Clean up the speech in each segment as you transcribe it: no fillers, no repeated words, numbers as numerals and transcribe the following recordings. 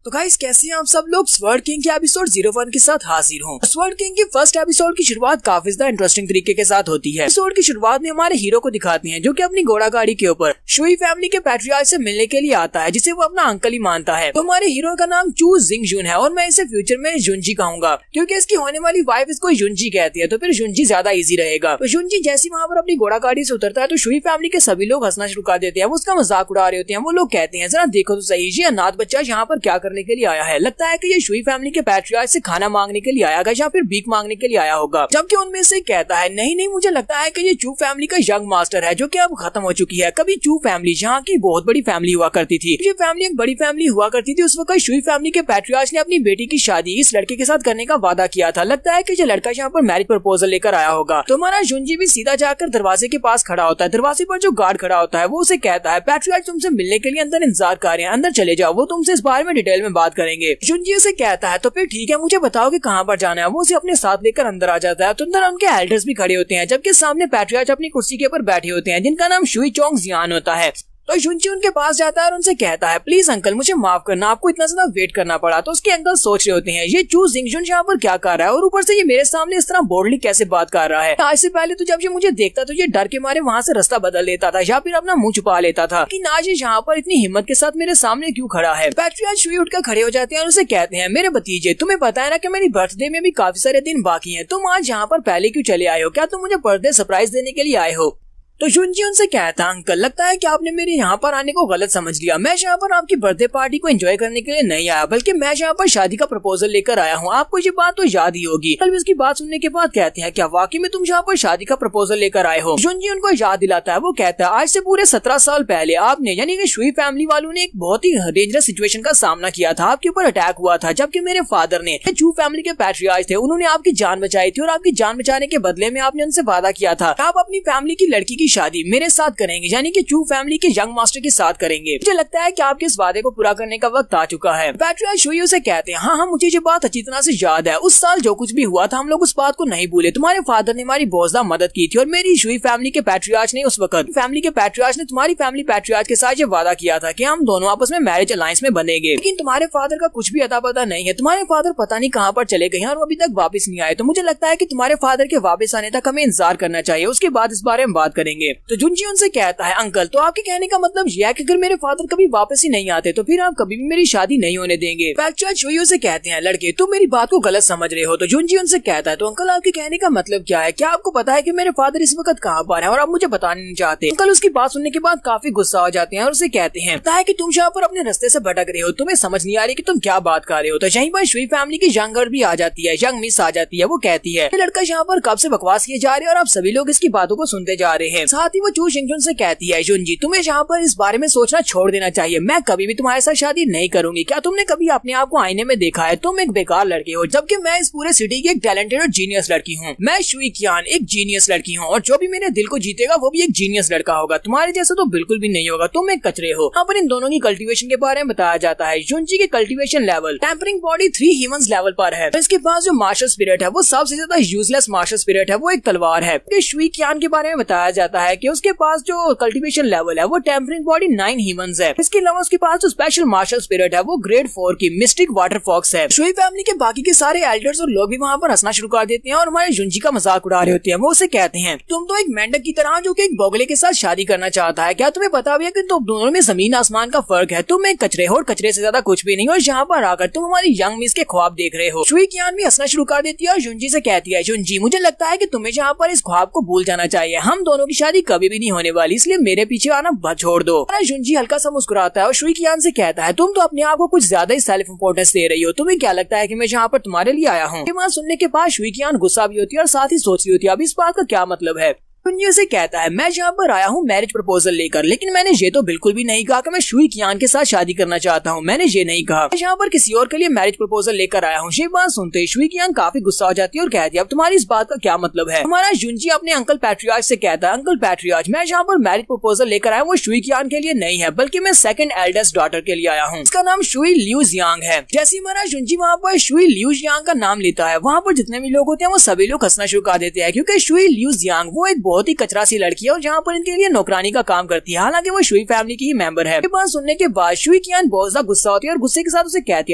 तो गाइस कैसे हैं आप सब लोग। स्वर्ड किंग के एपिसोड 01 के साथ हाजिर हूँ। स्वर्ड किंग की फर्स्ट एपिसोड की शुरुआत काफी ज्यादा इंटरेस्टिंग तरीके के साथ होती है। एपिसोड की शुरुआत में हमारे हीरो को दिखाते हैं जो कि अपनी घोड़ा गाड़ी के ऊपर शुई फैमिली के पैट्रियार्च से मिलने के लिए आता है, जिसे वो अपना अंकल ही मानता है। तो हमारे हीरो का नाम चू जिंगजुन है और मैं इसे फ्यूचर में जुनजी कहूंगा क्योंकि इसकी होने वाली वाइफ इसको जुनजी कहती है, तो फिर जुनजी ज्यादा इजी रहेगा। तो जुनजी जैसे वहाँ पर अपनी घोड़ा गाड़ी से उतरता है तो शुई फैमिली के सभी लोग हंसना शुरू कर देते हैं, वो उसका मजाक उड़ा रहे होते हैं। वो लोग कहते हैं जरा देखो तो सही, ये अनाथ बच्चा यहाँ पर क्या करने के लिए आया है। लगता है कि ये शुई फैमिली के पैट्रियार्च से खाना मांगने के लिए आया होगा या फिर भीख मांगने के लिए आया होगा। जबकि उनमें से कहता है नहीं, मुझे लगता है कि ये चू फैमिली का यंग मास्टर है जो कि अब खत्म हो चुकी है। कभी चू फैमिली जहाँ की बहुत बड़ी फैमिली हुआ करती थी, ये फैमिली एक बड़ी फैमिली हुआ करती थी। उस वक्त शुई फैमिली के पैट्रियार्च ने अपनी बेटी की शादी इस लड़के के साथ करने का वादा किया था। लगता है कि ये लड़का यहाँ पर मैरिज प्रपोजल लेकर आया होगा। तो हमारा जुनजी भी सीधा जाकर दरवाजे के पास खड़ा होता है। दरवाजे पर जो गार्ड खड़ा होता है वो उसे कहता है पैट्रियार्च तुमसे मिलने के लिए अंदर इंतजार कर रहे हैं, अंदर चले जाओ, वो तुमसे इस बारे में डिटेल में बात करेंगे। जुनजी उसे कहता है तो फिर ठीक है, मुझे बताओ कि कहाँ पर जाना है। वो उसे अपने साथ लेकर अंदर आ जाता है। तो अंदर उनके एल्डर्स भी खड़े होते हैं जबकि सामने पैट्रियार्च अपनी कुर्सी के ऊपर बैठे होते हैं जिनका नाम शुई चोंग जियान होता है। तो जुनजी उनके पास जाता है और उनसे कहता है प्लीज अंकल मुझे माफ करना, आपको इतना ज्यादा वेट करना पड़ा। तो उसके अंकल सोच रहे होते हैं ये चू जिंगजुन यहाँ पर क्या कर रहा है और ऊपर से ये मेरे सामने इस तरह बोल्डली कैसे बात कर रहा है। आज से पहले तो जब ये मुझे देखता तो ये डर के मारे वहाँ से रास्ता बदल लेता था या फिर अपना मुंह छुपा लेता था, लेकिन आज ये यहाँ पर इतनी हिम्मत के साथ मेरे सामने क्यों खड़ा है। पैट्रियार्च शुई उठकर खड़े हो जाते हैं और उसे कहते हैं मेरे भतीजे तुम्हें पता है ना कि मेरी बर्थडे में भी काफी सारे दिन बाकी है, तुम आज यहाँ पर पहले क्यों चले आए हो, क्या तुम मुझे बर्थडे सरप्राइज देने के लिए आए हो। तो जुनजी उनसे कहता अंकल लगता है कि आपने मेरे यहाँ पर आने को गलत समझ लिया। मैं यहाँ पर आपकी बर्थडे पार्टी को एंजॉय करने के लिए नहीं आया, बल्कि मैं यहाँ पर शादी का प्रपोजल लेकर आया हूँ। आपको ये बात तो याद ही होगी। कल भी उसकी बात सुनने के बाद कहते हैं क्या वाकई में तुम यहाँ पर शादी का प्रपोजल लेकर आए हो। जुनजी उनको याद दिलाता है। वो कहता है आज से पूरे 17 साल पहले आपने यानी कि शुई फैमिली वालों ने एक बहुत ही डेंजरस सिचुएशन का सामना किया था, आपके ऊपर अटैक हुआ था। जबकि मेरे फादर ने चू फैमिली के पैट्रियार्च थे, उन्होंने आपकी जान बचाई थी और आपकी जान बचाने के बदले में आपने उनसे वादा किया था आप अपनी फैमिली की लड़की की शादी मेरे साथ करेंगे, यानी कि चू फैमिली के यंग मास्टर के साथ करेंगे। मुझे लगता है कि आपके इस वादे को पूरा करने का वक्त आ चुका है। पैट्रियार्च शुई उसे कहते हैं हाँ मुझे ये बात अच्छी तरह से याद है। उस साल जो कुछ भी हुआ था हम लोग उस बात को नहीं भूले। तुम्हारे फादर ने हमारी बहुत ज्यादा मदद की थी और मेरी शुई फैमिली के पैट्रियार्च ने उस वक्त फैमिली के पैट्रियार्च ने तुम्हारी फैमिली पैट्रियार्च के साथ ये वादा किया था कि हम दोनों आपस में मैरिज अलायंस में बनेंगे। लेकिन तुम्हारे फादर का कुछ भी अता पता नहीं है। तुम्हारे फादर पता नहीं कहाँ पर चले गए और अभी तक वापस नहीं आए। तो मुझे लगता है कि तुम्हारे फादर के वापस आने तक हमें इंतजार करना चाहिए, उसके बाद इस बारे में बात करेंगे। तो जुनजी उनसे कहता है अंकल तो आपके कहने का मतलब यह है कि अगर मेरे फादर कभी वापस ही नहीं आते तो फिर आप कभी भी मेरी शादी नहीं होने देंगे। पैट्रियार्च शुई उसे कहते हैं लड़के तुम मेरी बात को गलत समझ रहे हो। तो जुनजी उनसे कहता है तो अंकल आपके कहने का मतलब क्या है, क्या आपको पता है कि मेरे फादर इस वक्त कहाँ पर है और आप मुझे बताना नहीं चाहते। अंकल उसकी बात सुनने के बाद काफी गुस्सा हो जाते हैं और उसे कहते हैं पता है कि तुम यहाँ पर अपने रास्ते से भटक रहे हो, तुम्हें समझ नहीं आ रही कि तुम क्या बात कर रहे हो। तो यहीं पर शुई फैमिली की यंग गर्ल भी आ जाती है, यंग मिस आ जाती है। वो कहती है लड़का यहाँ पर कब से बकवास किए जा रहे हैं और आप सभी लोग इसकी बातों को सुनते जा रहे हैं। साथ ही वो चू जिंगजुन से कहती है जुनजी तुम्हें यहाँ पर इस बारे में सोचना छोड़ देना चाहिए, मैं कभी भी तुम्हारे साथ शादी नहीं करूंगी। क्या तुमने कभी अपने आप को आईने में देखा है, तुम एक बेकार लड़के हो, जबकि मैं इस पूरे सिटी की एक टैलेंटेड और जीनियस लड़की हूँ। मैं शुई कियान एक जीनियस लड़की हूँ और जो भी मेरे दिल को जीतेगा वो भी एक जीनियस लड़का होगा, तुम्हारे जैसा तो बिल्कुल भी नहीं होगा, तुम एक कचरे हो। यहाँ पर इन दोनों की कल्टीवेशन के बारे में बताया जाता है। जुनजी के cultivation level tempering body 3 humans level पर है। इसके पास जो मार्शल स्पिरिट है वो सबसे ज्यादा यूजलेस मार्शल स्पिरिट है, वो एक तलवार है। शुई कियान के बारे में बताया जाता है कि उसके पास जो कल्टीवेशन लेवल है वो टेम्परिंग बॉडी 9 ह्यूमंस है। इसके अलावा उसके पास जो स्पेशल मार्शल स्पिरिट है वो ग्रेड 4 की मिस्टिक वाटर फॉक्स है। शुई फैमिली के बाकी के सारे एल्डर्स और लोग भी वहाँ पर हंसना शुरू कर देते हैं और हमारे जुनजी का मजाक उड़ा रहे होते हैं। वो उसे कहते हैं तुम तो एक मेंढक की तरह जो कि एक बोगले के साथ शादी करना चाहता है, क्या तुम्हें पता भी है कि तुम दोनों में जमीन आसमान का फर्क है। तुम एक कचरे हो और कचरे से ज्यादा कुछ भी नहीं, और यहाँ पर आकर तुम हमारी यंग मिस के ख्वाब देख रहे हो। शुई कियान भी हंसना शुरू कर देती है और जुनजी से कहती है जुनजी मुझे लगता है कि तुम्हें यहाँ पर इस ख्वाब को भूल जाना चाहिए, हम दोनों की शादी कभी भी नहीं होने वाली, इसलिए मेरे पीछे आना छोड़ दो। जुनजी हल्का सा मुस्कुराता है और शुई कियान से कहता है तुम तो अपने आप को कुछ ज्यादा ही सेल्फ इम्पोर्टेंस दे रही हो, तुम्हें क्या लगता है कि मैं यहाँ पर तुम्हारे लिए आया हूँ। सुनने के बाद शुई कियान गुस्सा भी होती है और साथ ही सोच रही होती है अब इस बात का क्या मतलब है। जुनजी से कहता है मैं यहाँ पर आया हूँ मैरिज प्रपोजल लेकर, लेकिन मैंने ये तो बिल्कुल भी नहीं कहा कि मैं शुई कियान के साथ शादी करना चाहता हूँ, मैंने ये नहीं कहा, मैं यहाँ पर किसी और के लिए मैरिज प्रपोजल लेकर आया हूँ। ये बात सुनते ही शुई कियान काफी गुस्सा हो जाती है और कहती है अब तुम्हारी इस बात का क्या मतलब है। हमारा जुनजी अपने अंकल पैट्रियार्च से कहता है अंकल पैट्रियार्च मैं यहाँ पर मैरिज प्रपोजल लेकर आया हूँ वो शुई कियान के लिए नहीं है, बल्कि मैं सेकंड एल्डेस्ट डॉटर के लिए आया हूँ, इसका नाम शुई लियू जियांग है। जैसे हमारा जुनजी वहाँ पर शुई लियू जियांग का नाम लेता है वहाँ पर जितने भी लोग होते हैं वो सभी लोग हंसना शुरू कर देते हैं, क्योंकि शुई लियू जियांग वो एक बहुत ही कचरा सी लड़की है और जहाँ पर इनके लिए नौकरानी का काम करती है। हालांकि वो शुई फैमिली की ही मेंबर है। ये बात सुनने के बाद शुई कियान बहुत ज्यादा गुस्सा होती है और गुस्से के साथ उसे कहती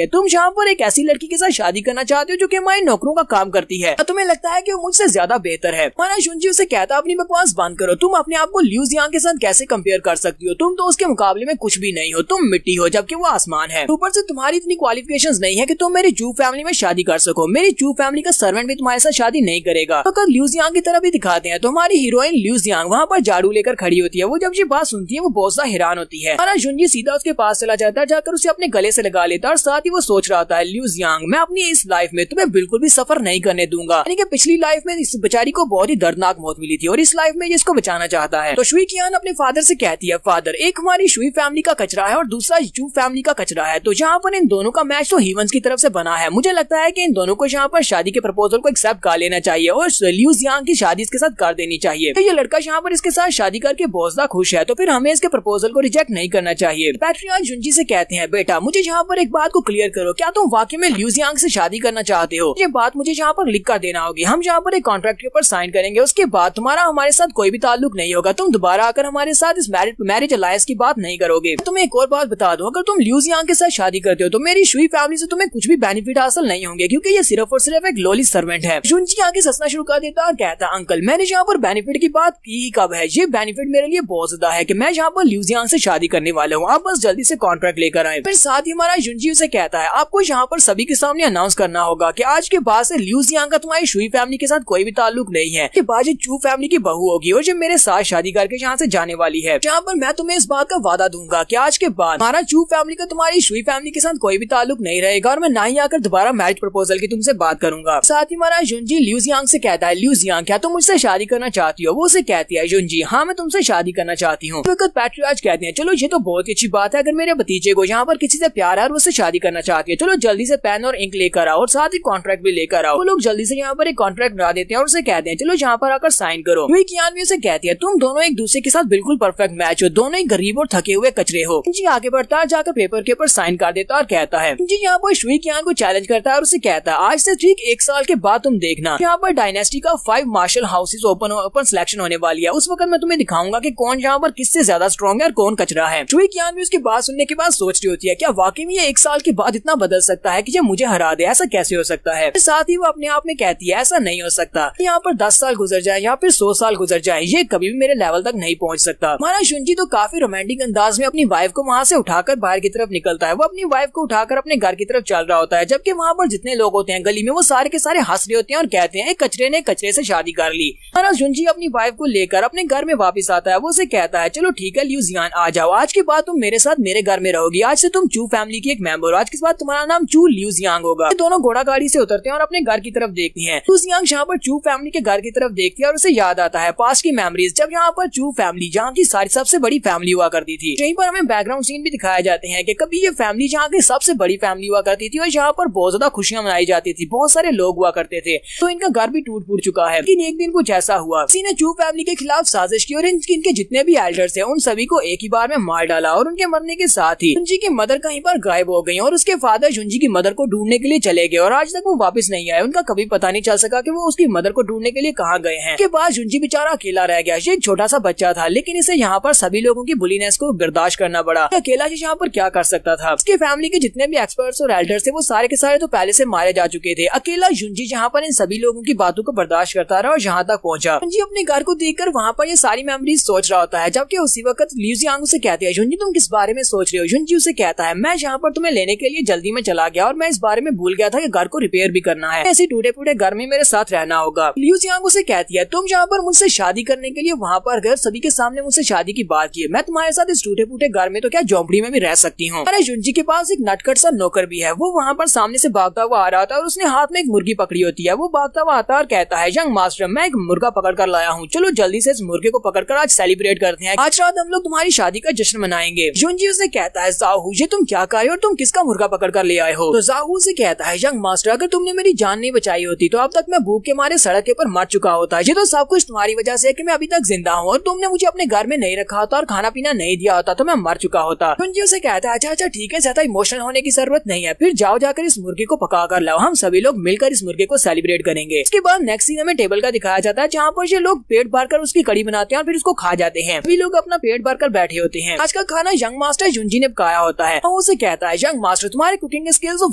है, तुम जहाँ पर एक ऐसी लड़की के साथ शादी करना चाहते हो जो कि हमारे नौकरों का काम करती है, तुम्हें लगता है कि वो मुझसे ज्यादा बेहतर है। हमारा शुनजी उसे कहता है, अपनी बकवास बंद करो, तुम अपने आप को ल्यू जियांग के साथ कैसे कंपेयर कर सकती हो, तुम तो उसके मुकाबले में कुछ भी नहीं हो, तुम मिट्टी हो जबकि वो आसमान है। ऊपर से तुम्हारी इतनी क्वालिफिकेशंस नहीं है कि तुम मेरी जू फैमिली में शादी कर सको, मेरी जू फैमिली का सर्वेंट भी तुम्हारे साथ शादी नहीं करेगा। तो अगर ल्यू जियांग की तरह भी दिखाते हैं तो हमारी हीरोइन ल्यू जियांग वहाँ पर झाड़ू लेकर खड़ी होती है। वो जब ये बात सुनती है वो बहुत ज्यादा हैरान होती है। हमारा शुनजी सीधा उसके पास चला जाता है, जाकर उसे अपने गले से लगा लेता है और साथ ही वो सोच रहा था, ल्यू जियांग मैं अपनी इस लाइफ में तुम्हें बिल्कुल भी सफर नहीं करने दूंगा। यानी कि पिछली लाइफ में इस बेचारी को बहुत ही दर्दनाक मौत मिली थी और इस लाइफ में इसको बचाना चाहता है। तो शुई कियान अपने फादर से कहती है, फादर एक हमारी शुई फैमिली का कचरा है और दूसरा जू फैमिली का कचरा है, तो जहाँ पर इन दोनों का मैच तो हीवंस की तरफ से बना है। मुझे लगता है कि इन दोनों को यहाँ पर शादी के प्रपोजल को एक्सेप्ट कर लेना चाहिए और ल्यू जियांग की शादी इसके साथ कर देनी चाहिए। तो ये लड़का यहाँ पर इसके साथ शादी करके बहुत ज्यादा खुश है, तो फिर हमें इसके प्रपोजल को रिजेक्ट नहीं करना चाहिए। पैट्रियार्क जुनजी से कहते हैं, बेटा मुझे यहाँ पर एक बात को क्लियर करो, क्या तुम वाकई में ल्यू जियांग से शादी करना चाहते हो? ये बात मुझे यहाँ पर लिख कर देना होगी, हम यहाँ पर एक कॉन्ट्रैक्ट के ऊपर साइन करेंगे, उसके बाद तुम्हारा हमारे साथ कोई भी ताल्लुक नहीं होगा, तुम दोबारा आकर हमारे साथ इस मैरिज अलायंस की बात नहीं करोगे। तुम्हें एक और बात बता दूं, अगर तुम ल्यू जियांग के साथ शादी करते हो तो मेरी शुई फैमिली से तुम्हें कुछ भी बेनिफिट हासिल नहीं होंगे, क्योंकि ये सिर्फ और सिर्फ एक लोली सर्वेंट है। जुनजी आगे ससना शुरू कर देता और कहता, अंकल मैंने यहाँ पर बेनिफिट की बात की कब है? ये बेनिफिट मेरे लिए बहुत ज्यादा है कि मैं यहाँ पर ल्यू जियांग से शादी करने वाला हूँ, आप बस जल्दी से कॉन्ट्रैक्ट लेकर आए। फिर साथ ही हमारा जुनजी उसे कहता है, आपको यहाँ पर सभी के सामने अनाउंस करना होगा कि आज के बाद से ल्यू जियांग का तुम्हारी शुई फैमिली के साथ कोई भी ताल्लुक नहीं है, कि बाद ये चू फैमिली की बहू होगी और जो मेरे साथ शादी करके यहाँ से जाने वाली है। जहाँ पर मैं तुम्हें इस बात का वादा दूंगा कि आज के बाद हमारा चू फैमिली का तुम्हारी शुई फैमिली के साथ कोई भी ताल्लुक नहीं रहेगा और मैं ना ही आकर दोबारा मैरिज प्रपोजल की तुमसे बात करूंगा। साथ ही हमारा जुनजी ल्यू जियांग से कहता है, ल्यू जियांग क्या तुम मुझसे शादी करना चाहती हो? वो उसे कहती है, जुनजी हाँ मैं तुमसे शादी करना चाहती हूँ। पैट्रियार्क कहते हैं, चलो ये तो बहुत ही अच्छी बात है, अगर मेरे भतीजे को यहाँ पर किसी से प्यार है और उससे शादी करना चाहती है, चलो जल्दी से पेन और इंक लेकर आओ और साथ ही कॉन्ट्रैक्ट भी लेकर आओ। वो लोग जल्दी से यहाँ पर एक कॉन्ट्रैक्ट बना देते हैं और उसे कहते हैं, चलो यहाँ पर आकर साइन करो। शुई कियान भी उसे कहती है, तुम दोनों एक दूसरे के साथ बिल्कुल परफेक्ट मैच हो, दोनों ही गरीब और थके हुए कचरे हो। जी आगे बढ़ता है, जाकर पेपर के ऊपर साइन कर देता और कहता है, जी यहाँ पर शुई कियान को चैलेंज करता है और उसे कहता है, आज से ठीक 1 साल के बाद तुम देखना, यहाँ पर डायनेस्टी का 5 मार्शल हाउसेस ओपन सिलेक्शन होने वाली है। उस वक्त मैं तुम्हें दिखाऊंगा कि कौन यहाँ पर किससे ज्यादा स्ट्रॉन्ग है और कौन कचरा है। शुई कियान भी उसकी बात सुनने के बाद सोच रही होती है, क्या वाकई में ये 1 साल के बाद इतना बदल सकता है कि ये मुझे हरा दे? ऐसा कैसे हो सकता है? साथ ही वो अपने आप में कहती है, ऐसा नहीं हो सकता, यहाँ पर 10 साल गुजर जाए या फिर 100 साल गुजर जाए, ये कभी भी मेरे लेवल तक नहीं पहुँच सकता। हमारा शुनजी तो काफी रोमांटिक अंदाज में अपनी वाइफ को वहाँ से उठाकर बाहर की तरफ निकलता है। वो अपनी वाइफ को उठाकर अपने घर की तरफ चल रहा होता है, जबकि वहाँ पर जितने लोग होते हैं गली में वो सारे के सारे हंस रहे होते हैं और कहते हैं, कचरे ने कचरे से शादी कर ली। हमारा शुनजी अपनी वाइफ को लेकर अपने घर में वापस आता है। वो उसे कहता है, चलो ठीक है ल्यू जियांग आ जाओ, आज के बाद तुम मेरे साथ मेरे घर में रहोगी, आज से तुम चू फैमिली की एक मेंबर हो, आज के बाद तुम्हारा नाम चू ल्यू जियांग होगा। दोनों घोड़ा गाड़ी से उतरते हैं और अपने घर की तरफ देखती हैं। ल्यू जियांग यहाँ पर चू फैमिली के घर की तरफ देखती है और उसे याद आता है पास्ट की मेमोरीज, जब यहाँ पर चू फैमिली जहाँ की सारी सबसे बड़ी फैमिली हुआ करती थी। यहीं पर हमें बैकग्राउंड सीन भी दिखाए जाते हैं कि कभी ये फैमिली जहाँ की सबसे बड़ी फैमिली हुआ करती थी और यहाँ पर बहुत ज्यादा खुशियां मनाई जाती थी, बहुत सारे लोग हुआ करते थे, तो इनका घर भी टूट फूट चुका है। लेकिन एक दिन कुछ ऐसा हुआ, किसी ने चू फैमिली के खिलाफ साजिश की और इनके जितने भी एल्डर्स हैं उन सभी को एक ही बार में मार डाला और उनके मरने के साथ ही जुनजी की मदर कहीं पर गायब हो गई और उसके फादर जुनजी की मदर को ढूंढने के लिए चले गए और आज तक वो वापस नहीं आए। उनका कभी पता नहीं चल सका कि वो उसकी मदर को ढूंढने के लिए कहाँ गए हैं। उसके बाद जुनजी बेचारा अकेला रह गया। ये एक छोटा सा बच्चा था, लेकिन इसे यहाँ पर सभी लोगों की बुलीनेस को बर्दाश्त करना पड़ा। अकेला यहाँ पर क्या कर सकता था? उसके फैमिली के जितने भी एक्सपर्ट्स और एल्डर्स थे वो सारे के सारे तो पहले से मारे जा चुके थे। अकेला जुनजी यहाँ पर इन सभी लोगों की बातों को बर्दाश्त करता रहा और यहाँ तक पहुंचा। जुनजी अपने घर को देखकर वहाँ पर ये सारी मेमोरीज सोच रहा होता है, जबकि उसी वक्त ल्यू जियांग उसे कहती है, जुनजी तुम किस बारे में सोच रहे हो? जुनजी उसे कहता है, मैं यहाँ पर तुम्हें लेने के लिए जल्दी में चला गया और मैं इस बारे में भूल गया था कि घर को रिपेयर भी करना है, ऐसे टूटे फूटे घर में मेरे साथ रहना होगा। ल्यू जियांग उसे कहती है, तुम यहाँ पर मुझसे शादी करने के लिए वहाँ पर गए, सभी के सामने मुझसे शादी की बात की, मैं तुम्हारे साथ इस टूटे फूटे घर में तो क्या झोंपड़ी में भी रह सकती हूँ। अरे जुनजी के पास एक नटखट सा नौकर भी है, वो वहाँ पर सामने से भागता हुआ आ रहा था और उसने हाथ में एक मुर्गी पकड़ी होती है। वो भागता हुआ आता है और कहता है, यंग मास्टर मैं एक मुर्गा पकड़ कर लाया हूँ, चलो जल्दी से इस मुर्गे को पकड़कर आज सेलिब्रेट करते हैं, आज रात हम लोग तुम्हारी शादी का जश्न मनाएंगे। जुनजी उसे कहता है, जाहू ये तुम क्या कर रहे हो, तुम किसका मुर्गा पकड़ कर ले आए हो? तो जाहू से कहता है, यंग मास्टर अगर तुमने मेरी जान नहीं बचाई होती तो अब तक मैं भूख के मारे सड़क के ऊपर मर चुका होता। ये तो सब कुछ तुम्हारी वजह से है कि मैं अभी तक जिंदा हूँ और तुमने मुझे अपने घर में नहीं रखा होता और खाना पीना नहीं दिया होता तो मैं मर चुका होता। जुनजी उसे कहता है, अच्छा ठीक है, ज्यादा इमोशनल होने की जरूरत नहीं है, फिर जाओ जाकर इस मुर्गे को पका कर लाओ, हम सभी लोग मिलकर इस मुर्गे को सेलिब्रेट करेंगे। इसके बाद नेक्स्ट सीन हमें टेबल का दिखाया जाता है जहाँ पर ये लोग लोग पेट भरकर उसकी कड़ी बनाते हैं और फिर उसको खा जाते हैं। सभी लोग अपना पेट भरकर बैठे होते हैं। आज का खाना यंग मास्टर जुंजी ने पकाया होता है और उसे कहता है, यंग मास्टर तुम्हारे कुकिंग स्किल्स तो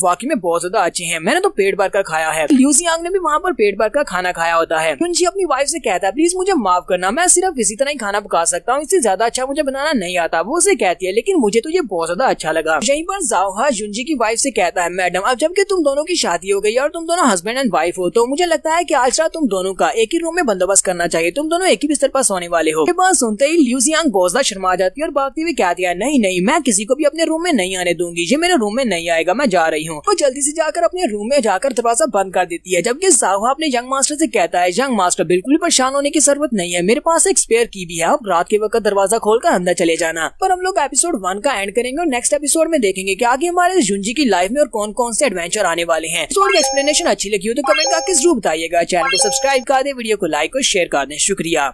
वाकई में बहुत ज्यादा अच्छे हैं, मैंने तो पेट भरकर खाया है। लिu जियांग ने भी वहाँ पर पेट भरकर खाना खाया होता है। जुंजी अपनी वाइफ से कहता है, प्लीज मुझे माफ करना, मैं सिर्फ इसी तरह ही खाना पका सकता हूँ, इससे ज्यादा अच्छा मुझे बनाना नहीं आता। वो उसे कहती है, लेकिन मुझे तो ये बहुत ज्यादा अच्छा लगा। यहीं पर जाओहा जुंजी की वाइफ से कहता है, मैडम अब जबकि तुम दोनों की शादी हो गई और तुम दोनों हस्बैंड एंड वाइफ हो, तो मुझे लगता है कि आज रात तुम दोनों का एक ही रूम में बंदोबस्त करना चाहिए, तुम दोनों एक ही बिस्तर पर सोने वाले हो। ये बात सुनते ही लिu जियांग बहुत ज्यादा शर्मा जाती है और भागती हुई कहती है, नहीं नहीं, मैं किसी को भी अपने रूम में नहीं आने दूंगी, ये मेरे रूम में नहीं आएगा, मैं जा रही हूँ। वो जल्दी से जाकर अपने रूम में जाकर दरवाजा बंद कर देती है। जबकि जाओहा अपने यंग मास्टर से कहता है, यंग मास्टर बिल्कुल भी परेशान होने की जरूरत नहीं है, मेरे पास एक स्पेयर की भी है, अब रात के वक्त दरवाजा खोलकर अंदर चले जाना। पर हम लोग एपिसोड 1 का एंड करेंगे और नेक्स्ट एपिसोड में देखेंगे कि आगे हमारे जुंजी की लाइफ में और कौन कौन से एडवेंचर आने वाले हैं। एपिसोड की एक्सप्लेनेशन अच्छी लगी हो तो कमेंट करके जरूर बताइएगा। चैनल को सब्सक्राइब कर दे, वीडियो को लाइक और शेयर कर दें। शुक्रिया।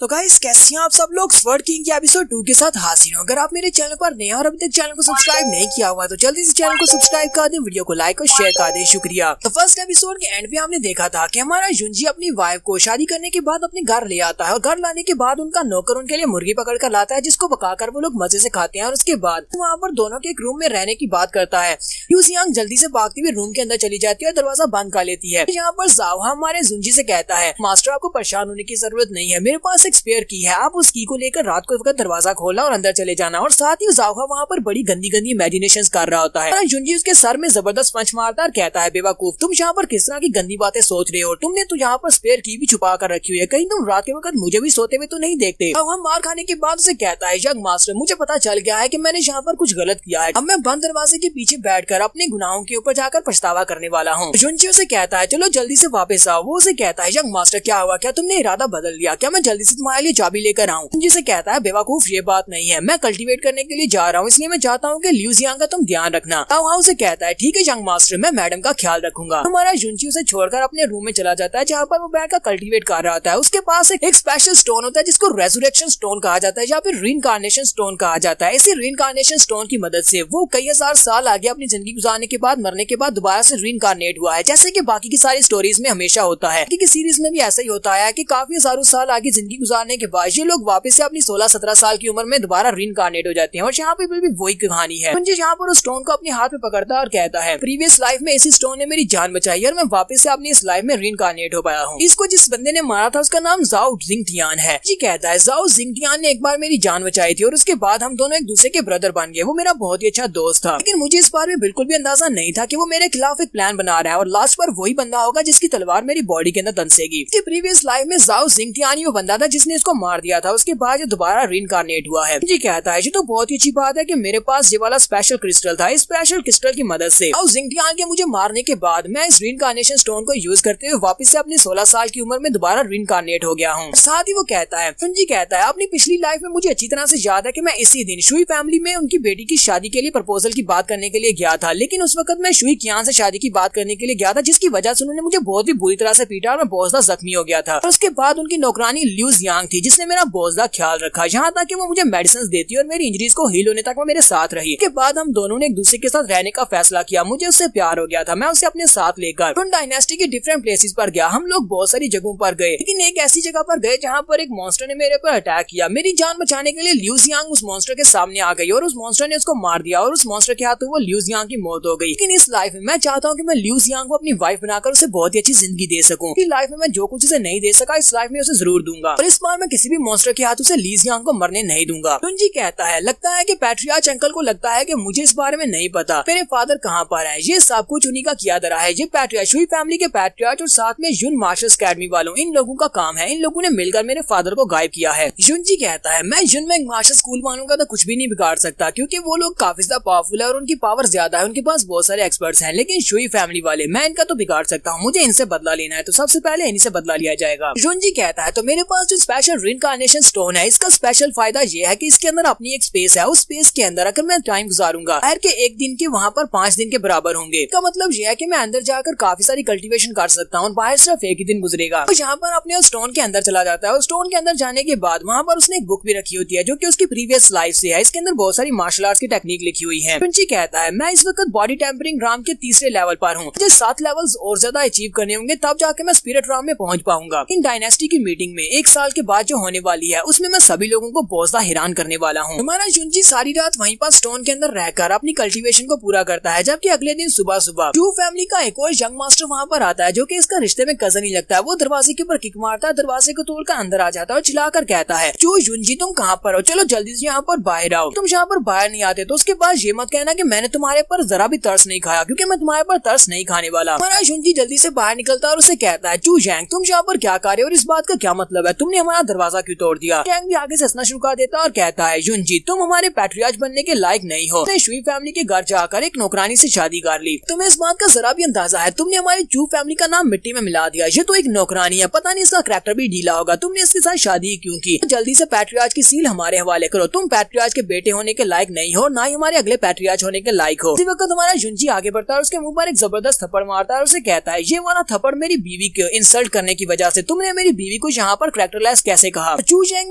तो गाइस कैसे हैं आप सब लोग, स्वर्ड किंग के एपिसोड 2 के साथ हाजिर हूं। अगर आप मेरे चैनल पर नए हैं और अभी तक चैनल को सब्सक्राइब नहीं किया हुआ तो जल्दी से चैनल को सब्सक्राइब कर दें, वीडियो को लाइक और शेयर कर दें। शुक्रिया। तो फर्स्ट एपिसोड के एंड पे हमने देखा था कि हमारा जुंजी अपनी वाइफ को शादी करने के बाद अपने घर ले आता है और घर लाने के बाद उनका नौकर उनके लिए मुर्गी पकड़ कर लाता है, जिसको पकाकर वो लोग मजे से खाते हैं और उसके बाद वहाँ पर दोनों के एक रूम में रहने की बात करता है। लिu जियांग जल्दी से भागती हुई रूम के अंदर चली जाती है और दरवाजा बंद कर लेती है। यहाँ पर जाओहा हमारे जुंजी से कहता है, मास्टर आपको परेशान होने की जरूरत नहीं है, मेरे पास एक स्पेयर की है, उस की को लेकर रात को वक्त दरवाजा खोला और अंदर चले जाना। और साथ ही जाओहा वहाँ पर बड़ी गंदी गंदी इमेजिनेशंस कर रहा होता है। जुंजी उसके सर में जबरदस्त पंच मारता और कहता है, बेवकूफ, तुम यहाँ पर किस तरह की गंदी बातें सोच रहे हो, तुमने तो यहाँ पर स्पेयर की भी छुपा कर रखी हुई है, कहीं तुम रात के वक्त मुझे भी सोते हुए तो नहीं देखते। अब हम मार खाने के बाद उसे कहता है, यंग मास्टर मुझे पता चल गया है कि मैंने यहाँ पर कुछ गलत किया है, अब मैं बंद दरवाजे के पीछे बैठकर अपने गुनाहों के ऊपर जाकर पछतावा करने वाला हूँ। जुंजी उसे कहता है, चलो जल्दी से वापस आओ। वो उसे कहता है, यंग मास्टर क्या हुआ, क्या तुमने इरादा बदल लिया, क्या मैं जल्दी से तुम्हारे लिए चाबी लेकर आऊँ? जुंजी कहता है, बेवकूफ ये बात नहीं है, मैं कल्टीवेट करने के लिए जा रहा हूँ, इसलिए मैं चाहता हूँ कि लिu जियांग का तुम ध्यान रखना। जाओहा उसे कहता है, ठीक है यंग मास्टर, मैं मैडम का ख्याल रखूंगा। हमारा जुंजी उसे छोड़कर अपने रूम में चला जाता है जहाँ पर वो बैठकर कल्टीवेट कर रहा होता है। उसके पास एक स्पेशल स्टोन होता है जिसको रेजुरेक्शन स्टोन कहा जाता है या फिर रीइंकार्नेशन स्टोन कहा जाता है। इसी रीइंकार्नेशन स्टोन की मदद से वो कई हजार साल आगे अपनी जिंदगी गुजारने के बाद मरने के बाद दोबारा से रीइंकार्नेट हुआ है, जैसे कि बाकी की सारी स्टोरीज में हमेशा होता है। कि सीरीज में भी ऐसा ही होता है कि काफी हजारों साल आगे जिंदगी गुजारने के बाद ये लोग वापस से अपनी 16-17 साल की उम्र में दोबारा रीइंकार्नेट हो जाते हैं। और यहाँ पे भी वही कहानी है। मुझे यहाँ पर उस स्टोन को अपने हाथ में पकड़ता है और कहता है, प्रीवियस लाइफ में इसी स्टोन ने मेरी जान बचाई और मैं वापस से अपनी इस लाइफ में रीइंकार्नेट हो पाया हूँ। इसको जिस बंदे ने मारा था उसका नाम जाओ जिंगटियान है। जी कहता है, जाओ जिंगटियान ने एक बार मेरी जान बचाई थी और उसके बाद हम दोनों एक दूसरे के ब्रदर बन गए। वो मेरा बहुत ही अच्छा दोस्त था, लेकिन मुझे इस बार में बिल्कुल भी अंदाजा नहीं था कि वो मेरे खिलाफ एक प्लान बना रहा है और लास्ट पर वही बंदा होगा जिसकी तलवार मेरी बॉडी के अंदर दंसेगी। प्रीवियस लाइफ में जाओ जिंगटियान ही वो बंदा था जिसने इसको मार दिया था, उसके बाद दोबारा रीइंकार्नेट हुआ है। जी कहता है, ये तो बहुत ही अच्छी बात है कि मेरे पास ये वाला स्पेशल क्रिस्टल था। इस स्पेशल क्रिस्टल की मदद से और जिंगटियान के मुझे मारने के बाद मैं इस रीइंकार्नेशन स्टोन को यूज करते हुए वापस से अपने 16 साल की उम्र में दोबारा रीइंकार्नेट हो गया हूँ। साथ ही वो कहता है, जी कहता है, अपनी पिछली लाइफ में मुझे अच्छी तरह से याद है कि मैं इसी दिन शुई फैमिली में उनकी बेटी की शादी के लिए प्रपोजल की बात करने के लिए गया था, लेकिन उस वक्त मैं शुई कियान से शादी की बात करने के लिए गया था, जिसकी वजह से उन्होंने मुझे बहुत ही बुरी तरह से पीटा और मैं बहुत ज्यादा जख्मी हो गया था। और उसके बाद उनकी नौकरानी लिu जियांग थी जिसने मेरा बहुत ज्यादा ख्याल रखा, यहाँ तक कि वो मुझे मेडिसिन देती और मेरी इंजरीज को हील होने तक वो मेरे साथ रही। के बाद हम दोनों ने एक दूसरे के साथ रहने का फैसला किया। मुझे उससे प्यार हो गया था। मैं उसे अपने साथ लेकर टुन डायनेस्टी के डिफरेंट प्लेसेस पर गया। हम लोग बहुत सारी जगहों पर गए, लेकिन एक ऐसी जगह पर गए जहाँ पर एक मॉन्स्टर ने मेरे पर अटैक किया। मेरी जान बचाने के लिए लिu जियांग उस मॉन्स्टर के सामने आ गई और उस मॉन्स्टर ने उसको मार दिया और उस मॉन्स्टर के हाथों वो लिu जियांग की मौत हो गई। लेकिन इस लाइफ में मैं चाहता हूँ कि मैं लिu जियांग को अपनी वाइफ बनाकर उसे बहुत ही अच्छी जिंदगी दे सकूं। इस लाइफ में मैं जो कुछ उसे नहीं दे सका इस लाइफ में उसे जरूर दूंगा और इस बार मैं किसी भी मॉन्स्टर के हाथों से लिu जियांग को मरने नहीं दूंगा। टुनजी कहता है, लगता है कि पैट्रियार्च अंकल को लगता है कि मुझे इस बारे में नहीं पता मेरे फादर कहाँ पर है। ये सब कुछ उन्हीं का किया धरा है। ये पैट्रियार्च शुई फैमिली के पैट्रियार्च और साथ में युन मार्शल अकेडमी वालों, इन लोगों का काम है। इन लोगों ने मिलकर मेरे फादर को गायब किया है। युनजी कहता है, मैं युन में मार्शल स्कूल वालों का तो कुछ भी नहीं बिगाड़ सकता क्योंकि वो लोग काफी ज्यादा पावरफुल है और उनकी पावर ज्यादा है, उनके पास बहुत सारे एक्सपर्ट्स हैं। लेकिन शुई फैमिली वाले, मैं इनका तो बिगाड़ सकता हूँ। मुझे इनसे बदला लेना है तो सबसे पहले इन्हीं से बदला लिया जाएगा। युनजी कहता है, तो मेरे पास जो स्पेशल रिइंकार्नेशन स्टोन है, इसका स्पेशल फायदा ये है कि इसके अंदर अपनी एक स्पेस है। उस स्पेस के अंदर अगर मैं टाइम गुजारूंगा बाहर के एक दिन के वहाँ पर 5 दिन के बराबर होंगे। इसका मतलब ये है कि मैं अंदर जाकर काफी सारी कल्टीवेशन कर सकता हूँ, बाहर सिर्फ एक ही दिन गुजरेगा। तो यहाँ पर अपने स्टोन के अंदर चला जाता है और स्टोन के अंदर जाने के बाद वहाँ पर उसने एक बुक भी रखी होती है जो कि उसकी प्रीवियस लाइफ से है। इसके अंदर बहुत सारी मार्शल आर्ट्स की टेक्निक लिखी हुई है। जुंजी कहता है मैं इस वक्त बॉडी टेम्परिंग राम के तीसरे लेवल पर हूँ, मुझे 7 लेवल्स और ज्यादा अचीव करने होंगे तब जाके मैं स्पिरिट राम में पहुंच पाऊंगा। इन डायनेस्टी की मीटिंग में 1 साल के बाद जो होने वाली है उसमें मैं सभी लोगों को बहुत ज्यादा हैरान करने वाला हूँ। हमारा जुंजी सारी रात वहीं पर स्टोन के अंदर रहकर अपनी कल्टीवेशन को पूरा करता है, जबकि अगले दिन सुबह सुबह चू फैमिली का एक और यंग मास्टर वहाँ पर आता है जो कि इसका रिश्ते में कजन ही लगता है। वो दरवाजे के ऊपर किक मारता है, दरवाजे को तोड़कर अंदर आ जाता है और चिल्लाकर कहता है चू जुंजी तुम कहाँ पर हो, चलो जल्दी से यहाँ पर बाहर आओ। तुम यहाँ पर बाहर नहीं आते तो उसके बाद ये मत कहना कि मैंने तुम्हारे पर जरा भी तरस नहीं खाया, क्योंकि मैं तुम्हारे पर तरस नहीं खाने वाला। हमारा जुंजी जल्दी से बाहर निकलता है और उसे कहता है चू जैंग तुम यहाँ पर क्या कर रहे हो और इस बात का क्या मतलब है, तुमने हमारा दरवाजा क्यों तोड़ दिया। जैंग भी आगे से हंसना शुरू कर देता है और कहता है जुंजी तुम हमारे पैट्रियार्च बनने के लायक नहीं हो, तुमने शुई फैमिली के घर जाकर एक नौकरानी से शादी कर ली, तुम्हें इस बात का जरा भी अंदाजा है, तुमने हमारी चू फैमिली का नाम मिट्टी में मिला दिया। ये तो एक नौकरानी है, पता नहीं इसका कैरेक्टर भी ढीला होगा, तुमने इसके साथ शादी क्यों की। जल्दी से पैट्रियार्च की सील हमारे हवाले करो, तुम पैट्रियार्च के बेटे होने के लायक नहीं हो, ना ही हमारे अगले पैट्रियार्च होने के लायक हो। इसी वक्त हमारा जुंजी आगे बढ़ता है, उसके मुंह पर एक जबरदस्त थप्पड़ मारता है और उसे कहता है ये वाला थप्पड़ मेरी बीवी को इंसल्ट करने की वजह से, तुमने मेरी बीवी को यहाँ पर कैरेक्टरलेस कैसे कहा। चू जैंग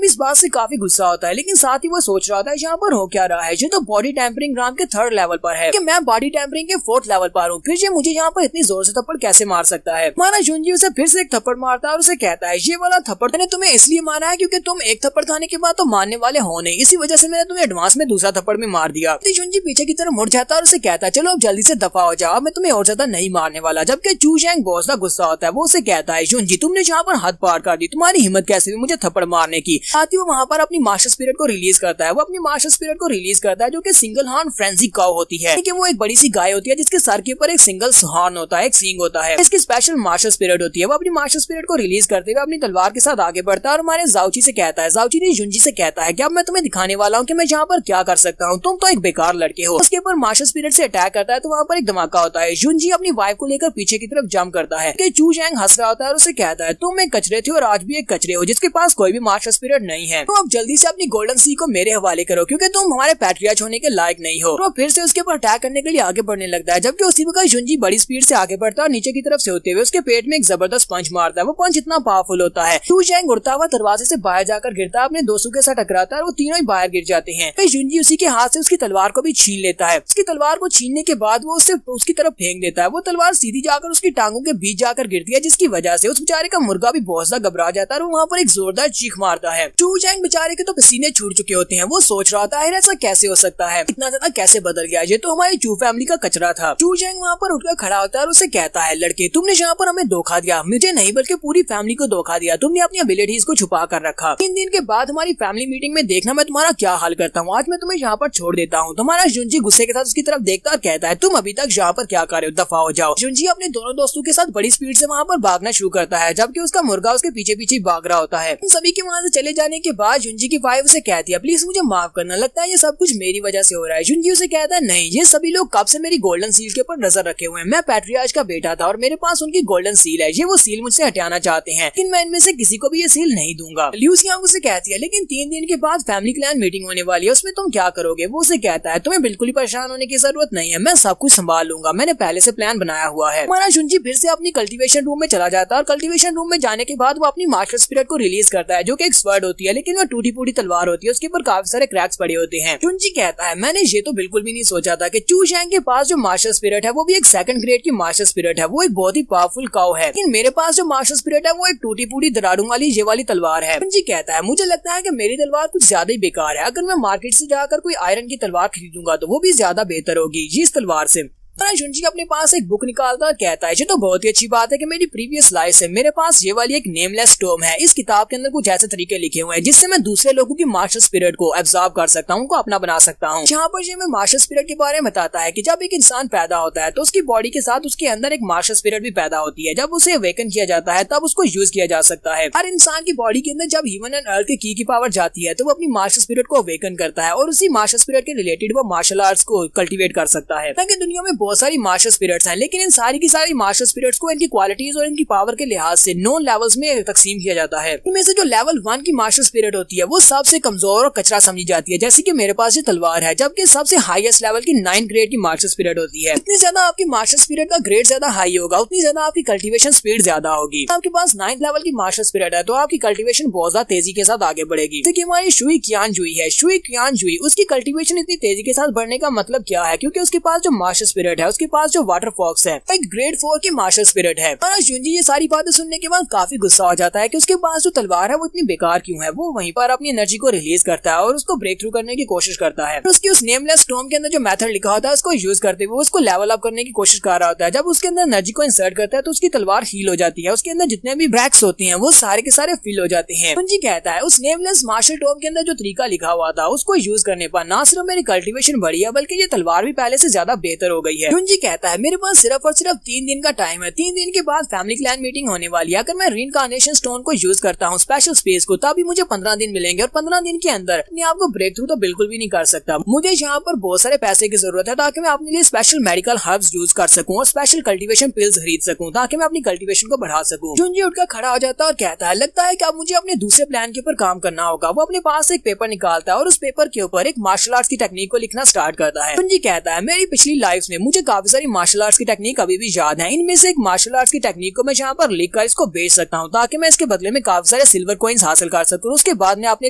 भी इस बात से काफी गुस्सा होता है, लेकिन साथ ही वो सोच रहा था यहाँ पर हो क्या रहा है, ये तो बॉडी टेम्परिंग राम के 3rd लेवल पर है कि मैं बॉडी टेम्परिंग के 4th लेवल पर हूँ, फिर ये मुझे यहाँ पर इतनी जोर से थप्पड़ कैसे मार सकता है। हमारा जुंजी उसे फिर से एक थप्पड़ मारता है और उसे कहता है ये वाला थप्पड़ मैंने तुम्हें इसलिए मारा है क्योंकि तुम एक थप्पड़ खाने के बाद तो मारने वाले हो नहीं, इसी वजह से मैंने तुम्हें एडवांस में दूसरा थप्पड़ भी मार दिया। जुंजी पीछे की तरफ मुड़ जाता है और उसे कहता है चलो अब जल्दी से दफा हो जाओ, मैं तुम्हें और ज्यादा नहीं मारने वाला। जबकि चू जैंग बहुत ज्यादा गुस्सा होता है, वो उसे कहता है जुंजी तुमने यहाँ पर हद पार कर दी, तुम्हारी हिम्मत कैसे हुई मुझे थप्पड़ मारने की। साथ ही वो वहाँ पर अपनी मास्टर स्पिरिट को रिलीज करता है, वो अपनी मास्टर स्पिरिट को रिलीज करता है जो कि सिंगल हॉर्न फ्रेंजी काउ होती है, कि वो एक बड़ी सी गाय होती है जिसके सर के ऊपर एक सिंगल हॉर्न होता है, एक सींग होता है, इसकी स्पेशल मास्टर स्पिरिट होती है। वो अपनी मास्टर स्पिरिट को रिलीज करते हुए अपनी तलवार के साथ आगे बढ़ता है और हमारे जाउची से कहता है, जाउची ने जुंजी से कहता है कि अब मैं तुम्हें दिखाने वाला हूँ कि मैं यहाँ पर क्या कर सकता हूँ, तुम तो एक बेकार लड़के हो। उसके ऊपर मास्टर स्पिरिट से अटैक करता है तो वहाँ पर एक धमाका होता है, जुंजी अपनी वाइफ को लेकर पीछे की तरफ जंप करता है कि चू जैंग हंस रहा होता है और उसे कहता है तुम एक कचरे थे और आज भी एक कचरे हो जिसके पास कोई भी मास्टर स्पिरिट नहीं है, तो अब जल्दी से अपनी गोल्डन सी को मेरे हवाले करो क्योंकि तुम हमारे पैट्रियार्च होने के लायक नहीं हो। तो फिर से उसके ऊपर अटैक करने के लिए आगे बढ़ने लगता है, जबकि उसी वक्त जुंजी बड़ी स्पीड से आगे बढ़ता है और नीचे की तरफ से होते हुए उसके पेट में एक जबरदस्त पंच मारता है। वो पंच इतना पावरफुल होता है चू जैंग उड़ता हुआ दरवाजे से बाहर जाकर गिरता है, अपने दोस्तों के साथ टकराता है और वो तीनों ही बाहर गिर जाते हैं। फिर जुंजी उसी के हाथ से उसकी तलवार को भी छीन लेता है, उसकी तलवार को छीनने के बाद वो उसे उसकी तरफ फेंक देता है। वो तलवार सीधी जाकर उसकी टांगों के बीच जाकर गिरती है, जिसकी वजह से उस बेचारे का मुर्गा भी बहुत ज्यादा घबरा जाता है और वहाँ पर एक जोरदार चीख मारता है। चू जैंग बेचारे के तो पसीने छूट चुके होते हैं, वो सोच रहा था ऐसा कैसे हो सकता है, इतना ज्यादा कैसे बदल गया, ये तो हमारी चू फैमिली का कचरा था। चू जैंग वहाँ पर उठकर खड़ा होता है और उसे कहता है लड़के तुमने यहाँ पर हमें धोखा दिया, मुझे नहीं बल्कि पूरी फैमिली को धोखा दिया, तुमने अपनी एबिलिटीज को छुपा कर रखा। 3 दिन के बाद हमारी फैमिली मीटिंग में देखना मैं तुम्हारा क्या हाल करता हूँ, आज मैं तुम्हें यहाँ पर छोड़ देता हूँ। तुम्हारा जुंजी गुस्से के साथ उसकी तरफ देखता और कहता है तुम अभी तक यहाँ पर क्या कर रहे हो, दफा हो जाओ। जुंजी अपने दोनों दोस्तों के साथ बड़ी स्पीड से वहाँ पर भागना शुरू करता है, जबकि उसका मुर्गा उसके पीछे पीछे भाग रहा होता है। इन सभी के वहाँ से चले जाने के बाद जुंजी की वाइफ उसे कहती है प्लीज मुझे माफ करना, लगता है ये सब कुछ मेरी वजह से हो रहा है। जुंजी उसे कहता है नहीं, ये सभी लोग कब से मेरी गोल्डन सील के ऊपर नजर रखे हुए हैं, मैं पैट्रियार्च का बेटा था और मेरे पास उनकी गोल्डन सील है, ये वो सील मुझसे हटाना चाहते हैं, लेकिन मैं इनमें से किसी को भी ये सील नहीं दूंगा। ल्यूसियांग उसे कहती है लेकिन 3 दिन के बाद फैमिली क्लैन मीटिंग होने वाली है, उसमें तुम क्या करोगे। वो उसे कहता है तुम्हें बिल्कुल ही परेशान होने की जरूरत नहीं है, मैं सब कुछ संभाल लूंगा, मैंने पहले से प्लान बनाया हुआ है। हमारा जुंजी फिर से अपनी कल्टीवेशन रूम में चला जाता है और कल्टीवेशन रूम में जाने के बाद वो अपनी मास्टर स्पिरिट को रिलीज करता है जो कि एक स्वर्ड होती है, लेकिन वो टूटी फूटी तलवार होती है, उसके ऊपर काफी सारे क्रैक्स पड़े होते हैं। जुंजी कहता है मैंने ये तो बिल्कुल भी नहीं सोचा था कि चू जैंग के पास जो मास्टर स्पिरिट है वो भी एक 2nd ग्रेड की मास्टर स्पिरिट है, वो एक बहुत ही पावरफुल काउ है, लेकिन मेरे पास जो मास्टर स्पिरिट है वो एक टूटी फूटी दराड़ू वाली ये वाली तलवार है। जुंजी कहता है मुझे लगता है कि मेरी तलवार कुछ ज्यादा ही बेकार है, अगर मैं मार्केट से जाकर कोई आयरन की तलवार खरीदूंगा तो वो भी ज्यादा बेहतर होगी इस तलवार से। जुंजी अपने पास एक बुक निकालता और कहता है ये तो बहुत ही अच्छी बात है कि मेरी प्रीवियस लाइफ से मेरे पास ये वाली एक नेमलेस टोम है, इस किताब के अंदर कुछ ऐसे तरीके लिखे हुए हैं जिससे मैं दूसरे लोगों की मास्टर स्पिरिट को एब्जॉर्ब कर सकता हूँ, उनको अपना बना सकता हूँ। यहाँ पर ये मैं मास्टर स्पिरिट के बारे में बताता है कि जब एक इंसान पैदा होता है तो उसकी बॉडी के साथ उसके अंदर एक मास्टर स्पिरिट भी पैदा होती है, जब उसे अवेकन किया जाता है तब उसको यूज किया जा सकता है। हर इंसान की बॉडी के अंदर जब ह्यूमन एंड अर्थ की पावर जाती है तो वो अपनी मास्टर स्पिरिट को अवेकन करता है और उसी मास्टर स्पिरिट के रिलेटेड वो मार्शल आर्ट्स को कल्टिवेट कर सकता है। दुनिया में बहुत सारी मार्शल स्पिरिट्स हैं, लेकिन इन सारी की सारी मार्शल स्पिरिट्स को इनकी क्वालिटीज और इनकी पावर के लिहाज से 9 लेवल्स में तकसीम किया जाता है। इनमें से जो लेवल 1 की मार्शल स्पिरिट होती है वो सबसे कमजोर और कचरा समझी जाती है, जैसे कि मेरे पास ये तलवार है, जबकि सबसे हाईएस्ट लेवल की 9 ग्रेड की मार्शल स्पिरिट होती है। जितनी ज्यादा आपकी मार्शल स्पिरिट का ग्रेड ज्यादा हाई होगा उतनी ज्यादा आपकी कल्टीवेशन स्पीड ज्यादा होगी। आपके पास 9th लेवल की मार्शल स्पिरिट है तो आपकी कल्टीवेशन बहुत ज्यादा तेजी के साथ आगे बढ़ेगी। देखिए हमारी शुई क्यानजुई है, शुई क्यानजुई, उसकी कल्टीवेशन इतनी तेजी के साथ बढ़ने का मतलब क्या है, क्योंकि उसके पास जो मार्शल स्पिरिट है, उसके पास जो वाटर फॉक्स है, एक ग्रेड 4 की मार्शल स्पिरिट है। और जुंजी ये सारी बातें सुनने के बाद काफी गुस्सा हो जाता है कि उसके पास जो तलवार है वो इतनी बेकार क्यों है। वो वहीं पर अपनी एनर्जी को रिलीज करता है और उसको ब्रेक थ्रू करने की कोशिश करता है। उसकी उस नेमलेस टॉम के अंदर जो मेथड लिखा होता है उसको यूज करते हुए उसको लेवल अप करने की कोशिश कर रहा होता है। जब उसके अंदर एनर्जी को इंसर्ट करता है तो उसकी तलवार हील हो जाती है, उसके अंदर जितने भी ब्रैक्स होती हैं वो सारे के सारे फिल हो जाते हैं। जुंजी कहता है उस नेमलेस मार्शल टॉम के अंदर जो तरीका लिखा हुआ था उसको यूज करने पर ना सिर्फ मेरी कल्टीवेशन बढ़ी है बल्कि ये तलवार भी पहले से ज्यादा बेहतर हो गई है। जुंजी कहता है मेरे पास सिर्फ और सिर्फ 3 दिन का टाइम है, 3 दिन के बाद फैमिली क्लैन मीटिंग होने वाली है। अगर मैं रीइंकार्नेशन स्टोन को यूज करता हूँ स्पेशल स्पेस को, तभी मुझे 15 दिन मिलेंगे और 15 दिन के अंदर अपने आप को ब्रेक थ्रू तो बिल्कुल भी नहीं कर सकता। मुझे यहाँ पर बहुत सारे पैसे की जरूरत है ताकि मैं अपने लिए स्पेशल मेडिकल हर्ब्स यूज कर सकूं और स्पेशल कल्टीवेशन पिल्स खरीद सकूं ताकि मैं अपनी कल्टीवेशन को बढ़ा सकूं। जुंजी उठकर खड़ा हो जाता है और कहता है लगता है कि अब मुझे अपने दूसरे प्लान के ऊपर काम करना होगा। वो अपने पास एक पेपर निकालता है और उस पेपर के ऊपर एक मार्शल आर्ट्स की टेक्निक को लिखना स्टार्ट करता है। जुंजी कहता है मेरी पिछली लाइफ में मुझे काफी सारी मार्शल आर्ट्स की टेक्निक अभी भी याद है, इनमें से एक मार्शल आर्ट्स की टेक्निक को मैं यहाँ पर लिखकर इसको बेच सकता हूँ ताकि मैं इसके बदले में काफी सारे सिल्वर कॉइंस हासिल कर सकूं। उसके बाद मैं अपने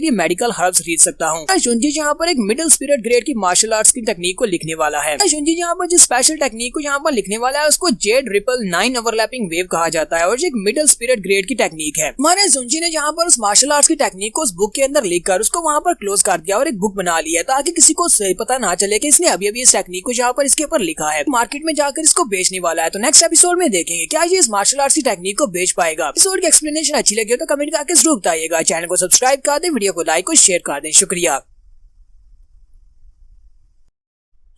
लिए मेडिकल हर्ब्स खरीद सकता हूँ। जुंजी यहाँ पर एक मिडिल स्पिरिट ग्रेड की मार्शल आर्ट्स की टेक्निक को लिखने वाला है। जुंजी यहाँ पर जिस स्पेशल टेक्निक को यहाँ पर लिखने वाला है उसको जेड रिपल 9 ओवरलैपिंग वेव कहा जाता है और ये एक मिडिल स्पिरिट ग्रेड की टेक्निक है। हमारे जुंजी ने यहाँ पर उस मार्शल आर्ट्स की टेक्निक को उस बुक के अंदर लिखकर उसको वहाँ पर क्लोज कर दिया और एक बुक बना लिया ताकि किसी को पता ना चले कि इसने अभी अभी इस टेक्निक को यहाँ पर इसके ऊपर लिखा है। मार्केट में जाकर इसको बेचने वाला है। तो नेक्स्ट एपिसोड में देखेंगे क्या ये इस मार्शल आर्ट्स की टेक्निक को बेच पाएगा। एपिसोड की एक्सप्लेनेशन अच्छी लगी तो कमेंट करके जरूर बताइएगा। चैनल को सब्सक्राइब कर दें, वीडियो को लाइक और शेयर कर दें। शुक्रिया।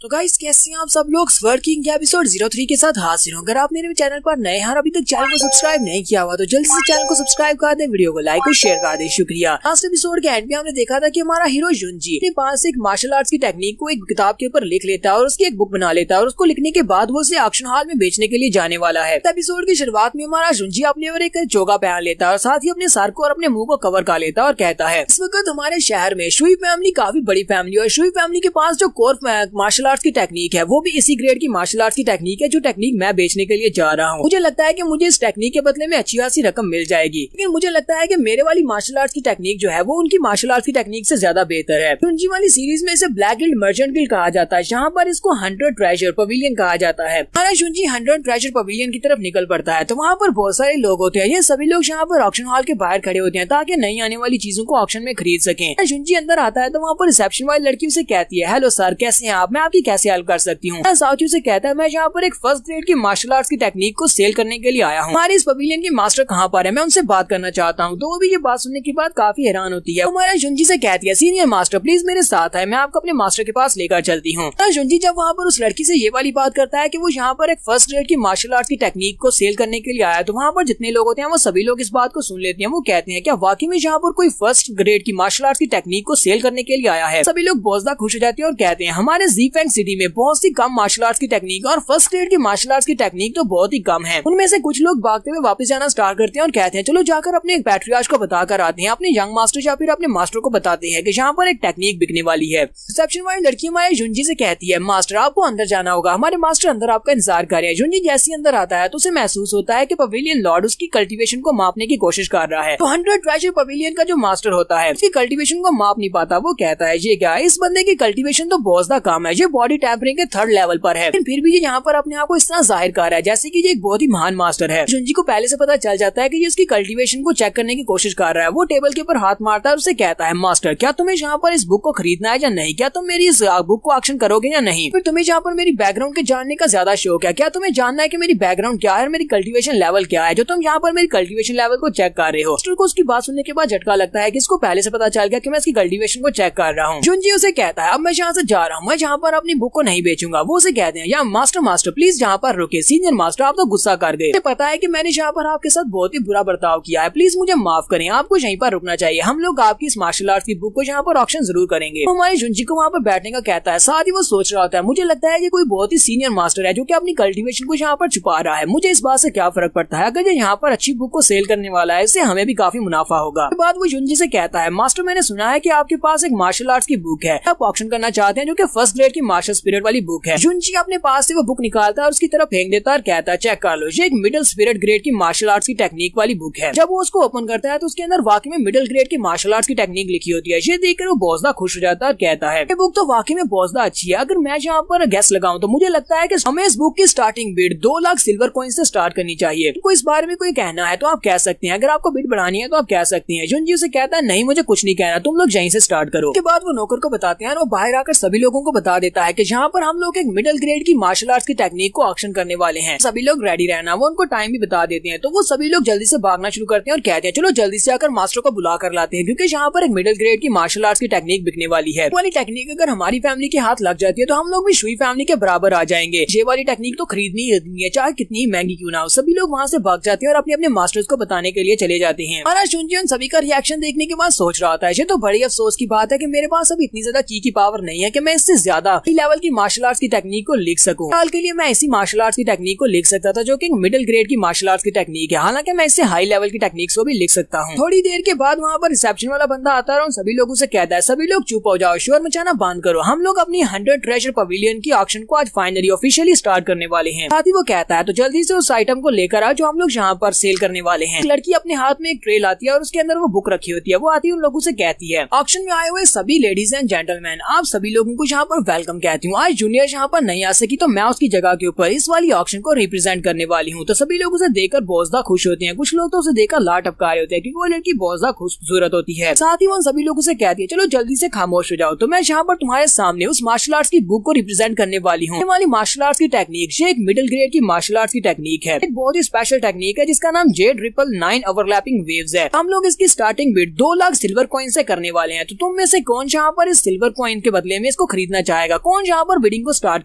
तो गाइस कैसे हैं आप सब लोग, स्वर्ड किंग के एपिसोड 03 के साथ हाजिर हूं। अगर आप मेरे चैनल पर नए हैं और अभी तक चैनल को सब्सक्राइब नहीं किया हुआ तो जल्दी से चैनल को सब्सक्राइब कर दें, वीडियो को लाइक और शेयर कर दें। शुक्रिया। लास्ट एपिसोड के एंड में हमने देखा था कि हमारा हीरो जुंजी अपने पास एक मार्शल आर्ट्स की टेक्निक को एक किताब के ऊपर लिख लेता है और उसकी एक बुक बना लेता है और उसको लिखने के बाद वो उसे ऑक्शन हॉल में बेचने के लिए जाने वाला है। एपिसोड की शुरुआत में हमारा जुंजी अपने और एक चोगा पहन लेता है और साथ ही अपने सर को और अपने मुंह को कवर कर लेता है और कहता है इस वक्त हमारे शहर में शुई फैमिली काफी बड़ी फैमिली और शुई फैमिली के पास जो कोर मार्शल आर्ट्स की टेक्निक है वो भी इसी ग्रेड की मार्शल आर्ट्स की टेक्निक है जो टेक्निक मैं बेचने के लिए जा रहा हूँ। मुझे लगता है कि मुझे इस टेक्निक के बदले में अच्छी खासी रकम मिल जाएगी, लेकिन मुझे लगता है कि मेरे वाली मार्शल आर्ट्स की टेक्निक जो है वो उनकी मार्शल आर्ट्स की टेक्निक से ज्यादा बेहतर है। जुंजी वाली सीरीज में इसे ब्लैक गिल्ड मर्चेंट गिल्ड कहा जाता है, जहाँ पर इसको 100 ट्रेजर पवेलियन कहा जाता है। हमारा जुंजी 100 ट्रेजर पवेलियन की तरफ निकल पड़ता है तो वहाँ पर बहुत सारे लोग होते हैं। ये सभी लोग यहाँ पर ऑक्शन हॉल के बाहर खड़े होते हैं ताकि नई आने वाली चीजों को ऑक्शन में खरीद सकें। जुंजी अंदर आता है तो वहाँ पर रिसेप्शन वाली लड़की उसे कहती है हेलो सर कैसे हैं आप, मैं आपकी कैसे हेल्प कर सकती हूँ। साउथी से कहता है मैं यहाँ पर एक फर्स्ट ग्रेड की मार्शल आर्ट्स की टेक्निक को सेल करने के लिए आया हूँ। हमारे इस पवेलियन की मास्टर कहाँ पर है, मैं उनसे बात करना चाहता हूँ। तो वो भी ये बात सुनने के बाद काफी हैरान होती है। हमारा जुंजी से कहती है सीनियर मास्टर प्लीज मेरे साथ है, मैं आपको अपने मास्टर के पास लेकर चलती हूँ। जुंजी जब वहाँ पर उस लड़की से ये वाली बात करता है कि वो यहाँ पर एक फर्स्ट ग्रेड की मार्शल आर्ट्स की टेक्निक को सेल करने के लिए आया तो वहाँ पर जितने लोग होते हैं वो सभी लोग इस बात को सुन लेते हैं। वो कहते हैं क्या वाकई में यहाँ पर कोई फर्स्ट ग्रेड की मार्शल आर्ट्स की टेक्निक को सेल करने के लिए आया है। सभी लोग बहुत ज्यादा खुश हो जाते हैं और कहते हैं हमारे ज़ीफेंग सिटी में बहुत सी कम मार्शल आर्ट्स की टेक्निक और फर्स्ट ग्रेड की मार्शल आर्ट्स की टेक्निक तो बहुत ही कम है। उनमें से कुछ लोग भागते हुए वापस जाना स्टार्ट करते हैं और कहते हैं चलो जाकर अपने एक पैट्रियार्च को बताकर आते हैं, अपने यंग मास्टर या फिर अपने मास्टर को बताते हैं कि यहाँ पर एक टेक्निक बिकने वाली है। रिसेप्शन वाली लड़की हमारे जुंजी से कहती है मास्टर आपको अंदर जाना होगा, हमारे मास्टर अंदर आपका इंतजार कर रहे हैं। जुंजी जैसे ही अंदर आता है तो उसे महसूस होता है कि पवेलियन लॉर्ड उसकी कल्टीवेशन को मापने की कोशिश कर रहा है। तो 100 ट्रेजर पवेलियन का जो मास्टर होता है उसकी कल्टीवेशन को माप नहीं पाता। वो कहता है ये क्या है, इस बंदे की कल्टीवेशन तो बहुत ज्यादा कम है, ये बॉडी टेम्परिंग के 3rd लेवल पर है, फिर भी ये यहाँ पर अपने आप को इस तरह जाहिर कर रहा है जैसे कि ये एक बहुत ही महान मास्टर है। जुंजी को पहले से पता चल जाता है कि ये उसकी कल्टीवेशन को चेक करने की कोशिश कर रहा है। वो टेबल के ऊपर हाथ मारता है और उसे कहता है मास्टर क्या तुम्हें यहाँ पर इस बुक को खरीदना है या नहीं, क्या तुम मेरी इस बुक को ऑक्शन करोगे या नहीं, फिर तुम्हें यहाँ पर मेरी बैकग्राउंड के जानने का ज्यादा शौक है, क्या तुम्हें जानना है कि मेरी बैकग्राउंड क्या है और मेरी कल्टीवेशन लेवल क्या है जो तुम यहाँ पर मेरी कल्टीवेशन लेवल को चेक कर रहे हो। मास्टर को उसकी बात सुनने के बाद झटका लगता है कि इसको पहले से पता चल गया कि मैं इसकी कल्टीवेशन को चेक कर रहा हूँ। जुंजी उसे कहता है अब मैं यहाँ से जा रहा हूँ, मैं यहाँ पर अपनी बुक को नहीं बेचूंगा। वो उसे कहते हैं या मास्टर प्लीज यहाँ पर रुके। सीनियर मास्टर आप तो गुस्सा कर गए, पता है कि मैंने यहाँ पर आपके साथ बहुत ही बुरा बर्ताव किया है, प्लीज मुझे माफ करें, आपको यहीं पर रुकना चाहिए। हम लोग आपकी इस मार्शल आर्ट की बुक को यहाँ पर ऑक्शन जरूर करेंगे। हमारे जुंजी को वहाँ पर बैठने का कहता है, साथ ही वो सोच रहा होता है मुझे लगता है ये कोई बहुत ही सीनियर मास्टर है जो कि अपनी कल्टीवेशन को यहाँ पर छुपा रहा है। मुझे इस बात से क्या फर्क पड़ता है, अगर ये यहाँ पर अच्छी बुक को सेल करने वाला है इससे हमें भी काफी मुनाफा होगा। उसके बाद वो जुंजी से कहता है, मास्टर मैंने सुना है कि आपके पास एक मार्शल आर्ट्स की बुक है, आप ऑक्शन करना चाहते हैं जो कि फर्स्ट ग्रेड की मार्शल स्पिरिट वाली बुक है। जुंजी अपने पास से वो बुक निकालता है और उसकी तरफ फेंक देता है और कहता है चेक कर लो, ये एक मिडिल स्पिरिट ग्रेड की मार्शल आर्ट्स की टेक्निक वाली बुक है। जब वो उसको ओपन करता है तो उसके अंदर वाकई में मिडिल ग्रेड की मार्शल आर्ट्स की टेक्निक लिखी होती है। ये देखकर वो बहुत ज्यादा खुश हो जाता है और कहता है ये बुक तो वाकई में बहुत ज्यादा अच्छी है। अगर मैं यहाँ पर गैस लगाऊं तो मुझे लगता है कि हमें इस बुक की starting bid 2 lakh silver coin से स्टार्ट करनी चाहिए। तो इस बारे में कोई कहना है तो आप कह सकते हैं, अगर आपको बिड बढ़ानी है तो आप कह सकते हैं। जुंजी उसे कहता है नहीं मुझे कुछ नहीं कहना, तुम लोग यहीं से स्टार्ट करो। उसके बाद वो नौकर को बताते हैं और वो बाहर आकर सभी लोगों को बता देता है कि यहाँ पर हम लोग एक मिडिल ग्रेड की मार्शल आर्ट्स की टेक्निक को ऑक्शन करने वाले हैं, सभी लोग रेडी रहना। वो उनको टाइम भी बता देते हैं तो वो सभी लोग जल्दी से भागना शुरू करते हैं और कहते हैं चलो जल्दी से आकर मास्टर को बुला कर लाते हैं क्योंकि यहाँ पर एक मिडिल ग्रेड की मार्शल आर्ट्स की टेक्निक बिकने वाली है। वाली टेक्निक अगर हमारी फैमिली के हाथ लग जाती है तो हम लोग भी शुई फैमिली के बराबर आ जाएंगे। ये वाली टेक्निक तो खरीदनी ही है चाहे कितनी महंगी क्यों ना हो। सभी लोग वहाँ से भाग जाते हैं और अपने अपने मास्टर्स को बताने के लिए चले जाते हैं। महाराज जुंजी उन सभी का रिएक्शन देखने के बाद सोच रहा था ये तो बड़ी अफसोस की बात है कि मेरे पास अभी इतनी ज्यादा की पावर नहीं है कि मैं इससे ज्यादा हाई लेवल की मार्शल आर्ट्स की टेक्निक को लिख सकूं। हाल के लिए मैं ऐसी मार्शल आर्ट्स की टेक्निक को लिख सकता था जो कि मिडिल ग्रेड की मार्शल आर्ट्स की टेक्निक है, हालांकि मैं इससे हाई लेवल की टेक्निक्स को भी लिख सकता हूँ। थोड़ी देर के बाद वहाँ पर रिसेप्शन वाला बंदा आता है और उन सभी लोगों से कहता है सभी लोग चुप हो जाओ, शोर मचाना बंद करो, हम लोग अपनी 100 ट्रेजर पवेलियन की ऑक्शन को आज फाइनली ऑफिशियली स्टार्ट करने वाले हैं। साथ ही वो कहता है तो जल्दी से उस आइटम को लेकर आ जो हम लोग यहाँ पर सेल करने वाले हैं। लड़की अपने हाथ में एक ट्रे लाती है और उसके अंदर वो बुक रखी होती है। वो आती है उन लोगों से कहती है ऑक्शन में आए हुए सभी लेडीज एंड जेंटलमैन आप सभी लोगों को यहाँ पर वेलकम कहती हूँ। आज जूनियर यहाँ पर नहीं आ सकी तो मैं उसकी जगह के ऊपर इस वाली ऑक्शन को रिप्रेजेंट करने वाली हूँ। तो सभी लोग उसे देखकर बहुत ज्यादा खुश होते हैं, कुछ लोग तो उसे देखकर लाट टपका रहे होते हैं क्योंकि वो लड़की बहुत ज्यादा खूबसूरत होती है। साथ ही वो सभी लोगों से कहती है चलो जल्दी से खामोश हो जाओ, तो मैं यहाँ पर तुम्हारे सामने उस मार्शल आर्ट्स की बुक को रिप्रेजेंट करने वाली हूँ। वाली मार्शल आर्ट्स की टेक्निक ये एक मिडिल ग्रेड की मार्शल आर्ट्स की टेक्निक है, एक बहुत ही स्पेशल टेक्निक है जिसका नाम J999 ओवरलैपिंग वेव्स है। हम लोग इसकी starting bid 2 lakh silver coin से करने वाले हैं। तो तुम में से कौन यहाँ पर इस सिल्वर कॉइन के बदले में इसको खरीदना चाहेगा, कौन यहाँ पर बिडिंग को स्टार्ट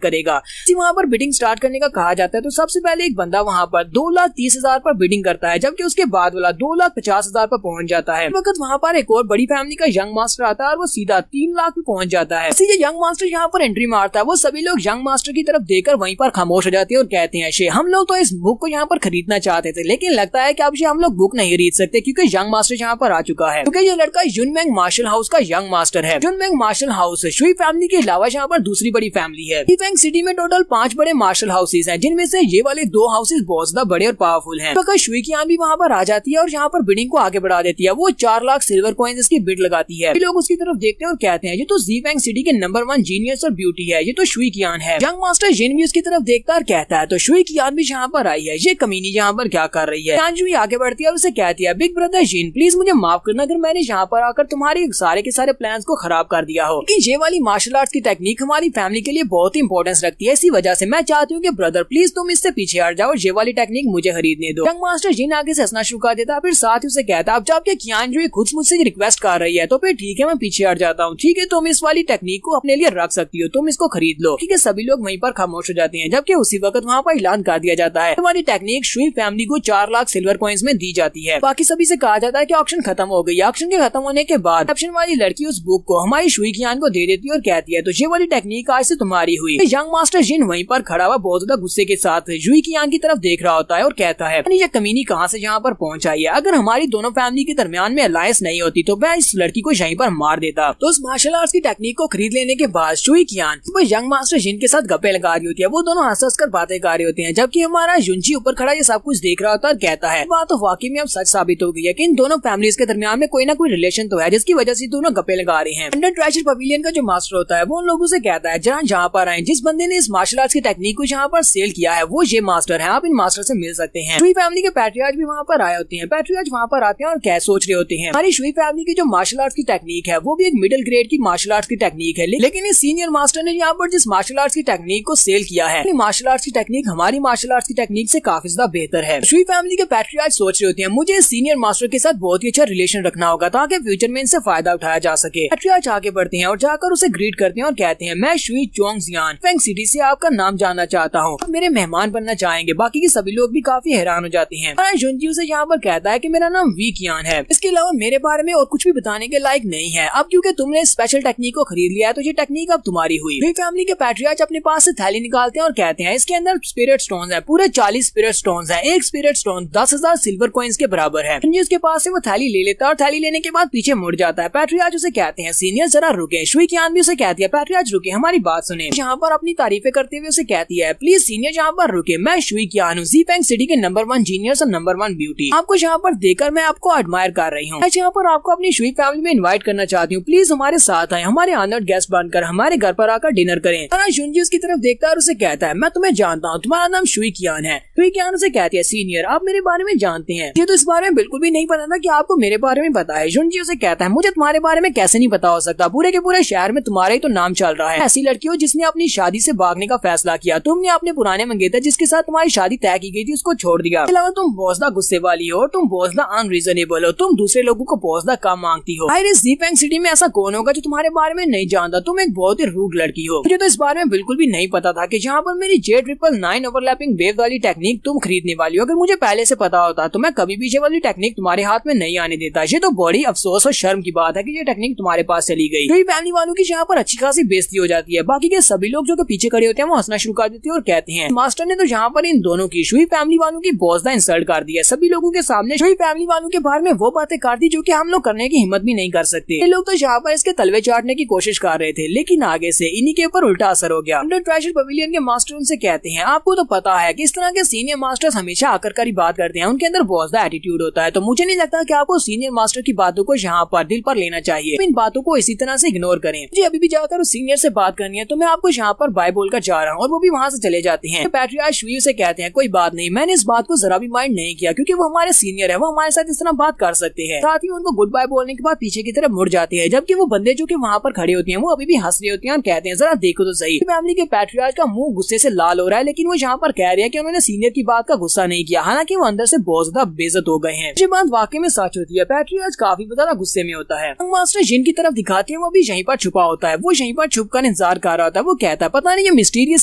करेगा। वहाँ पर बिडिंग स्टार्ट करने का कहा जाता है तो सबसे पहले एक बंदा वहाँ पर 2,30,000 पर बिडिंग करता है, जबकि उसके बाद वाला 2,50,000 पर पहुंच जाता है। वक्त वहाँ पर एक और बड़ी फैमिली का यंग मास्टर आता है और वो सीधा 3 लाख पे पहुंच जाता है। ये यंग मास्टर यहाँ पर एंट्री मारता है, वो सभी लोग यंग मास्टर की तरफ देखकर वहीं पर खामोश हो जाते हैं और कहते हैं हम लोग तो इस बुक को यहाँ पर खरीदना चाहते थे लेकिन लगता है कि अब हम लोग बुक नहीं खरीद सकते क्योंकि यंग मास्टर यहाँ पर आ चुका है। क्योंकि ये लड़का युनमेंग मार्शल हाउस का यंग मास्टर है। युनमेंग मार्शल हाउस शुई फैमिली के अलावा यहाँ पर दूसरी बड़ी फैमिली है। यीफेंग सिटी में टोटल 5 बड़े मार्शल हाउसेज हैं, जिनमें से ये वाले 2 हाउसेज बहुत ज्यादा बड़े और पावरफुल हैं। तो शुई की भी वहाँ पर आ जाती है और यहाँ पर बिडिंग को आगे बढ़ा देती है। वो 4 लाख सिल्वर कॉइन्स इसकी बिड लगाती है। लोग उसकी तरफ देखते हैं और कहते हैं ये तो यीफेंग सिटी के नंबर 1 जीनियस और ब्यूटी है, ये तो शुई कियान है। यंग मास्टर जिन भी उसकी तरफ देखता और कहता है तो शुई कियान भी यहाँ पर आई है, ये कमीनी यहाँ पर क्या कर रही है। जुई आगे बढ़ती है और उसे कहती है बिग ब्रदर जिन प्लीज मुझे माफ करना अगर मैंने यहाँ पर आकर तुम्हारे सारे के सारे प्लान्स को खराब कर दिया हो। ये वाली मार्शल आर्ट्स की टेक्निक हमारी फैमिली के लिए बहुत ही इंपॉर्टेंस रखती है, इसी वजह से मैं चाहती हूँ कि ब्रदर प्लीज तुम इससे पीछे हट जाओ, ये वाली टेक्निक मुझे खरीदने दो। यंग मास्टर जिन आगे से हंसना शुरू कर देता, फिर साथ ही उसे कहता अब जब कियान जुई खुद मुझसे रिक्वेस्ट कर रही है तो फिर ठीक है मैं पीछे हट जाता हूँ, ठीक है तुम इस वाली टेक्निक को अपने लिए रख सकती हो, तुम इसको खरीद लो। ठीक है सभी लोग वहीं पर खामोश हो जाते हैं, जबकि उसी वक्त वहाँ पर ऐलान कर दिया जाता है हमारी टेक्निक शुई फैमिली को 4 लाख सिल्वर कॉइन्स में दी जाती है। बाकी सभी से कहा जाता है कि ऑक्शन खत्म हो गई। ऑक्शन के खत्म होने के बाद ऑप्शन वाली लड़की उस बुक को हमारी शुई कियान को दे देती है और कहती है तो ये वाली टेक्निक आज से तुम्हारी हुई। यंग मास्टर जिन वहीं पर खड़ा हुआ बहुत ज्यादा गुस्से के साथ शुई कियान की तरफ देख रहा होता है और कहता है ये कमीनी कहाँ से यहाँ पर पहुंच आई है, अगर हमारी दोनों फैमिली के दरमियान में अलायंस नहीं होती तो मैं इस लड़की को यहीं पर मार देता। तो उस मार्शल आर्ट्स की टेक्निक को खरीद लेने के बाद शुई कियान यंग मास्टर जिन के साथ गप्पे लगा रही होती है, वो दोनों हंस कर बातें कर रहे होते हैं, जबकि हमारा युनजी ऊपर खड़ा ये सब कुछ देख रहा होता है और कहता है बात तो वाकई में अब सच साबित हो गई है कि इन दोनों फैमिलीज के दरमियान में कोई ना कोई रिलेशन तो है जिसकी वजह से दोनों गप्पे लगा रहे हैं। अंडर ट्रेजर पवेलियन का जो मास्टर होता है वो उन लोगों से कहता है जहाँ पर आए, जिस बंदे ने इस मार्शल आर्ट्स की टेक्निक को यहाँ पर सेल किया है वो ये मास्टर है, आप इन मास्टर से मिल सकते हैं। शुई फैमिली के पैट्रियार्च भी वहाँ पर आए होते हैं। पैट्रियार्च वहाँ पर आते हैं और क्या सोच रहे होते हैं हमारी शुई फैमिली की जो मार्शल आर्ट्स की टेक्निक है वो भी एक मिडिल ग्रेड की मार्शल आर्ट्स की टेक्निक है, लेकिन इस सीनियर मास्टर ने यहाँ पर जिस मार्शल आर्ट्स की टेक्निक को सेल किया है मार्शल आर्ट्स की टेक्निक हमारी मार्शल आर्ट्स की टेक्निक से काफी ज्यादा बेहतर है। शुई फैमिली के पैट्रियार्च सोच रहे होते हैं मुझे सीनियर मास्टर के साथ बहुत ही अच्छा रिलेशन रखना होगा ताकि फ्यूचर में इनसे फायदा उठाया जा सके। पैट्रियार्च आगे बढ़ते हैं और जाकर उसे ग्रीट करते हैं और कहते हैं मैं शुई चोंगजियान फेंग सिटी से आपका नाम जानना चाहता हूँ, मेरे मेहमान बनना चाहेंगे। बाकी के सभी लोग भी काफी हैरान हो जाते हैं। जुनजी उसे यहाँ पर कहता है कि मेरा नाम वी कियान है, इसके अलावा मेरे बारे में और कुछ भी बताने के लायक नहीं है। अब क्योंकि तुमने स्पेशल टेक्निक को खरीद लिया है तो ये टेक्निक अब तुम्हारी हुई। वी फैमिली के पैट्रियार्च अपने पास से थैली निकालते हैं और कहते हैं इसके अंदर स्पिरिट स्टोन्स है, पूरे 40 स्पिरिट स्टोन्स है। एक स्पिरिट स्टोन 10,000 सिल्वर कॉइंस के बराबर है। जुनजी उसके पास से वो थैली ले लेता है और थैली लेने के बाद पीछे मुड़ जाता है। पैट्रियार्च उसे कहते हैं सीनियर जरा रुके। शुई कियान भी उसे कहती है पैट्रियार्च रुके, हमारी बात सुने। यहाँ पर अपनी तारीफें करते हुए उसे कहती है प्लीज सीनियर यहाँ पर रुके, मैं शुई कियान हूँ, जी फेंग सिटी के नंबर 1 जीनियस और नंबर 1 ब्यूटी। आपको यहाँ पर देखकर मैं आपको एडमायर कर रही हूँ। मैं यहाँ पर आपको अपनी शुई फैमिली में इनवाइट करना चाहती हूँ, प्लीज हमारे साथ आए, हमारे ऑनर्ड गेस्ट बनकर हमारे घर पर आकर डिनर करें। जुनजी उसकी तरफ देखता है और उसे कहता है मैं तुम्हें जानता हूँ, तुम्हारा नाम शुई कियान है। शुई कियान उसे कहती है सीनियर आप मेरे बारे में जानते हैं, ये तो इस बारे में बिल्कुल भी नहीं पता था कि आपको मेरे बारे में पता है। जुनजी उसे कहता है मुझे तुम्हारे बारे में कैसे नहीं पता हो सकता, पूरे के पूरे शहर में तुम्हारा ही तो नाम चल रहा है। ऐसी लड़की हो जिसने अपनी शादी से भागने का फैसला किया, तुमने अपने पुराने मंगेतर जिसके साथ तुम्हारी शादी तय की गई थी उसको छोड़ दिया। इसके अलावा तुम बहुत ज्यादा गुस्से वाली हो, तुम बहुत ज्यादा अनरीजनेबल हो, तुम दूसरे लोगों को बहुत ज्यादा कम मांगती हो। जी फेंग सिटी में ऐसा कौन होगा जो तुम्हारे बारे में नहीं जानता, तुम एक बहुत ही रूड लड़की हो। मुझे तो इस बारे में बिल्कुल भी नहीं पता था कि जहाँ पर मेरी J999 ओवरलैपिंग वेव वाली टेक्निक तुम खरीदने वाली हो। अगर मुझे पहले से पता होता तो मैं कभी भी ये वाली टेक्निक तुम्हारे हाथ में नहीं आने देता। ये तो बड़ी अफसोस और शर्म की बात है कि ये टेक्निक तुम्हारे पास चली गई। कई फैमिली वालों की यहाँ पर अच्छी खासी बेइज्जती हो जाती है। बाकी के सभी लोग जो के पीछे खड़े होते हैं वो हंसना शुरू कर देते हैं और कहते हैं मास्टर ने तो यहाँ पर इन दोनों की शुई फैमिली वालों की बहुत ज्यादा इंसल्ट कर दिया। सभी लोगों के सामने शुई फैमिली वालों के बारे में वो बातें कर दी जो कि हम लोग करने की हिम्मत भी नहीं कर सकते। ये लोग तो यहाँ पर इसके तलवे चाटने की कोशिश कर रहे थे, लेकिन आगे से इन्हीं के ऊपर उल्टा असर हो गया। अंडर ट्रेजर पवेलियन के मास्टर उनसे कहते हैं आपको तो पता है कि इस तरह के सीनियर मास्टर्स हमेशा आकर कर ही बात करते हैं, उनके अंदर बहुत ज्यादा एटीट्यूड होता है। तो मुझे नहीं लगता कि आपको सीनियर मास्टर की बातों को यहाँ पर दिल पर लेना चाहिए, इन बातों को इसी तरह से इग्नोर करें। मुझे अभी भी जाकर उस सीनियर से बात करनी है तो मैं आपको यहाँ पर बाय बोलकर जा रहा हूँ, और वो भी वहाँ से चले जाते हैं। पैट्रियार्च शुई से कहते हैं कोई बात नहीं, मैंने इस बात को जरा भी माइंड नहीं किया क्योंकि वो हमारे सीनियर है, वो हमारे साथ इस तरह बात कर सकते हैं। साथ ही उनको गुड बाय बोलने के बाद पीछे की तरफ मुड़ जाते हैं, जबकि वो बंदे जो कि वहाँ पर खड़े होते हैं वो अभी भी हंस रहे होते हैं और कहते हैं जरा देखो तो सही। फैमिली के पैट्रियार्च का मुंह गुस्से से लाल हो रहा है, लेकिन वो यहाँ पर कह रहे हैं कि उन्होंने सीनियर की बात का गुस्सा नहीं किया, हालांकि वो अंदर से बहुत ज्यादा बेइज्जत हो गए हैं। ये बात वाकई में सच होती है, पैट्रियार्च काफी ज्यादा गुस्से में होता है। मास्टर जिन की तरफ दिखाते हैं वो भी यहीं पर छुपा होता है, वो यहीं पर छुप कर इंतजार कर रहा होता है। वो कहता है पता नहीं ये मिस्टीरियस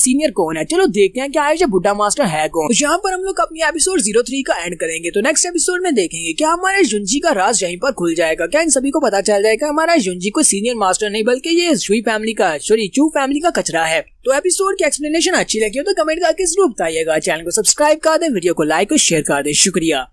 सीनियर कौन है, चलो देखते हैं क्या है ये बुड्ढा मास्टर है कौन। तो यहाँ पर हम लोग अपनी एपिसोड 03 का एंड करेंगे। तो नेक्स्ट एपिसोड में देखेंगे क्या हमारे जुनजी का राज यहीं पर खुल जाएगा, क्या इन सभी को पता चल जाएगा हमारा जुनजी कोई सीनियर मास्टर नहीं बल्कि ये शुई फैमिली का चू फैमिली का कचरा है। तो एपिसोड की एक्सप्लेनेशन अच्छी लगी हो तो कमेंट करके जरूर बताइएगा। चैनल को सब्सक्राइब कर दें, वीडियो को लाइक और शेयर कर दें। शुक्रिया।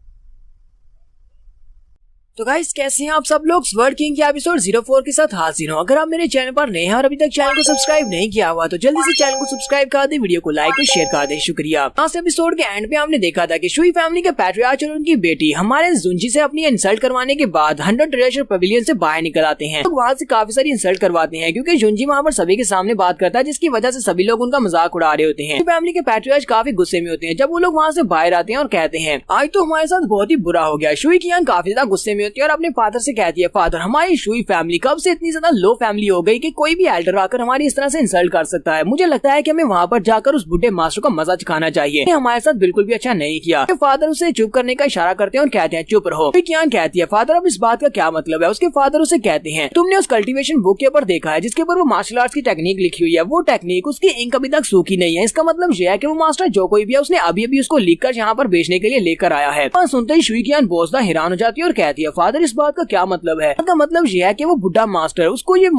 तो गाइस कैसे हैं आप सब लोग, स्वर्ड किंग के एपिसोड 04 के साथ हाजिर हूँ। अगर आप मेरे चैनल पर नए हैं और अभी तक चैनल को सब्सक्राइब नहीं किया हुआ तो जल्दी से चैनल को सब्सक्राइब कर दे, वीडियो को लाइक और शेयर कर दे। शुक्रिया। लास्ट एपिसोड के एंड पे हमने देखा था कि शुई फैमिली के पैट्रियार्च और उनकी बेटी हमारे जुनजी से अपनी इंसल्ट करवाने के बाद 100 ट्रेजर पवेलियन से बाहर निकल आते हैं। तो वहाँ से काफी सारी इंसल्ट करवाते हैं क्योंकि जुनजी वहाँ पर सभी के सामने बात करता है, जिसकी वजह से सभी लोग उनका मजाक उड़ा रहे होते हैं। फैमिली के पैट्रियार्च काफी गुस्से में होते हैं जब वो लोग वहाँ से बाहर आते हैं और कहते हैं आज तो हमारे साथ बहुत ही बुरा हो गया। शुई कियान काफी ज्यादा गुस्से में होती है और अपने फादर से कहती है फादर हमारी शुई फैमिली कब से इतनी ज्यादा लो फैमिली हो गई कि कोई भी एल्डर आकर हमारी इस तरह से इंसल्ट कर सकता है। मुझे लगता है कि हमें वहाँ पर जाकर उस बुढ़े मास्टर को मजा चखाना चाहिए, हमारे साथ बिल्कुल भी अच्छा नहीं किया। फादर उसे चुप करने का इशारा करते हैं और कहते हैं चुप रहो। कियान कहती है फादर अब इस बात का क्या मतलब है। उसके फादर उसे कहते हैं तुमने उस कल्टीवेशन बुक के ऊपर देखा है जिसके ऊपर वो मार्शल आर्ट्स की टेक्निक लिखी हुई है, वो टेक्निक उसकी इंक अभी तक सूखी नहीं है। इसका मतलब यह है कि वो मास्टर जो कोई भी है उसने अभी अभी उसको लिख कर यहाँ पर बेचने के लिए लेकर आया है। सुनते ही शुई कियान बहुत ज्यादा हैरान हो जाती है और कहती है फादर इस बात का क्या मतलब है। मतलब यह है कि वो बुढ़ा मास्टर उसको ये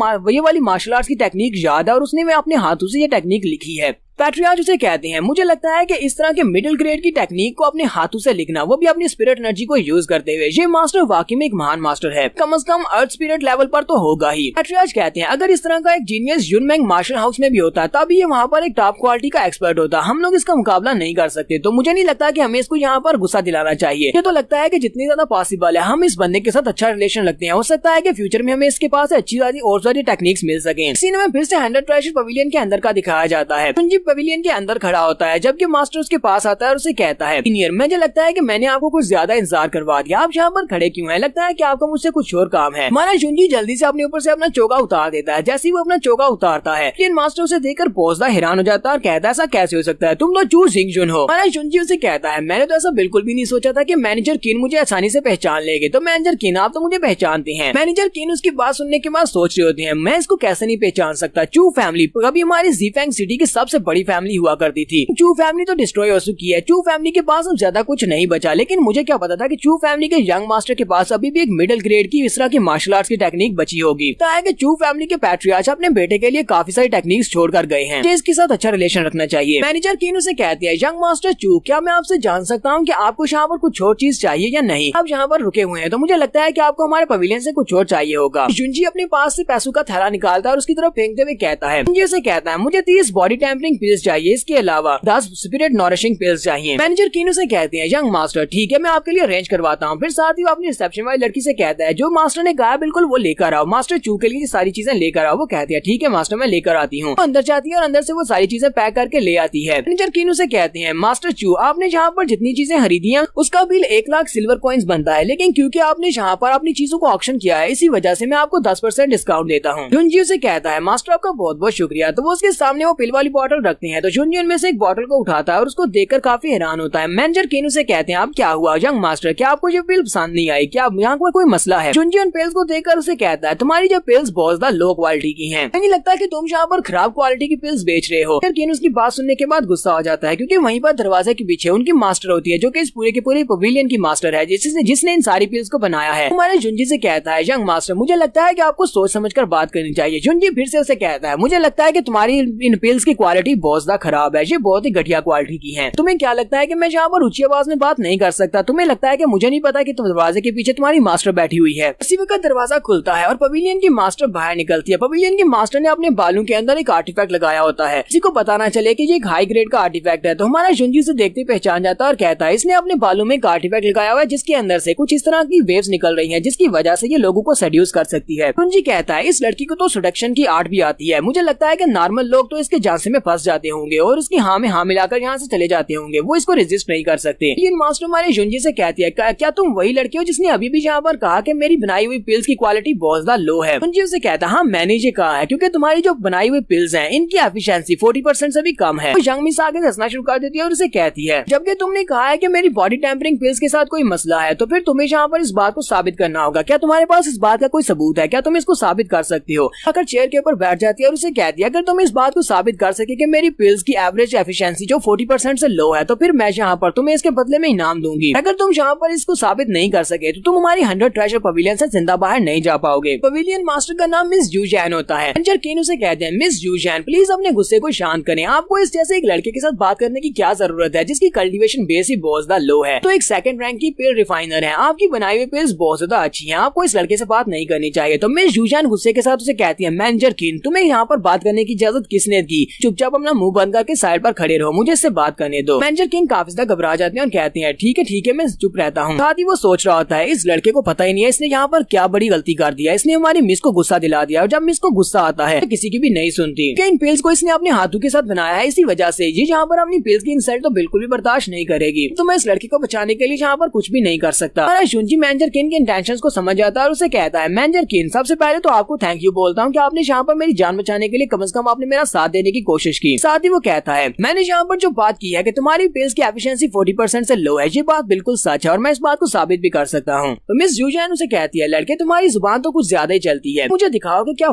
वाली मार्शल आर्ट्स की टेक्निक याद है और उसने अपने हाथों से ये टेक्निक लिखी है। पैट्रियार्च उसे कहते हैं मुझे लगता है कि इस तरह के मिडिल ग्रेड की टेक्निक को अपने हाथों से लिखना, वो भी अपनी स्पिरिट एनर्जी को यूज करते हुए, ये मास्टर वाकई में एक महान मास्टर है, कम से कम अर्थ स्पिरिट लेवल पर तो होगा ही। पैट्रियार्च कहते हैं अगर इस तरह का एक जीनियस युनमेंग मार्शल हाउस में भी होता तभी ये वहाँ पर एक टॉप क्वालिटी का एक्सपर्ट होता, हम लोग इसका मुकाबला नहीं कर सकते। तो मुझे नहीं लगता कि हमें इसको यहाँ पर गुस्सा दिलाना चाहिए। ये तो लगता है कि जितनी ज्यादा पॉसिबल है हम इस बंदे के साथ अच्छा रिलेशन रखते हैं, हो सकता है कि फ्यूचर में हमें इसके पास अच्छी और सारी टेक्निक्स मिल सके। सीन में फिर से 100 ट्रेजर पवेलियन के अंदर का दिखाया जाता है। जुनजी पवेलियन के अंदर खड़ा होता है, जबकि मास्टर उसके पास आता है और उसे कहता है, सीनियर मुझे लगता है कि मैंने आपको कुछ ज्यादा इंतजार करवा दिया, आप यहाँ पर खड़े क्यों हैं? लगता है कि आपको मुझसे कुछ और काम है। हमारा जुंजी जल्दी से अपने ऊपर से अपना चोगा उतार देता है। जैसे ही वो अपना चोगा उतारता है, लेकिन मास्टर उसे देखकर बहुत ज्यादा हैरान हो जाता है और कहता है ऐसा कैसे हो सकता है, तुम तो चू जिंगजुन हो। हमारा जुंजी उसे कहता है मैंने तो ऐसा बिल्कुल भी नहीं सोचा था कि मैनेजर किन मुझे आसानी से पहचान लेंगे। तो मैनेजर किन आप तो मुझे पहचानते हैं। मैनेजर किन उसकी बात सुनने के बाद सोच रहे होते हैं मैं इसको कैसे नहीं पहचान सकता। चू फैमिली कभी हमारी ज़ीफेंग सिटी की सबसे बड़ी फैमिली हुआ करती थी। चू फैमिली तो डिस्ट्रॉय हो चुकी है। चू फैमिली के पास अब ज्यादा कुछ नहीं बचा, लेकिन मुझे क्या पता था कि चू फैमिली के यंग मास्टर के पास अभी भी एक मिडिल ग्रेड की इस तरह की मार्शल आर्ट्स की टेक्निक बची होगी। तो है कि चू फैमिली के पैट्रियार्च अपने बेटे के लिए काफी सारी टेक्निक्स छोड़कर गए हैं। इसके साथ अच्छा रिलेशन रखना चाहिए। मैनेजर किन उसे कहती है यंग मास्टर चू क्या मैं आपसे जान सकता हूँ कि आपको यहाँ पर कुछ और चीज चाहिए या नहीं? आप यहाँ पर रुके हुए हैं तो मुझे लगता है कि आपको हमारे पवेलियन से कुछ और चाहिए होगा। जुंजी अपने पास से पैसों का थैला निकालता है और उसकी तरफ फेंकते हुए कहता है जुंजी उसे कहता है मुझे 30 बॉडी टेम्परिंग पिल्स चाहिए, इसके अलावा 10 स्पिरिट नॉरिशिंग पिल्स चाहिए। मैनेजर किन उसे कहते हैं यंग मास्टर ठीक है मैं आपके लिए अरेंज करवाता हूँ। फिर साथ ही वो अपनी रिसेप्शन वाली लड़की से कहता है जो मास्टर ने कहा बिल्कुल वो लेकर आओ। मास्टर चू के लिए सारी चीजें लेकर आओ। वो कहती है ठीक है मास्टर मैं लेकर आती हूँ। अंदर जाती है और अंदर से वो सारी चीजें पैक करके ले आती है। मैनेजर किन उसे कहते हैं मास्टर चू आपने जहाँ पर जितनी चीजें खरीदी हैं उसका बिल 1 लाख सिल्वर कॉइन्स बनता है, लेकिन क्योंकि आपने यहाँ पर अपनी चीजों को ऑक्शन किया है इसी वजह से मैं आपको 10% डिस्काउंट देता हूँ। जुंजी उसे कहता है मास्टर आपका बहुत बहुत शुक्रिया। तो वो उसके सामने वो पिल वाली बोतल रखते हैं तो जुंजी उनमें से एक बोतल को उठाता है और उसको देखकर काफी हैरान होता है। मैनेजर किन उसे कहते हैं अब क्या हुआ यंग मास्टर क्या आपको ये पिल पसंद नहीं आई? क्या यहाँ पर कोई मसला है? जुंजी उन पिल्स को देखकर उसे कहता है तुम्हारी जो पिल्स बहुत ज्यादा लो क्वालिटी की हैं, नहीं लगता कि तुम यहाँ पर खराब क्वालिटी की पिल्स बेच रहे हो। किन उसकी बात सुनने के बाद गुस्सा हो जाता है क्योंकि वहीं पर दरवाजे के पीछे उनकी मास्टर होती है जो कि इस पूरे के पूरे पवेलियन की मास्टर है जिसने इन सारी पिल्स को बनाया है। हमारे जुंजी से कहता है यंग मास्टर मुझे लगता है कि आपको सोच समझकर बात करनी चाहिए। जुंजी फिर से उसे कहता है मुझे लगता है कि तुम्हारी इन पिल्स की क्वालिटी बहुत ज्यादा खराब है, ये बहुत ही घटिया क्वालिटी की है। तुम्हें क्या लगता है कि मैं यहाँ पर ऊंची आवाज में बात नहीं कर सकता? तुम्हें लगता है कि मुझे नहीं पता कि तुम दरवाजे के पीछे तुम्हारी मास्टर बैठी हुई है? इसी वक्त दरवाजा खुलता है और पवेलियन की मास्टर बाहर निकलती है। पवेलियन की मास्टर ने अपने बालों के अंदर एक आर्टिफैक्ट लगाया होता है, किसी को पता ना चले कि ये एक हाई ग्रेड का आर्टिफैक्ट है। तो हमारा जुंजी से देखते पहचान जाता है और कहता है इसने अपने बालों में एक आर्टिफैक्ट लगाया हुआ है जिसके अंदर से कुछ इस तरह की वेव्स निकल रही हैं जिसकी वजह से ये लोगों को सेड्यूस कर सकती है। जुंजी कहता है इस लड़की को तो सेडक्शन की आर्ट भी आती है, मुझे लगता है कि नॉर्मल लोग तो इसके झांसे में फंस जाते होंगे और उसकी हाँ में हाँ मिलाकर यहाँ से चले जाते होंगे, वो इसको रेजिस्ट नहीं कर सकते। लेकिन मास्टर हमारे जुंजी से कहती है क्या तुम वही लड़की हो जिसने अभी भी यहाँ पर कहा कि मेरी बनाई हुई पिल्स की क्वालिटी बहुत ज्यादा लो है? जुंजी उसे कहता है हाँ मैंने ये कहा है क्योंकि तुम्हारी जो बनाई हुई पिल्स हैं इनकी एफिशिएंसी 40% से भी कम है। तो यंग मिस आगे हंसना शुरू कर देती है और उसे कहती है जबकि तुमने कहा है कि मेरी बॉडी टेम्परिंग पिल्स के साथ कोई मसला है तो फिर तुम्हें यहाँ पर इस बात को साबित करना होगा। क्या तुम्हारे पास इस बात का कोई सबूत है? क्या तुम इसको साबित कर सकती हो? अगर चेयर के ऊपर बैठ जाती है और उसे कहती है अगर तुम इस बात को साबित कर सके कि मेरी पिल्स की एवरेज एफिशिएंसी जो 40% से लो है तो फिर मैं यहाँ पर तुम्हें इसके बदले में इनाम दूंगी। अगर तुम यहाँ पर इसको साबित नहीं कर सके तो तुम हमारी 100 ट्रेजर पवेलियन से जिंदा बाहर नहीं जा पाओगे। पवेलियन मास्टर का नाम मिस जू जैन होता है। मैनेजर किन उसे कहते हैं मिस जू जैन प्लीज अपने गुस्से को शांत करें, आपको इस जैसे एक लड़के के साथ बात करने की क्या जरूरत है जिसकी कल्टीवेशन बेस ही बहुत ज्यादा लो है। तो एक सेकंड रैंक की पिल रिफाइनर है, आपकी बनाई हुई पिल्स बहुत ज्यादा अच्छी है, आपको इस लड़के से बात नहीं करनी चाहिए। तो मिस जू जैन गुस्से के साथ उसे कहती है मैनेजर किन तुम्हें यहाँ पर बात करने की इजाजत किसने दी? चुपचाप अपना मुंह बंद करके साइड पर खड़े रहो, मुझे इससे बात करने दो। मैनेजर किन काफी ज्यादा घबरा जाते हैं और कहते हैं ठीक है मैं चुप रहता हूँ। साथ ही वो सोच रहा होता है इस लड़के को पता ही नहीं है इसने यहाँ पर क्या बड़ी गलती कर दिया, इसने हमारी मिस को गुस्सा दिला दिया और जब मिस को गुस्सा आता है तो किसी की भी नहीं सुनती। इन पिल्स को इसने अपने हाथों के साथ बनाया है, इसी वजह से ये यहाँ पर अपनी पिल्स की इंसल्ट तो बिल्कुल भी बर्दाश्त नहीं करेगी। तो मैं इस लड़की को बचाने के लिए यहाँ पर कुछ भी नहीं कर सकता। जुंजी मैनेजर किन के इंटेंशंस को समझ जाता है और उसे कहता है मैनेजर किन सबसे पहले तो आपको थैंक यू बोलता हूँ कि आपने यहाँ पर मेरी जान बचाने के लिए कम से कम आपने मेरा साथ देने की कोशिश की। साथ ही वो कहता है मैंने यहाँ पर जो बात की है कि तुम्हारी पिल्स की एफिशिएंसी 40% से लो है, ये बात बिल्कुल सच है और मैं इस बात को साबित भी कर सकता हूँ। तो मिस जू जैन उसे कहती है लड़के तुम्हारी जुबान तो कुछ ज्यादा ही चलती है, मुझे दिखाओ कि क्या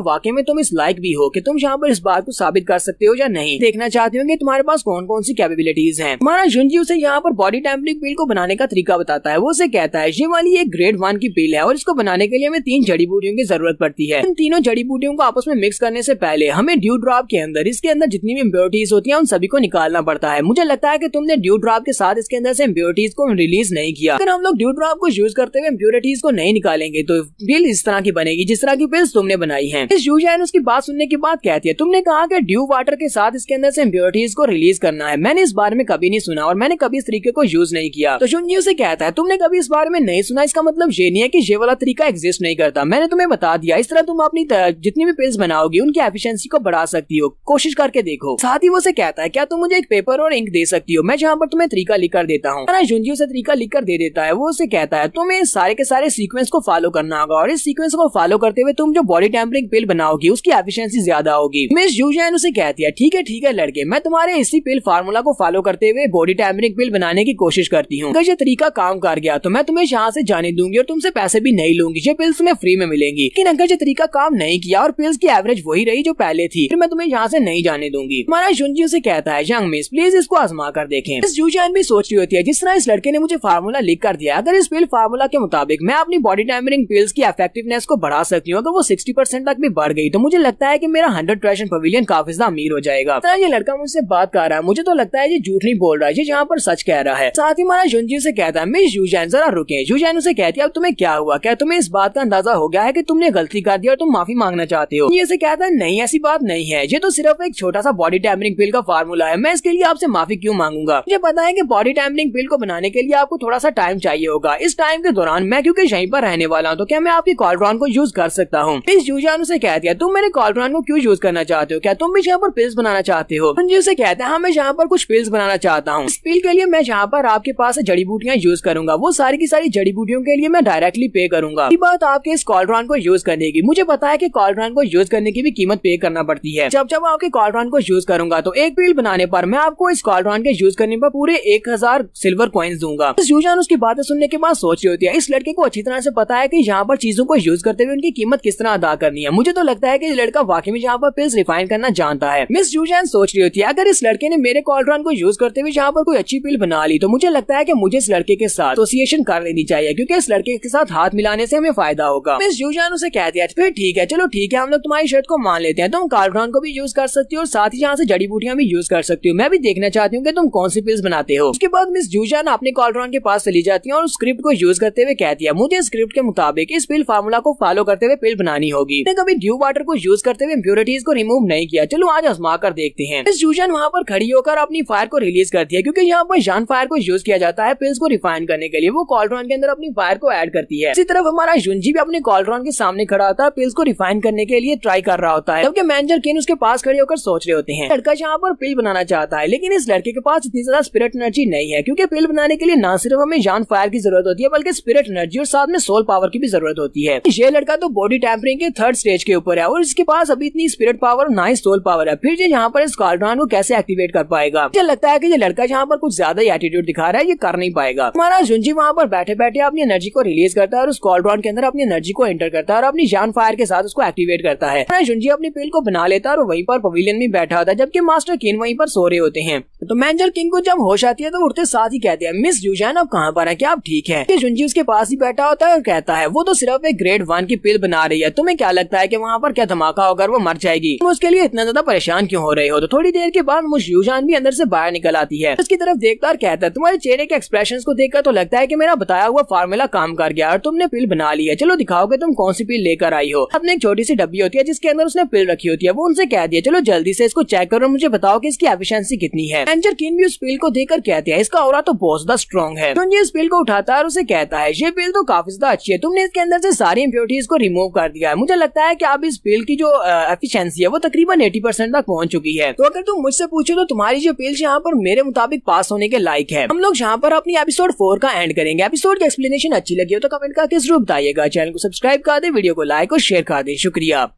वाकई में तुम इस लायक भी हो कि तुम यहाँ पर इस बात को साबित कर सकते हो या नहीं। देखना चाहते हो कि तुम्हारे पास कौन कौन सी कैपेबिलिटीज हैं। हमारा जुंजी उसे यहाँ पर बॉडी टेम्परिंग पिल को बनाने का तरीका बताता है। वो उसे कहता है ये वाली एक ग्रेड 1 की पिल है और इसको बनाने के लिए हमें 3 जड़ी बूटियों की जरूरत पड़ती है। इन तीनों जड़ी बूटियों को आपस में मिक्स करने से पहले हमें ड्यू ड्रॉप के अंदर इसके अंदर जितनी भी इम्प्योरिटीज होती है उन सभी को निकालना पड़ता है। मुझे लगता है कि तुमने ड्यू ड्रॉप के साथ इसके अंदर से इम्प्योरिटीज को रिलीज नहीं किया। अगर हम लोग ड्यू ड्रॉप को यूज करते हुए इम्प्योरिटीज को नहीं निकालेंगे तो पिल इस तरह की बनेगी जिस तरह की पिल्स तुमने बनाई है। इस जू जैन उसकी बात सुनने के बाद कहती है तुमने कहा कि ड्यू वाटर के साथ इसके अंदर से इम्प्योरिटीज को रिलीज करना है, मैंने इस बारे में कभी नहीं सुना और मैंने कभी इस तरीके को यूज नहीं किया। तो जुंजी उसे कहता है तुमने कभी इस बारे में नहीं सुना इसका मतलब ये नहीं है कि ये वाला तरीका एग्जिस्ट नहीं करता, मैंने तुम्हें बता दिया। इस तरह तुम अपनी जितनी भी पिल्स बनाओगी उनकी एफिशिएंसी को बढ़ा सकती हो, कोशिश करके देखो। साथ ही वो उसे कहता है क्या तुम मुझे एक पेपर और इंक दे सकती हो, मैं जहाँ पर तुम्हें तरीका लिख कर देता हूँ। जुंजी उसे तरीका लिख कर दे देता है। वो उसे कहता है तुम्हें सारे के सारे सीक्वेंस को फॉलो करना होगा और इस सीक्वेंस को फॉलो करते हुए तुम जो बॉडी टेम्परिंग पिल बनाओगी उसकी एफिशिएंसी ज्यादा होगी। मिस यूजैन उसे कहती है ठीक है लड़के, मैं तुम्हारे इसी पिल फार्मूला को फॉलो करते हुए बॉडी टेम्परिंग पिल बनाने की कोशिश करती हूँ। अगर ये तरीका काम कर गया तो मैं तुम्हें यहाँ से जाने दूंगी और तुमसे पैसे भी नहीं लूंगी, ये पिल्स तुम्हें फ्री में मिलेंगी। लेकिन अगर ये तरीका काम नहीं किया और पिल्स की एवरेज वही रही जो पहले थी, फिर मैं तुम्हें यहाँ से नहीं जाने दूंगी। हमारा जुंजी उसे कहता है यंग मिस प्लीज इसको आजमा कर देखें। इस यूजैन भी सोच रही होती है जिस तरह इस लड़के ने मुझे फार्मूला लिख कर दिया, अगर इस पिल फार्मूला के मुताबिक मैं अपनी बॉडी टेम्परिंग पिल्स की इफेक्टिवनेस को बढ़ा सकती हूँ, अगर वो 60% तक भी बढ़ गई तो मुझे लगता है कि मेरा 100 ट्रैशन पवेलियन काफी ज्यादा अमीर हो जाएगा। तो ये लड़का मुझसे बात कर रहा है, मुझे तो लगता है ये झूठ नहीं बोल रहा है, ये यहाँ पर सच कह रहा है। साथ ही हमारा जुंजी से कहता है मिस यूजैन जरा रुके। यूजैन उसे कहती है अब तुम्हें क्या हुआ, क्या तुम्हें इस बात का अंदाजा हो गया है कि तुमने गलती कर दी और तुम माफी मांगना चाहते हो? ये से कहता है नहीं ऐसी बात नहीं है, ये तो सिर्फ एक छोटा सा बॉडी टेम्परिंग पिल का फार्मूला है, मैं इसके लिए आपसे माफी क्यों मांगूंगा। मुझे पता है कि बॉडी टेम्परिंग पिल को बनाने के लिए आपको थोड़ा सा टाइम चाहिए होगा, इस टाइम के दौरान मैं क्योंकि यहीं पर रहने वाला हूँ तो क्या मैं आपकी कॉलड्रॉन को यूज कर सकता हूँ? इस यूजैन उसे कहती है तुम मेरे कॉलड्रॉन को क्यों यूज करना चाहते हो, क्या तुम भी यहाँ पर पिल्स बनाना चाहते हो? जुंजी उसे कहता है हाँ मैं यहाँ पर कुछ पिल्स बनाना चाहता हूँ, इस पिल के लिए मैं यहाँ पर आपके पास जड़ी बूटियाँ यूज करूंगा, वो सारी की सारी जड़ी बूटियों के लिए मैं डायरेक्टली पे करूंगा। ये बात आपके इस कॉलड्रॉन को यूज करने की, मुझे पता है कि कॉलड्रॉन को यूज करने की भी कीमत पे करना पड़ती है। जब जब आपके कॉलड्रॉन को यूज करूंगा तो एक पिल बनाने पर मैं आपको इस कॉलड्रॉन के यूज करने पर पूरे 1000 सिल्वर कॉइन्स दूंगा। यूजैन उसकी बातें सुनने के बाद सोच रही होती है इस लड़के को अच्छी तरह से पता है कि यहाँ पर चीजों को यूज करते हुए उनकी कीमत किस तरह अदा करनी है। मुझे तो लगता है कि ये लड़का वाकई में यहाँ पर पिल्स रिफाइन करना जानता है। मिस यूजैन सोच रही होती है अगर इस लड़के ने मेरे कॉलड्रॉन को यूज करते हुए यहाँ पर कोई अच्छी पिल बना ली तो मुझे लगता है कि मुझे इस लड़के के साथ एसोसिएशन कर लेनी चाहिए, क्योंकि इस लड़के के साथ हाथ मिलाने से हमें फायदा होगा। मिस यूजैन उसे कहती है फिर ठीक है चलो ठीक है हम लोग तुम्हारी शर्त को मान लेते हैं, तुम कॉलड्रॉन को भी यूज कर सकती हो और साथ ही यहाँ से जड़ी बूटियां भी यूज कर सकती हो, मैं भी देखना चाहती हूँ कि तुम कौन सी पिल्स बनाते हो। उसके बाद मिस यूजैन अपने कॉलड्रॉन के पास चली जाती है और स्क्रिप्ट को यूज करते हुए कहती है मुझे स्क्रिप्ट के मुताबिक इस पिल फार्मूला को फॉलो करते हुए पिल बनानी होगी। कभी ड्यू वाटर को यूज करते हुए इम्प्योरिटीज को रिमूव नहीं किया, चलो आज आजमा कर देखते हैं। मिस यूजैन वहाँ पर खड़ी होकर अपनी फायर को रिलीज करती है, क्योंकि यहाँ पर जान फायर को यूज किया जाता है पिल्स को रिफाइन करने के लिए, वो कॉलड्रॉन के अंदर अपनी फायर को ऐड करती है। इसी तरफ हमारा जुंजी भी अपने कॉलड्रॉन के सामने खड़ा होता है, पिल्स को रिफाइन करने के लिए ट्राई कर रहा होता है, जबकि मैनेजर केन उसके पास खड़े होकर सोच रहे होते हैं लड़का यहाँ पर पिल बनाना चाहता है, लेकिन इस लड़के के पास इतनी ज्यादा स्पिरिट एनर्जी नहीं है, क्योंकि पिल बनाने के लिए न सिर्फ हमें जान फायर की जरूरत होती है बल्कि स्पिरिट एनर्जी और साथ में सोल पावर की भी जरूरत होती है। ये लड़का तो बॉडी टेम्परिंग के 3rd स्टेज के ऊपर है और इसके पास अभी इतनी स्पिरिट पावर ना ही सोल पावर है, फिर ये यहाँ पर इस कॉलड्रॉन को कैसे एक्टिवेट कर पाएगा? मुझे लगता है कि ये लड़का यहाँ पर कुछ ज्यादा ही एटीट्यूड दिखा रहा है, ये कर नहीं पाएगा। हमारा जुंजी वहाँ पर बैठे बैठे अपनी एनर्जी को रिलीज करता है और उस कॉलड्रॉन के अंदर अपनी एनर्जी को एंटर करता है और अपनी जान फायर के साथ उसको एक्टिवेट करता है। हमारा जुंजी अपनी पिल को बना लेता है और वहीं पर पवेलियन में बैठा होता है, जबकि मास्टर किन वहीं पर सो रहे होते हैं। तो मैनेजर किंग को जब होश आती है तो उठते साथ ही कहते हैं मिस यूजैन अब कहाँ पर है, क्या आप ठीक है? जुंजी उसके पास ही बैठा होता है और कहता है वो तो सिर्फ एक ग्रेड 1 की पिल बना रही है, तुम्हें क्या लगता है कि वहाँ पर क्या धमाका होकर वो मर जाएगी? तुम उसके लिए इतना ज्यादा परेशान क्यों हो रहे हो? तो थोड़ी देर के बाद मुझ यूजैन भी अंदर से बाहर निकल आती है, उसकी तरफ देखकर कहता है तुम्हारे चेहरे के एक्सप्रेशंस को देखकर तो लगता है कि मेरा बताया हुआ फार्मूला काम कर गया और तुमने पिल बना ली है, चलो दिखाओ कि तुम कौन सी पिल लेकर आई हो। अपने एक छोटी सी डब्बी होती है जिसके अंदर उसने पिल रखी होती है, वो उनसे कह दिया चलो जल्दी से इसको चेक करो, मुझे बताओ कि इसकी एफिशिएंसी कितनी है। मैनेजर किन भी उस पिल को देखकर कहते हैं इसका ऑरा तो बहुत ज्यादा स्ट्रॉन्ग है। तो ये इस पिल को उठाता है और उसे कहता है ये पिल तो काफी ज्यादा अच्छी है, तुमने इसके अंदर से सारी इम्प्योरिटीज को रिमूव कर दिया है, मुझे लगता है कि अब इस पिल की जो एफिशिएंसी है वो तकरीबन 80% तक पहुंच चुकी है। तो अगर तुम मुझसे पूछो तो तुम्हारी जो पिल यहाँ पर मेरे मुताबिक पास होने के लायक है। हम लोग यहाँ पर अपनी एपिसोड 4 का एंड करेंगे। एपिसोड की एक्सप्लेनेशन अच्छी लगी हो तो कमेंट करके जरूर बताइएगा, चैनल को सब्सक्राइब कर दे, वीडियो को लाइक और शेयर कर दे, शुक्रिया।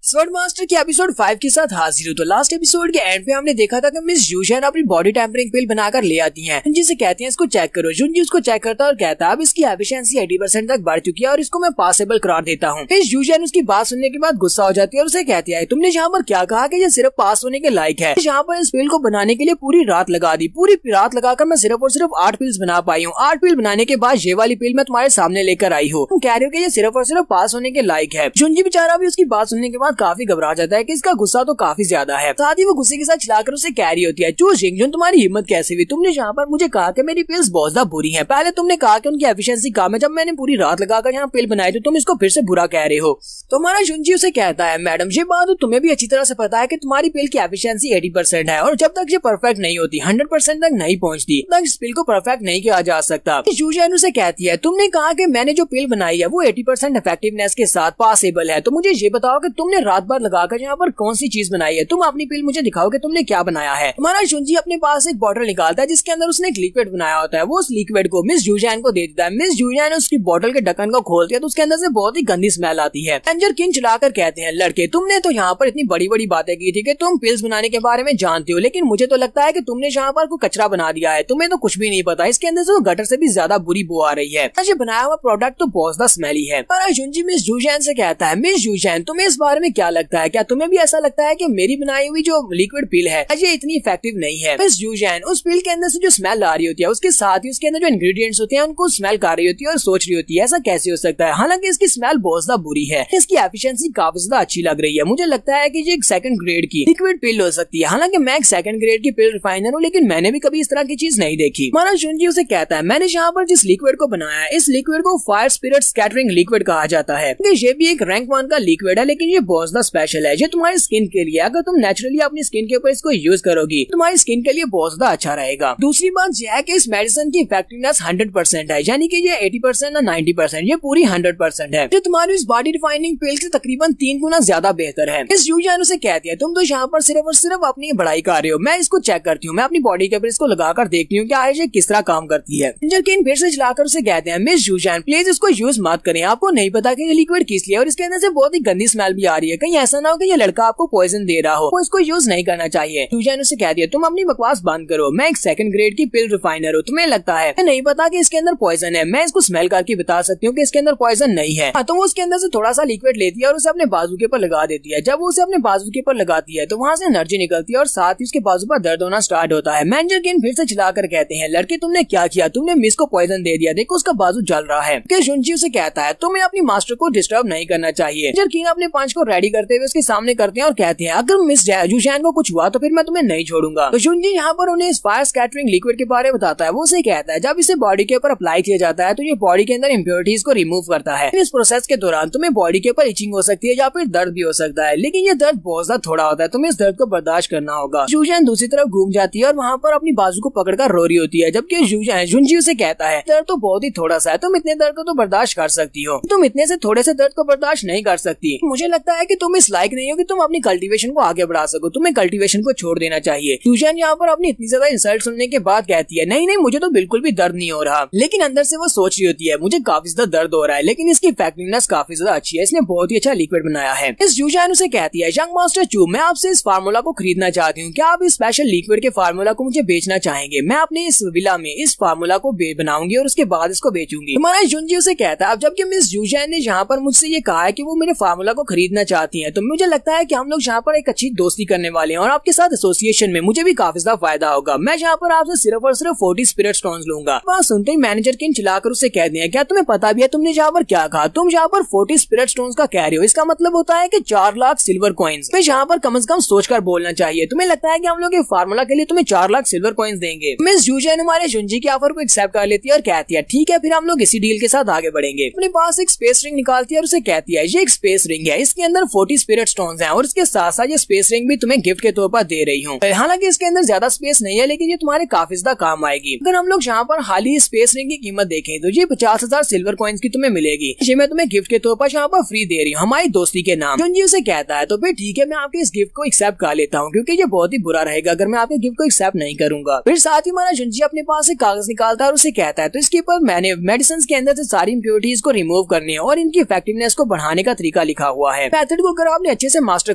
स्वर्ड मास्टर के एपिसोड 5 के साथ हाजिर हूँ। तो लास्ट एपिसोड के एंड पे हमने देखा था कि मिस यूजैन अपनी बॉडी टेम्परिंग पिल बनाकर ले आती हैं, जिसे कहती हैं इसको चेक करो। जुंजी उसको चेक करता है और कहता है अब इसकी एफिशिएंसी 80% तक बढ़ चुकी है और इसको मैं पासेबल करार देता हूँ। मिस यूजैन उसकी बात सुनने के बाद गुस्सा हो जाती है और उसे कहती है तुमने यहाँ पर क्या कहा कि ये सिर्फ पास होने के लायक है? यहाँ पर इस पिल को बनाने के लिए पूरी रात लगा दी, पूरी रात लगाकर मैं सिर्फ और सिर्फ 8 पिल्स बना पाई हूँ। 8 पिल बनाने के बाद ये वाली पिल मैं तुम्हारे सामने लेकर आई हूँ, तुम कह रहे हो कि ये सिर्फ और सिर्फ पास होने के लायक है। जुंजी बेचारा भी उसकी बात सुनने के बाद काफी घबरा जाता है कि इसका गुस्सा तो काफी ज्यादा है। साथ ही वो गुस्से के साथ चिल्लाकर उसे कह रही होती है चू जिंगजुन तुम्हारी हिम्मत कैसे हुई? तुमने यहाँ पर मुझे कहा कि मेरी पिल्स बहुत ज्यादा बुरी हैं। पहले तुमने कहा कि उनकी एफिशिएंसी कम है, जब मैंने पूरी रात लगाकर यहाँ पिल बनाई तो तुम इसको फिर से बुरा कह रहे हो। तो हमारा जुंजी उसे कहता है मैडम ये बात तुम्हें भी अच्छी तरह से पता है कि तुम्हारी पिल की एफिशिएंसी 80% है और जब तक ये परफेक्ट नहीं होती 100% तक नहीं पहुँचती तब तक इस पिल को परफेक्ट नहीं किया जा सकता। यूजैन उसे कहती है तुमने कहा कि मैंने जो पिल बनाई है वो 80% इफेक्टिवनेस के साथ पॉसिबल है, तो मुझे ये बताओ कि तुमने तुमने रात भर लगाकर यहाँ पर कौन सी चीज बनाई है, तुम अपनी पिल मुझे दिखाओ कि तुमने क्या बनाया है। हमारा जुंजी अपने पास एक बॉटल निकालता है जिसके अंदर उसने एक लिक्विड बनाया होता है। वो उस लिक्विड को मिस जूजैन को दे देता है। मिस जूजैन उसकी बॉटल के ढक्कन को खोलती है तो उसके अंदर से बहुत ही गंदी स्मेल आती है। मैनेजर किन चिल्लाकर कहते हैं, लड़के तुमने तो यहाँ पर इतनी बड़ी बड़ी बातें की थी कि तुम पिल्स बनाने के बारे में जानते हो, लेकिन मुझे तो लगता है कि तुमने यहाँ पर कोई कचरा बना दिया है, तुम्हें तो कुछ भी नहीं पता। इसके अंदर से गटर से भी ज्यादा बुरी बू आ रही है। ये बनाया हुआ प्रोडक्ट तो बहुत ज्यादा स्मेली है। और जुंजी मिस जूजैन से कहता है, मिस जूजैन तुम्हें इस बारे में क्या लगता है, क्या तुम्हें भी ऐसा लगता है कि मेरी बनाई हुई जो लिक्विड पिल है ये इतनी इफेक्टिव नहीं है। मिस जूजैन उस पिल के अंदर से जो स्मेल आ रही होती है उसके साथ ही उसके अंदर जो इंग्रेडिएंट्स होते हैं उनको स्मेल कर रही होती है और सोच रही होती है ऐसा कैसे हो सकता है। हालांकि इसकी स्मेल बहुत ज्यादा बुरी है, इसकी एफिशिएंसी काफी ज्यादा अच्छी लग रही है। मुझे लगता है कि ये एक सेकंड ग्रेड की लिक्विड पिल हो सकती है। हालांकि मैं एक सेकंड ग्रेड की पिल रिफाइनर हूँ, लेकिन मैंने भी कभी इस तरह की चीज नहीं देखी। माना जुंजी उसे कहता है, मैंने यहाँ पर जिस लिक्विड को बनाया है इस लिक्विड को फायर स्पिरिट स्कैटरिंग लिक्विड कहा जाता है। ये भी एक रैंक 1 का लिक्विड है, लेकिन ये बहुत ज्यादा स्पेशल है। ये तुम्हारी स्किन के लिए, अगर तुम नेचुरली अपनी स्किन के ऊपर इसको यूज करोगी तुम्हारी स्किन के लिए बहुत ज्यादा अच्छा रहेगा। दूसरी बात यह है कि इस मेडिसिन की इफेक्टिवनेस 100% है, यानी कि ये 80% या 90%, ये पूरी 100% है, जो तुम्हारी इस बॉडी रिफाइनिंग पिल से तकरीबन 3 गुना ज्यादा बेहतर है। इस यूजर से कहती है, तुम तो यहाँ पर सिर्फ और सिर्फ अपनी बढ़ाई कर रहे हो, मैं इसको चेक करती हूँ, मैं अपनी बॉडी के ऊपर इसको लगाकर देखती हूँ क्या ये किस तरह काम करती है। जर्किन फिर से चलाकर उसे कहते हैं, मिस जूजैन प्लीज इसको यूज मत करें, आपको नहीं पता कि ये लिक्विड किस लिए और इसके अंदर से बहुत ही गंदी स्मेल भी आ रही है, कहीं ऐसा ना हो कि ये लड़का आपको पॉइजन दे रहा हो, वो इसको यूज नहीं करना चाहिए। जूजैन उसे कहती है, तुम अपनी बकवास बंद करो, मैं एक सेकंड ग्रेड की पिल रिफाइनर हूँ, तुम्हें लगता है नहीं पता कि इसके अंदर पॉइजन है, मैं इसको स्मेल करके बता सकती हूँ कि इसके अंदर पॉइजन नहीं है। तो वो उसके अंदर से थोड़ा सा लिक्विड लेती है और उसे अपने बाजू के ऊपर लगा देती है। जब वो उसे अपने बाजू के ऊपर लगाती है तो वहाँ से एनर्जी निकलती है और साथ ही उसके बाजू पर दर्द होना स्टार्ट होता है। मैनेजर किन फिर से चिल्लाकर कहते हैं, लड़के तुमने क्या किया, तुमने मिस को पॉइजन दे दिया, देखो उसका बाजू जल रहा है। जुंजी उसे कहता है, तुम्हें अपनी मास्टर को डिस्टर्ब नहीं करना चाहिए। जर्किन अपने पंच को रेडी करते हुए उसके सामने करते हैं और कहते हैं, अगर मिस जूजैन को कुछ हुआ तो फिर मैं तुम्हें नहीं छोड़ूंगा। तो जुंजी यहाँ पर उन्हें इस फायर स्कैटरिंग लिक्विड के बारे में बताता है। वो उसे कहता है, जब इसे बॉडी के ऊपर अप्लाई किया जाता है तो ये बॉडी के अंदर इम्प्योरिटीज को रिमूव करता है। इस प्रोसेस के दौरान तुम्हें बॉडी के ऊपर इचिंग हो सकती है या फिर दर्द भी हो सकता है, लेकिन ये दर्द बहुत ज्यादा थोड़ा होता है, तुम्हें इस दर्द को बर्दाश्त करना होगा। जूजैन दूसरी तरफ घूम जाती है और वहाँ पर अपनी बाजू को पकड़कर रो रही होती है, जबकि जुंजी उसे कहता है, दर्द तो बहुत ही थोड़ा सा है, तुम इतने दर्द को तो बर्दाश्त कर सकती हो, तुम इतने से थोड़े से दर्द को बर्दाश्त नहीं कर सकती। मुझे लगता है कि तुम इस लायक नहीं हो कि तुम अपनी कल्टीवेशन को आगे बढ़ा सको, तुम्हें कल्टीवेशन को छोड़ देना चाहिए। जूजैन यहाँ पर अपनी इतनी ज्यादा इंसल्ट सुनने के बाद कहती है, नहीं नहीं मुझे तो बिल्कुल भी दर्द नहीं हो रहा, लेकिन अंदर से वो सोच रही होती है, मुझे काफी ज्यादा दर्द हो रहा है, लेकिन इसकी इफेक्टिवनेस काफी ज्यादा अच्छी है, इसने बहुत ही अच्छा लिक्विड बनाया है। इस जूजैन उसे कहती है, यंग मास्टर चू मैं आपसे इस फार्मूला को खरीदना चाहती हूँ, क्या आप इस स्पेशल लिक्विड के फार्मूला को मुझे बेचना चाहेंगे? मैं अपने इस विला में इस फार्मूला को बनाऊंगी और उसके बाद इसको बेचूंगी। हमारा जुंजी उसे कहता है, अब जबकि मिस जूजैन ने यहाँ पर मुझसे ये कहा है कि वो मेरे फार्मूला को खरीदना चाहती है, तो मुझे लगता है कि हम लोग यहाँ पर एक अच्छी दोस्ती करने वाले हैं और आपके साथ एसोसिएशन में मुझे भी काफी ज्यादा फायदा होगा। मैं यहाँ पर आपसे सिर्फ और सिर्फ 40 स्पिरिट स्टोन्स लूंगा। वहाँ सुनते ही मैनेजर किन चिल्लाकर उसे कह दिया, क्या तुम्हें पता भी है तुमने यहाँ पर क्या कहा? तुम यहाँ पर 40 स्पिरिट स्टोन्स का कह रहे हो, इसका मतलब होता है कि 4 लाख सिल्वर कॉइन्स। तो यहाँ पर कम से कम सोचकर बोलना चाहिए। तुम्हें लगता है कि हम लोग ये फार्मूला के लिए तुम्हें 4 लाख सिल्वर कॉइन्स देंगे? मिस जूजैन हमारे जुंजी के ऑफर को एक्सेप्ट कर लेती है और कहती है, ठीक है फिर हम लोग इसी डील के साथ आगे बढ़ेंगे। अपने पास एक स्पेस रिंग निकालती है और उसे कहती है, ये एक स्पेस रिंग है, इसके अंदर 40 स्पिरिट स्टोन्स हैं और इसके साथ साथ ये स्पेस रिंग भी तुम्हें गिफ्ट के तौर पर दे रही हूँ। हालांकि इसके अंदर ज्यादा स्पेस नहीं है, लेकिन ये तुम्हारे काफी ज्यादा काम आएगी। अगर हम लोग यहाँ पर हाल ही स्पेस रिंग की कीमत देखें तो ये 50,000 सिल्वर कॉइन्स की तुम्हें मिलेगी। ये मैं तुम्हें गिफ्ट के तौर पर यहाँ पर फ्री दे रही हूँ हमारी दोस्ती के नाम। जुंजी उसे कहता है, तो फिर ठीक है मैं आपके इस गिफ्ट को एक्सेप्ट कर लेता हूँ, क्योंकि ये बहुत ही बुरा रहेगा अगर मैं आपके गिफ्ट को एक्सेप्ट नहीं करूंगा। फिर साथ ही हमारा जुंजी अपने पास से कागज निकालता है और उसे कहता है, तो इसके ऊपर मैंने मेडिसिन के अंदर से सारी इम्प्योरिटीज को रिमूव करनी है और इनकी इफेक्टिवनेस को बढ़ाने का तरीका लिखा हुआ है। मेथड को अगर आपने अच्छे से मास्टर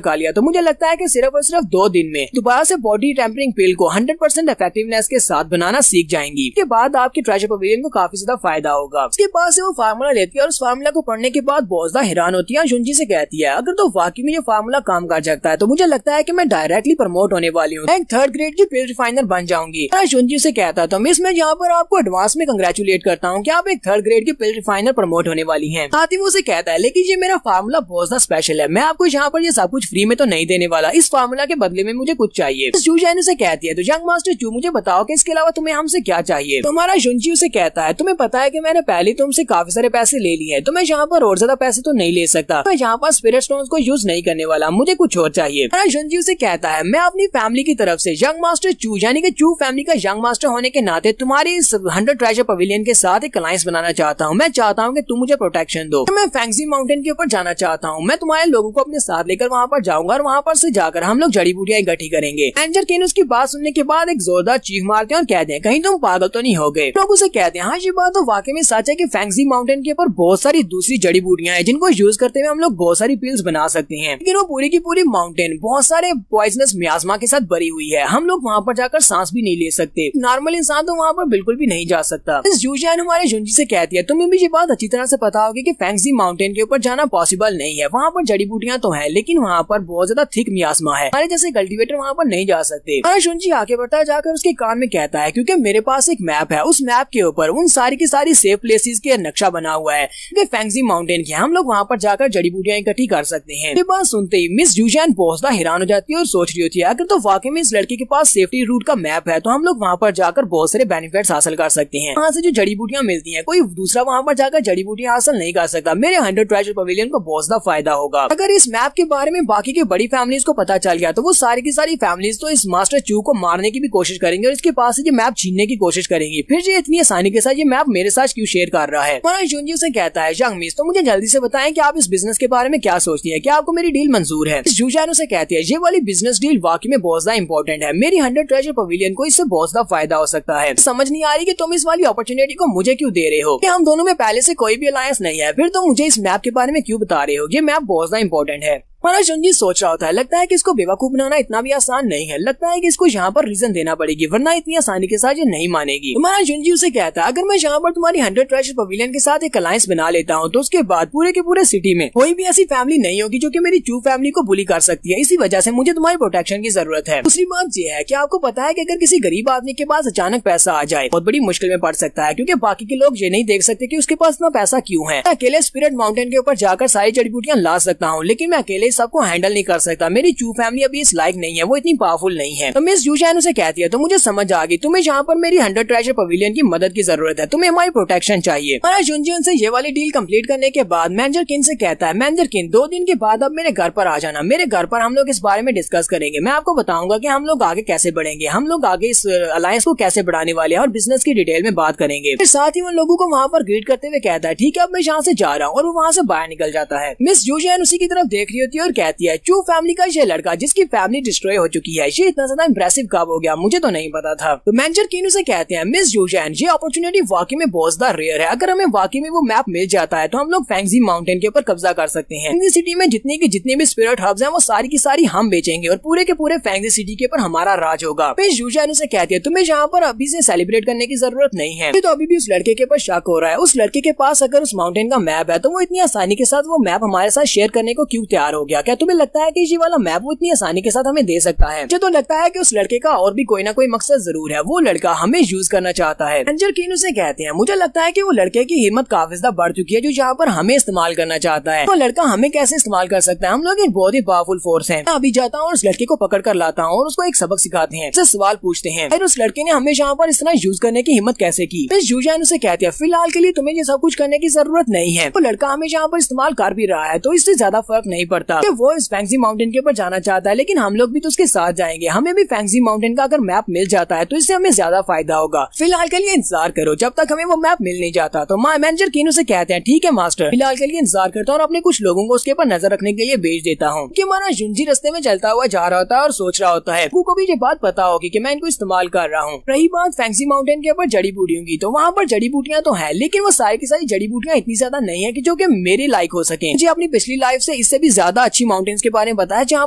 कर लिया तो मुझे लगता है कि सिर्फ और सिर्फ 2 दिन में दोबारा से बॉडी टेम्परिंग पिल को 100% इफेक्टिवनेस के साथ बनाना सीख जाएंगी। इसके बाद आपके ट्रेजर पवेलियन को काफी ज्यादा फायदा होगा। उसके पास से वो फार्मूला लेती है और उस फार्मूला को पढ़ने के बाद बहुत ज्यादा हैरान होती है। जुंजी से कहती है, अगर तो वाकई में ये फार्मूला काम कर सकता है तो मुझे लगता है कि मैं डायरेक्टली प्रमोट होने वाली हूँ, एक 3rd ग्रेड की पिल रिफाइनर बन जाऊंगी। जुंजी से कहता तो मिस मैं यहाँ पर आपको एडवांस में कंग्रेचुलेट करता हूँ कि आप एक 3rd ग्रेड की पिल रिफाइनर प्रमोट होने वाली है। साथ ही वो उसे कहता है, लेकिन ये मेरा फार्मूला बहुत ज्यादा स्पेशल है, मैं आपको यहाँ पर ये सब कुछ फ्री में तो नहीं देने वाला, इस फार्मूला के बदले में मुझे कुछ चाहिए। जूजैन उसे कहती है, तो यंग मास्टर चू मुझे बताओ कि इसके अलावा तुम्हें हमसे क्या चाहिए? तो हमारा जुंजी उसे कहता है, तुम्हें पता है कि मैंने पहले तुमसे काफी सारे पैसे ले लिए हैं, तो मैं यहाँ पर और ज्यादा पैसे तो नहीं ले सकता, मैं यहाँ पर स्पिरिट स्टोन्स को यूज नहीं करने वाला, मुझे कुछ और चाहिए। जुंजी उसे कहता है, मैं अपनी फैमिली की तरफ से यंग मास्टर चू यानी कि चू फैमिली का यंग मास्टर होने के नाते तुम्हारी इस 100 ट्रेजर पवेलियन के साथ एक अलायंस बनाना चाहता हूँ। मैं चाहता हूँ कि तुम मुझे प्रोटेक्शन दो। मैं फैंगजी माउंटेन के ऊपर जाना चाहता हूँ, मैं तुम्हारे लोगों को अपने साथ लेकर वहाँ पर जाऊंगा और वहाँ पर से जाकर हम लोग जड़ी बूटियां इकट्ठी करेंगे। मैनेजर केन उसकी बात सुनने के बाद एक जोरदार चीख मारते हैं और कहते हैं कहीं तुम पागल तो नहीं हो गए। लोग उसे कहते हैं हाँ ये बात तो वाकई में सच है कि फैंगजी माउंटेन के ऊपर बहुत सारी दूसरी जड़ी बूटियां हैं जिनको यूज करते हुए हम लोग बहुत सारी पिल्स बना सकते हैं, लेकिन वो पूरी की पूरी माउंटेन बहुत सारे पॉइजनस मियास्मा के साथ भरी हुई है। हम लोग वहाँ पर जाकर सांस भी नहीं ले सकते, नॉर्मल इंसान तो वहाँ पर बिल्कुल भी नहीं जा सकता। यूजियान हमारे जुंजी से कहती है तुम्हें भी ये बात अच्छी तरह से पता होगी कि फैंगजी माउंटेन के ऊपर जाना पॉसिबल नहीं है। वहाँ पर जड़ी बूटियां तो है लेकिन वहाँ पर बहुत ज्यादा थिक मियास्मा है, हमारे जैसे कल्टीवेटर वहाँ पर नहीं जा सकते। हमारा जुंजी आगे बढ़ता है जाकर उसके कान में कहता है क्योंकि मेरे पास एक मैप है, उस मैप के ऊपर उन सारी की सारी सेफ प्लेसेस के नक्शा बना हुआ है फैंगजी माउंटेन के, हम लोग वहाँ पर जाकर जड़ी बूटियां इकट्ठी कर सकते हैं। ये बात सुनते ही मिस यूजियान बहुत ज्यादा हैरान हो जाती है और सोच रही होती है अगर तो वाकई में इस लड़के के पास सेफ्टी रूट का मैप है तो हम लोग वहाँ पर जाकर बहुत सारे बेनिफिट्स हासिल कर सकते हैं। वहाँ से जो जड़ी बूटियां मिलती हैं कोई दूसरा वहाँ पर जाकर जड़ी बूटियां हासिल नहीं कर सकता। मेरे 100 ट्रेजर पवेलियन को बहुत ज्यादा फायदा होगा। अगर इस मैप के बारे में बाकी की बड़ी फैमिलीज को पता चल गया तो वो सारी की सारी फैमिलीज तो इस मास्टर चू को मारने की भी कोशिश करेंगे और इसके पास से ये मैप छीनने की कोशिश करेंगी। फिर ये इतनी आसानी के साथ ये मैप मेरे साथ क्यों शेयर कर रहा है। हमारा जुंजी से कहता है यंग मिस तो मुझे जल्दी से बताएं कि आप इस बिजनेस के बारे में क्या सोचती है, क्या आपको मेरी डील मंजूर है। यूजियान से कहती है ये वाली बिजनेस डील वाकई में बहुत ज्यादा इंपॉर्टेंट है, मेरी 100 ट्रेजर पवेलियन को इससे बहुत ज्यादा फायदा हो सकता है। समझ नहीं आ रही कि तुम इस वाली अपॉर्चुनिटी को मुझे क्यों दे रहे हो, कि हम दोनों में पहले से कोई भी अलायंस नहीं है, फिर तुम मुझे इस मैप के बारे में क्यों बता रहे हो, ये मैप बहुत ज्यादा इंपॉर्टेंट है। हमारा जुंजी सोच रहा होता है लगता है कि इसको बेवकूफ बनाना इतना भी आसान नहीं है, लगता है कि इसको यहाँ पर रीजन देना पड़ेगी वरना इतनी आसानी के साथ ये नहीं मानेगी। हमारा जुंजी उसे कहता है अगर मैं यहाँ पर तुम्हारी 100 ट्रेजर पवेलियन के साथ एक अलायंस बना लेता हूँ तो उसके बाद पूरे के पूरे सिटी में कोई भी ऐसी फैमिली नहीं होगी जो कि मेरी चू फैमिली को बुली कर सकती है, इसी वजह से मुझे तुम्हारी प्रोटेक्शन की जरूरत है। दूसरी बात ये है कि आपको पता है कि अगर किसी गरीब आदमी के पास अचानक पैसा आ जाए बहुत बड़ी मुश्किल में पड़ सकता है, क्योंकि बाकी के लोग ये नहीं देख सकते कि उसके पास इतना पैसा क्यों है। अकेले स्पिरिट माउंटेन के ऊपर जाकर सारी जड़ी बूटियां ला सकता हूँ लेकिन मैं अकेले सबको हैंडल नहीं कर सकता, मेरी चू फैमिली अभी इस लायक नहीं है, वो इतनी पावरफुल नहीं है। तो मिस यूजियान उसे कहती है तो मुझे समझ आ गई, तुम्हें यहाँ पर मेरी 100 ट्रेजर पवेलियन की मदद की जरूरत है, तुम्हें हमारी प्रोटेक्शन चाहिए। हमारा जुंजी से ये वाली डील कंप्लीट करने के बाद मैनेजर किन से कहता है मैनेजर किन 2 दिन के बाद अब मेरे घर पर आ जाना, मेरे घर पर हम लोग इस बारे में डिस्कस करेंगे, मैं आपको बताऊंगा कि हम लोग आगे कैसे बढ़ेंगे, हम लोग आगे इस अलायंस को कैसे बढ़ाने वाले हैं और बिजनेस की डिटेल में बात करेंगे। फिर साथ ही उन लोगों को वहाँ पर ग्रीट करते हुए कहता है ठीक है अब मैं यहाँ से जा रहा हूँ, और वो वहाँ से बाहर निकल जाता है। मिस यूजियान उसी की तरफ देख रही होती है और कहती है चू फैमिली का ये लड़का जिसकी फैमिली डिस्ट्रॉय हो चुकी है ये इतना ज्यादा इंप्रेसिव कब हो गया, मुझे तो नहीं पता था। तो मैनेजर कीनू से कहते हैं मिस यूजियान ये अपॉर्चुनिटी वाकई में बहुत ज्यादा रेयर है, अगर हमें वाकई में वो मैप मिल जाता है तो हम लोग फैंगजी माउंटेन के ऊपर कब्जा कर सकते हैं। फैंगजी सिटी में जितनी भी स्पिरिट हब्स हैं वो सारी की सारी हम बेचेंगे और पूरे के पूरे फैंगजी सिटी के ऊपर हमारा राज होगा। मिस यूजियान से कहती है तुम्हें यहाँ पर अभी से सेलिब्रेट करने की जरूरत नहीं है, तो अभी भी उस लड़के के ऊपर शक हो रहा है, उस लड़के के पास अगर उस माउंटेन का मैप है तो वो इतनी आसानी के साथ वो मैप हमारे साथ शेयर करने को क्यों तैयार हो गया, क्या तुम्हें लगता है कि ये वाला मैप वो इतनी आसानी के साथ हमें दे सकता है। मुझे तो लगता है कि उस लड़के का और भी कोई ना कोई मकसद जरूर है, वो लड़का हमें यूज करना चाहता है। मैनेजर कीनू से कहते हैं मुझे लगता है कि वो लड़के की हिम्मत काफी ज्यादा बढ़ चुकी है जो यहाँ पर हमें इस्तेमाल करना चाहता है। तो लड़का हमें कैसे इस्तेमाल कर सकता है, हम लोग एक बहुत ही पावरफुल फोर्स है। मैं अभी जाता हूँ और उस लड़के को पकड़ कर लाता हूँ और उसको एक सबक सिखाते हैं, उससे सवाल पूछते हैं फिर उस लड़के ने हमें यहाँ पर इस तरह यूज करने की हिम्मत कैसे की। मिस यूजियान उसे कहती है फिलहाल के लिए तुम्हें ये सब कुछ करने की जरूरत नहीं है, तो लड़का हमें यहाँ पर इस्तेमाल कर भी रहा है तो इससे ज्यादा फर्क नहीं पड़ता। वो इस फैंगजी माउंटेन के ऊपर जाना चाहता है लेकिन हम लोग भी तो उसके साथ जाएंगे, हमें भी फैंगजी माउंटेन का अगर मैप मिल जाता है तो इससे हमें ज्यादा फायदा होगा। फिलहाल के लिए इंतजार करो जब तक हमें वो मैप मिल नहीं जाता। तो मैनेजर कीनू से कहते हैं ठीक है मास्टर, फिलहाल के लिए इंतजार करता हूँ और अपने कुछ लोगों को उसके ऊपर नजर रखने के लिए भेज देता हूँ। कि हमारा जुंजी रास्ते में चलता हुआ जा रहा होता है और सोच रहा होता है को भी ये बात पता होगी कि मैं इनको इस्तेमाल कर रहा हूँ। रही बात फैंगजी माउंटेन के ऊपर जड़ी बूटियों की, तो वहाँ पर जड़ी बूटियां तो है लेकिन वो सारी की सारी जड़ी बूटियां इतनी ज्यादा नहीं है कि जो कि मेरे लायक हो सके। मुझे अपनी पिछली लाइफ से इससे भी ज्यादा अच्छी माउंटेन्स के बारे में बताया जहाँ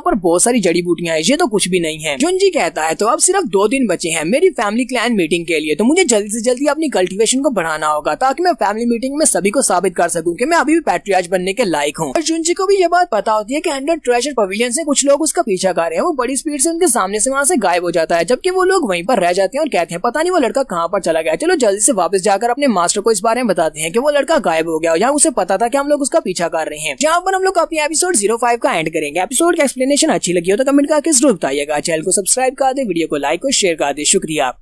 पर बहुत सारी जड़ी बूटियां हैं, ये तो कुछ भी नहीं है। जुंजी कहता है तो अब सिर्फ 2 दिन बचे हैं मेरी फैमिली क्लैन मीटिंग के लिए, तो मुझे जल्दी से जल्दी अपनी कल्टीवेशन को बढ़ाना होगा ताकि मैं फैमिली मीटिंग में सभी को साबित कर सकूं कि मैं अभी भी पैट्रियार्च बनने के लायक हूँ। और जुंजी को भी ये बात पता होती है कि 100 ट्रेजर पवेलियन से कुछ लोग उसका पीछा कर रहे हैं, वो बड़ी स्पीड से उनके सामने से वहाँ से गायब हो जाता है, जबकि वो लोग वहीं पर रह जाते हैं और कहते हैं पता नहीं वो लड़का कहाँ पर चला गया, चलो जल्दी से वापस जाकर अपने मास्टर को इस बारे में बताते हैं कि वो लड़का गायब हो गया या उसे पता था कि हम लोग उसका पीछा कर रहे हैं। जहाँ पर हम लोग अपनी एपिसोड 05 का एंड करेंगे। एपिसोड की एक्सप्लेनेशन अच्छी लगी हो तो कमेंट करके जरूर बताइएगा, चैनल को सब्सक्राइब कर दे, वीडियो को लाइक और शेयर कर दे। शुक्रिया।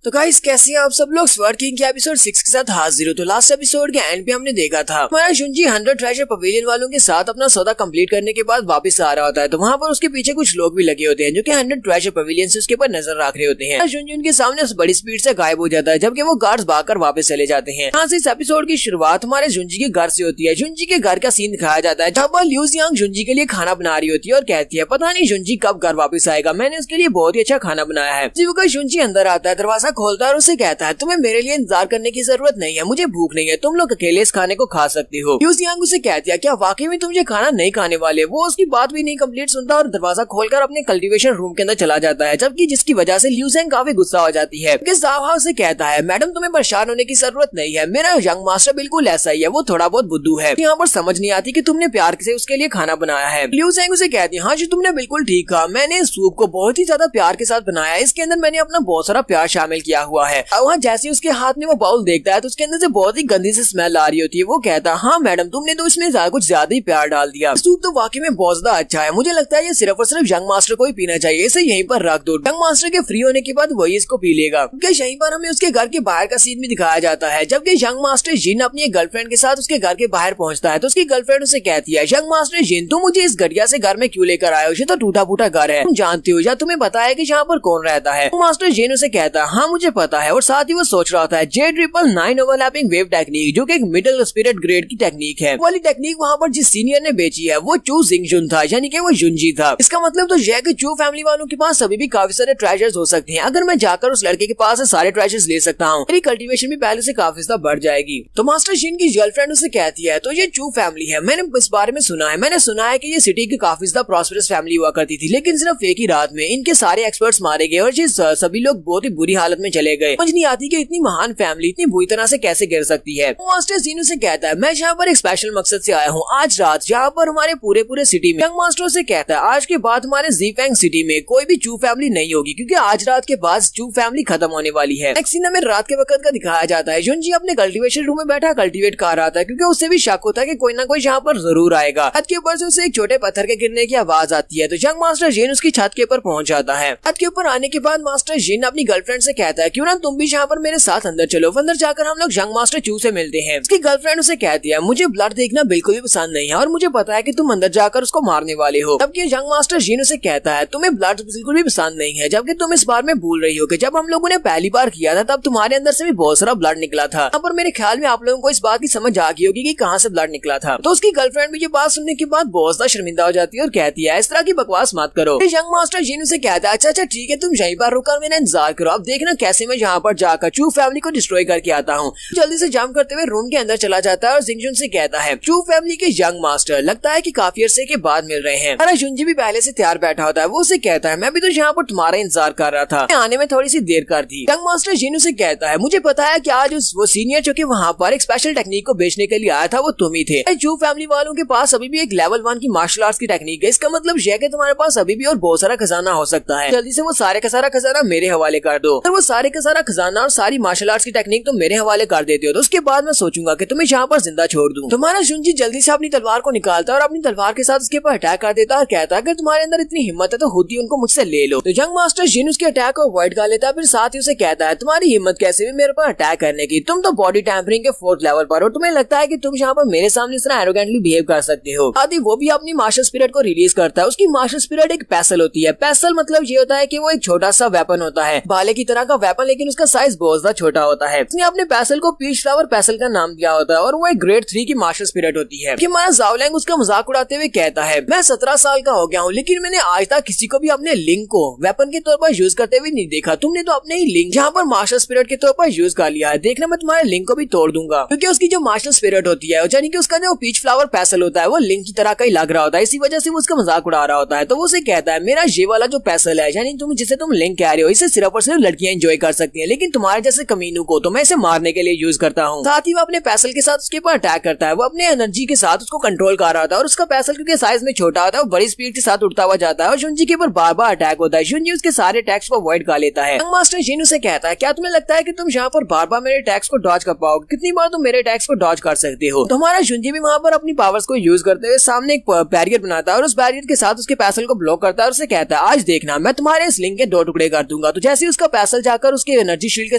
तो गाइस कैसे हैं आप सब लोग। स्वर्ड किंग के एपिसोड 6 के साथ हाजिर हो। तो लास्ट एपिसोड के एंड पे हमने देखा था हमारा जुंजी 100 ट्रेजर पवेलियन वालों के साथ अपना सौदा कंप्लीट करने के बाद वापस आ रहा होता है। तो वहाँ पर उसके पीछे कुछ लोग भी लगे होते हैं जो कि 100 ट्रेजर पवेलियन से उसके ऊपर नजर रख रहे होते हैं। जुंजी उनके सामने बड़ी स्पीड से गायब हो जाता है जबकि वो गार्ड्स भागकर वापस चले जाते हैं। यहाँ से इस एपिसोड की शुरुआत हमारे जुंजी के घर से होती है। जुंजी के घर का सीन दिखाया जाता है जहाँ पर ल्यू जियांग जुंजी के लिए खाना बना रही होती है और कहती है पता नहीं जुंजी कब घर वापस आएगा, मैंने उसके लिए बहुत ही अच्छा खाना बनाया है। जुंजी अंदर आता है, दरवाजा खोलता है और उसे कहता है तुम्हें मेरे लिए इंतजार करने की जरूरत नहीं है, मुझे भूख नहीं है, तुम लोग अकेले इस खाने को खा सकते हो। ल्यू जियांग उसे कहती है क्या वाकई में तुम ये खाना नहीं खाने वाले। वो उसकी बात भी नहीं कंप्लीट सुनता और दरवाजा खोलकर अपने कल्टीवेशन रूम के अंदर चला जाता है, जबकि जिसकी वजह से ल्यू जियांग काफी गुस्सा हो जाती है। साहब से कहता है मैडम तुम्हें परेशान होने की जरूरत नहीं है, मेरा यंग मास्टर बिल्कुल ऐसा ही है, वो थोड़ा बहुत बुद्धू है। यहाँ पर समझ नहीं आती कि तुमने प्यार से उसके लिए खाना बनाया है। ल्यू जियांग उसे कहती है हाँ जी तुमने बिल्कुल ठीक कहा, मैंने इस सूप को बहुत ही ज्यादा प्यार के साथ बनाया है, इसके अंदर मैंने अपना बहुत सारा प्यार शामिल किया हुआ है। वहाँ जैसे उसके हाथ में वो बाउल देखता है तो उसके अंदर से बहुत ही गंदी सी स्मेल आ रही होती है। वो कहता है हाँ मैडम तुमने तो इसमें कुछ ज्यादा ही प्यार डाल दिया, सूप तो वाकई में बहुत ज्यादा अच्छा है, मुझे लगता है ये सिर्फ और सिर्फ यंग मास्टर को ही पीना चाहिए, इसे यहीं पर रख दो, यंग मास्टर के फ्री होने के बाद वही इसको पी लेगा। यहीं पर हमें उसके घर के बाहर का सीन भी दिखाया जाता है जबकि यंग मास्टर जिन अपनी गर्लफ्रेंड के साथ उसके घर के बाहर पहुंचता है तो उसकी गर्लफ्रेंड उसे कहती है यंग मास्टर जिन तुम मुझे इस घटिया से घर में क्यों लेकर आए हो, ये तो टूटा फूटा घर है, तुम जानते हो या तुम्हें पता है कि यहाँ पर कौन रहता है। मास्टर जिन उसे कहता है हाँ मुझे पता है और साथ ही वो सोच रहा था J999 ओवरलैपिंग वेव टेक्निक जो कि एक मिडिल स्पिरिट ग्रेड की टेक्निक है, वाली टेक्निक वहाँ पर जिस सीनियर ने बेची है वो चू जिंगजुन था, यानी कि वो जुंजी था। इसका मतलब तो यह कि चू फैमिली वालों के पास अभी भी काफी सारे ट्रेजर्स हो सकते हैं, अगर मैं जाकर उस लड़के के पास से सारे ट्रेजर्स ले सकता हूँ, मेरी कल्टीवेशन भी पहले से काफी ज्यादा बढ़ जाएगी। तो मास्टर जिन की गर्लफ्रेंड उसे कहती है तो ये चू फैमिली है, मैंने इस बारे में सुना है, मैंने सुना है कि ये सिटी की काफी ज्यादा प्रॉस्परस फैमिली हुआ करती थी, लेकिन सिर्फ एक ही रात में इनके सारे एक्सपर्ट्स मारे गए और ये सभी लोग बहुत ही बुरी हालत में चले गए। समझ नहीं आती कि इतनी महान फैमिली इतनी बुरी तरह से कैसे गिर सकती है। मास्टर जिन उसे कहता है मैं यहाँ पर एक स्पेशल मकसद से आया हूँ, आज रात यहाँ पर हमारे पूरे सिटी में। यंग मास्टर से कहता है आज के बाद हमारे ज़ीफेंग सिटी में कोई भी चू फैमिली नहीं होगी क्योंकि आज रात के बाद चू फैमिली खत्म होने वाली है। नेक्स्ट सीन में रात के वक्त का दिखाया जाता है, जुंजी अपने कल्टीवेशन रूम में बैठा कल्टीवेट कर रहा था क्योंकि उससे भी शक होता है कि कोई ना कोई यहाँ पर जरूर आएगा। छत के ऊपर से उसे एक छोटे पत्थर के गिरने की आवाज आती है तो यंग मास्टर जिन उसकी छत के ऊपर पहुंच जाता है। छत के ऊपर आने के बाद मास्टर जिन अपनी गर्लफ्रेंड से कहता है क्यों ना तुम भी यहाँ पर मेरे साथ अंदर चलो, अंदर जाकर हम लोग यंग मास्टर चू से मिलते हैं। उसकी गर्लफ्रेंड उसे कहती है मुझे ब्लड देखना बिल्कुल भी पसंद नहीं है और मुझे पता है कि तुम अंदर जाकर उसको मारने वाले हो। जबकि यंग मास्टर जिन उसे कहता है तुम्हें ब्लड बिल्कुल भी पसंद नहीं है, जबकि तुम इस बार में भूल रही हो कि जब हम लोगों ने पहली बार किया था तब तुम्हारे अंदर से भी बहुत सारा ब्लड निकला था। यहाँ पर मेरे ख्याल में आप लोगों को इस बात की समझ आ गई होगी कि कहाँ से ब्लड निकला था। तो उसकी गर्लफ्रेंड भी ये बात सुनने के बाद बहुत ज्यादा शर्मिंदा हो जाती है और कहती है इस तरह की बकवास मत करो। यंग मास्टर जिन उसे कहता है अच्छा ठीक है तुम यहीं पर रुकर मेरा इंतजार करो, अब देखना कैसे मैं यहाँ पर जाकर चू फैमिली को डिस्ट्रॉय करके आता हूँ। जल्दी से जंप करते हुए रूम के अंदर चला जाता है और जिंगजुन से कहता है चू फैमिली के यंग मास्टर लगता है कि काफी अरसे के बाद मिल रहे हैं। अरे जुंजी भी पहले से तैयार बैठा होता है, वो उसे कहता है मैं भी तो यहाँ पर तुम्हारा इंतजार कर रहा था, आने में थोड़ी सी देर कर दी। यंग मास्टर जिन उसे कहता है मुझे पता है कि आज वो सीनियर जो कि वहाँ पर एक स्पेशल टेक्निक को बेचने के लिए आया था वो तुम ही थे। चू फैमिली वालों के पास अभी भी एक लेवल 1 की मार्शल आर्ट्स की टेक्निक है, इसका मतलब यह कि तुम्हारे पास अभी भी और बहुत सारा खजाना हो सकता है, जल्दी से वो सारे का सारा खजाना मेरे हवाले कर दो। अगर वो सारे का सारा खजाना और सारी मार्शल आर्ट्स की टेक्निक तुम मेरे हवाले कर देते हो तो उसके बाद मैं सोचूंगा कि तुम्हें यहाँ पर जिंदा छोड़ दूं। तुम्हारा जुंजी जल्दी से अपनी तलवार को निकालता है और अपनी तलवार के साथ उसके ऊपर अटैक कर देता है और कहता है कि तुम्हारे अंदर इतनी हिम्मत है तो होती उनको मुझसे ले लो। तो यंग मास्टर जिन उसके अटैक को अवॉइड कर लेता है, फिर साथ ही उसे कहता है तुम्हारी हिम्मत कैसे भी मेरे पर अटैक करने की, तुम तो बॉडी टैंपरिंग के 4th लेवल पर हो, तुम्हें लगता है कि तुम यहाँ पर मेरे सामने इस तरह एरोगेंटली बिहेव कर सकते हो। आदि वो भी अपनी मार्शल स्पिरिट को रिलीज करता है। उसकी मार्शल स्पिरिट एक पैसल होती है। पैसल मतलब ये होता है कि वो एक छोटा सा वेपन होता है, भाले की तरह का वेपन, लेकिन उसका साइज बहुत ज्यादा छोटा होता है। उसने अपने पैसल को पीच फ्लावर पैसल का नाम दिया होता है और वो एक ग्रेड 3 की मार्शल स्पिरिट होती है। हमारा ज़ाओलिंग उसका मजाक उड़ाते हुए कहता है मैं 17 साल का हो गया हूँ लेकिन मैंने आज तक किसी को भी अपने लिंक को वेपन के तौर पर यूज करते हुए नहीं देखा, तुमने तो अपने ही लिंक जहाँ पर मार्शल स्पिरिट के तौर पर यूज कर लिया है, देखना मैं तुम्हारे लिंक को भी तोड़ दूंगा। क्योंकि उसकी जो मार्शल स्पिरिट होती है यानी कि उसका जो पीच फ्लावर पैसल होता है वो लिंक की तरह का ही लग रहा होता है, इसी वजह से वो उसका मजाक उड़ा रहा होता है। तो वो उसे कहता है मेरा ये वाला जो पैसल है यानी तुम जिसे तुम लिंक कह रहे हो इसे सिर्फ और सिर्फ लड़कियां एंजॉय कर सकती हैं, लेकिन तुम्हारे जैसे कमीनों को तो मैं इसे मारने के लिए यूज करता हूँ। साथ ही वो अपने पैसल के साथ उसके ऊपर अटैक करता है। वो अपने एनर्जी के साथ उसको कंट्रोल कर रहा था और उसका पैसल क्योंकि साइज में छोटा होता है वो बड़ी स्पीड के साथ उड़ता हुआ जाता है और जुंजी के ऊपर बार बार अटैक होता है। जुंजी उसके सारे अटैक्स को अवॉइड कर लेता है। यंग मास्टर जिन उसे कहता है क्या तुम्हें लगता है कि तुम यहाँ पर बार बार मेरे अटैक्स को डॉज कर पाओगे, कितनी बार तुम मेरे अटैक्स को डॉज कर सकते हो। तो हमारा जुंजी भी वहाँ पर अपनी पावर्स को यूज करते हुए सामने एक बैरियर बनाता है और उस बैरियर के साथ उसके पैसल को ब्लॉक करता है और उसे कहता है आज देखना मैं तुम्हारे इस लिंक के 2 टुकड़े कर दूंगा। तो जैसे उसका पैसल जाकर उसके एनर्जी शील्ड के